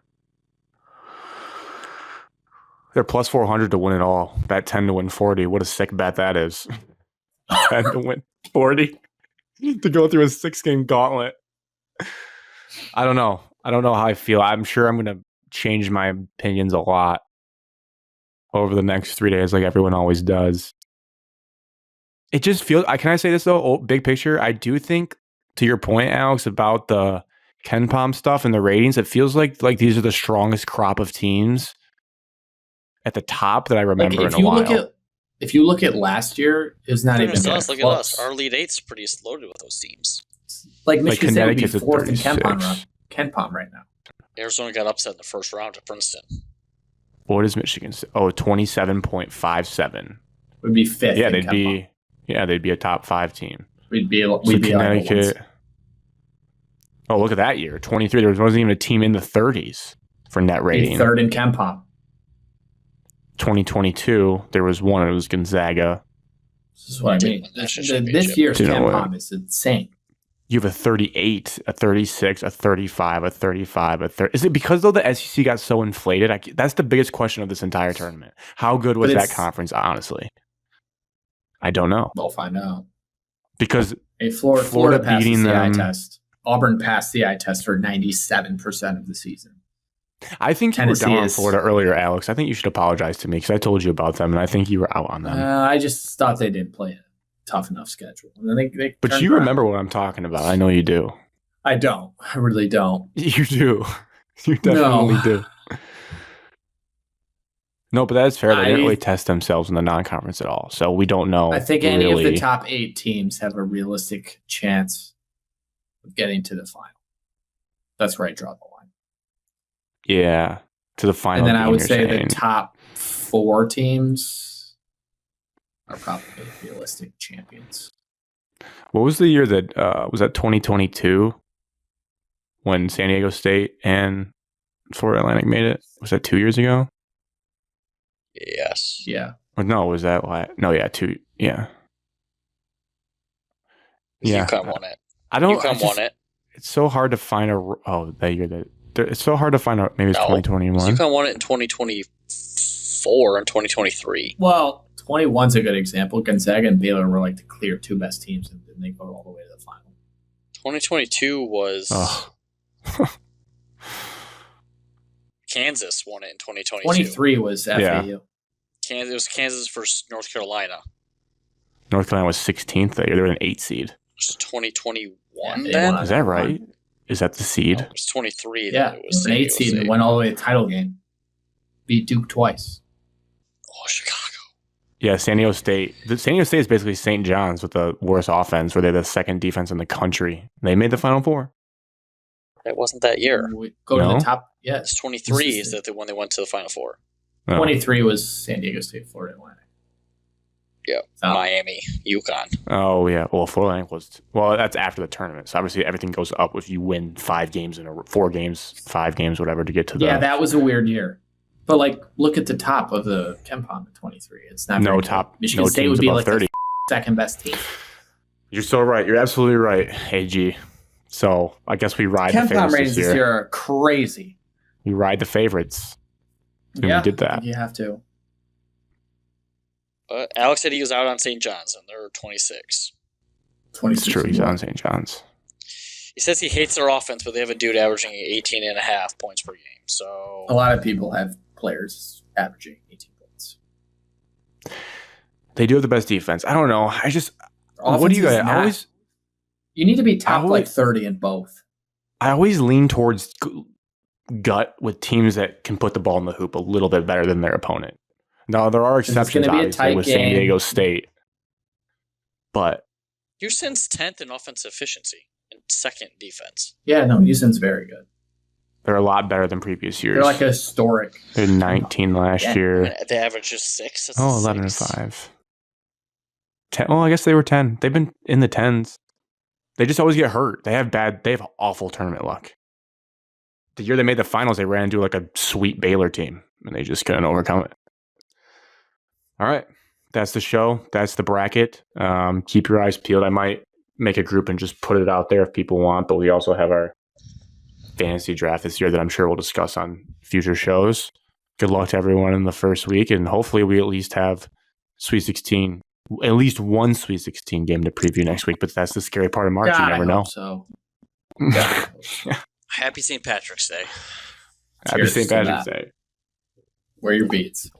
They're plus 400 to win it all. Bet 10 to win 40. What a sick bet that is. 10 to win 40. To go through a 6-game gauntlet. I don't know. I don't know how I feel. I'm sure I'm going to change my opinions a lot over the next 3 days, like everyone always does. It just feels. Can I say this though? Big picture, I do think, to your point, Alex, about the KenPom stuff and the ratings. It feels like these are the strongest crop of teams at the top that I remember in a while. If you look at last year, it's not even Look that at us. Look at close. us. Our Elite Eight's pretty loaded with those teams. Like Michigan State would be Connecticut's at fourth in 36. KenPom right now. Arizona got upset in the first round at Princeton. What is Michigan State? Oh, 27.57. Would be fifth. Yeah, in they'd KenPom. be a top 5 team. We'd be So like the ones. Connecticut. Oh, look at that year. 23. There wasn't even a team in the 30s for net Be rating. third in KenPom. 2022, there was one. It was Gonzaga. This is what I mean. National This championship. year's You know what? KenPom is insane. You have a 38, a 36, a 35, a 35, a 30. Is it because, though, the SEC got so inflated? That's the biggest question of this entire tournament. How good was But that it's- conference, honestly? I don't know. We'll find out. Because Hey, Florida Florida passed beating the eye them- test. Auburn passed the eye test for 97% of the season. I think you Tennessee were down on is- Florida earlier, Alex. I think you should apologize to me because I told you about them, and I think you were out on them. I just thought they didn't play a tough enough schedule. And then they But turned you around. remember what I'm talking about. I know you do. I don't. I really don't. You do. You definitely do. No, but that's fair. They didn't really test themselves in the non-conference at all, so we don't know. I think any of the really- top 8 teams have a realistic chance of getting to the final. That's where I draw the line. Yeah, to the final. And then I game, would you're say saying. the top 4 teams are probably realistic champions. What was the year that was that 2022 when San Diego State and Florida Atlantic made it? Was that 2 years ago? Yes. Yeah. Or no, was that no? Yeah, 2. Yeah, yeah. UConn won it. I don't. UConn won it. It's so hard to find that year that it's so hard to find out. Maybe it's No. 2021. UConn won it in 2024 and 2023. Well, 21's a good example. Gonzaga and Baylor were like the clear 2 best teams, and then they go all the way to the final. 2022 was Ugh. Kansas won it in 2022. 23 was FAU. Yeah. It was Kansas versus North Carolina. North Carolina was 16th that year. They were an 8 seed. It was 2021 Yeah, then? they Is that right? Is that the seed? No, it was 23. Yeah, Then it it was was an San 8 Diego seed and State. went all the way to the title game. Beat Duke twice. Oh, Chicago. Yeah, San Diego State. San Diego State is basically St. John's with the worst offense, where they're the second defense in the country. They made the Final Four. That wasn't that year. We go to No? the top. Yeah, It's 23 This is is- that the when they went to the Final Four. No. 23 was San Diego State, Florida Atlantic. Yeah, Oh. Miami, UConn. Oh yeah. Well, Florida Atlantic was. Well, that's after the tournament. So obviously everything goes up if you win 5 games in a 4 games, 5 games, whatever, to get to the. Yeah, that was a weird year. But like, look at the top of the KenPom at 23. It's not no very good. top. Michigan no State teams would be above like 30. the second best team. You're so right. You're absolutely right, AG. So I guess we ride the KenPom favorites ratings this this year. year are crazy. We ride the favorites. And Yeah, we did that. You have to. Alex said he was out on St. John's, and they're 26. 26. It's true. He's on St. John's. He says he hates their offense, but they have a dude averaging 18 and a half points per game. So A lot of people have players averaging 18 points. They do have the best defense. I don't know. I just. What do Offense you is guys? not- You need to be top I like always- 30 in both. I always lean towards gut with teams that can put the ball in the hoop a little bit better than their opponent. Now there are It's exceptions, gonna be a obviously, tight with San game. Diego State, but Houston's 10th in offensive efficiency and second in defense. Yeah, no, Houston's very good. They're a lot better than previous years. They're like a historic. They had 19 last Yeah. year. The average is 6. It's Oh, a 11 and 6. 5. 10, well, I guess they were 10. They've been in the 10s. They just always get hurt. They have awful tournament luck. The year they made the finals, they ran into like a sweet Baylor team, and they just couldn't overcome it. All right. That's the show. That's the bracket. Keep your eyes peeled. I might make a group and just put it out there if people want, but we also have our fantasy draft this year that I'm sure we'll discuss on future shows. Good luck to everyone in the first week, and hopefully we at least have Sweet 16, at least one Sweet 16 game to preview next week, but that's the scary part of March. God, You never I know. hope so. God, I hope so. Happy St. Patrick's Day. Happy Cheers St. to Patrick's that. Day. Wear your beads.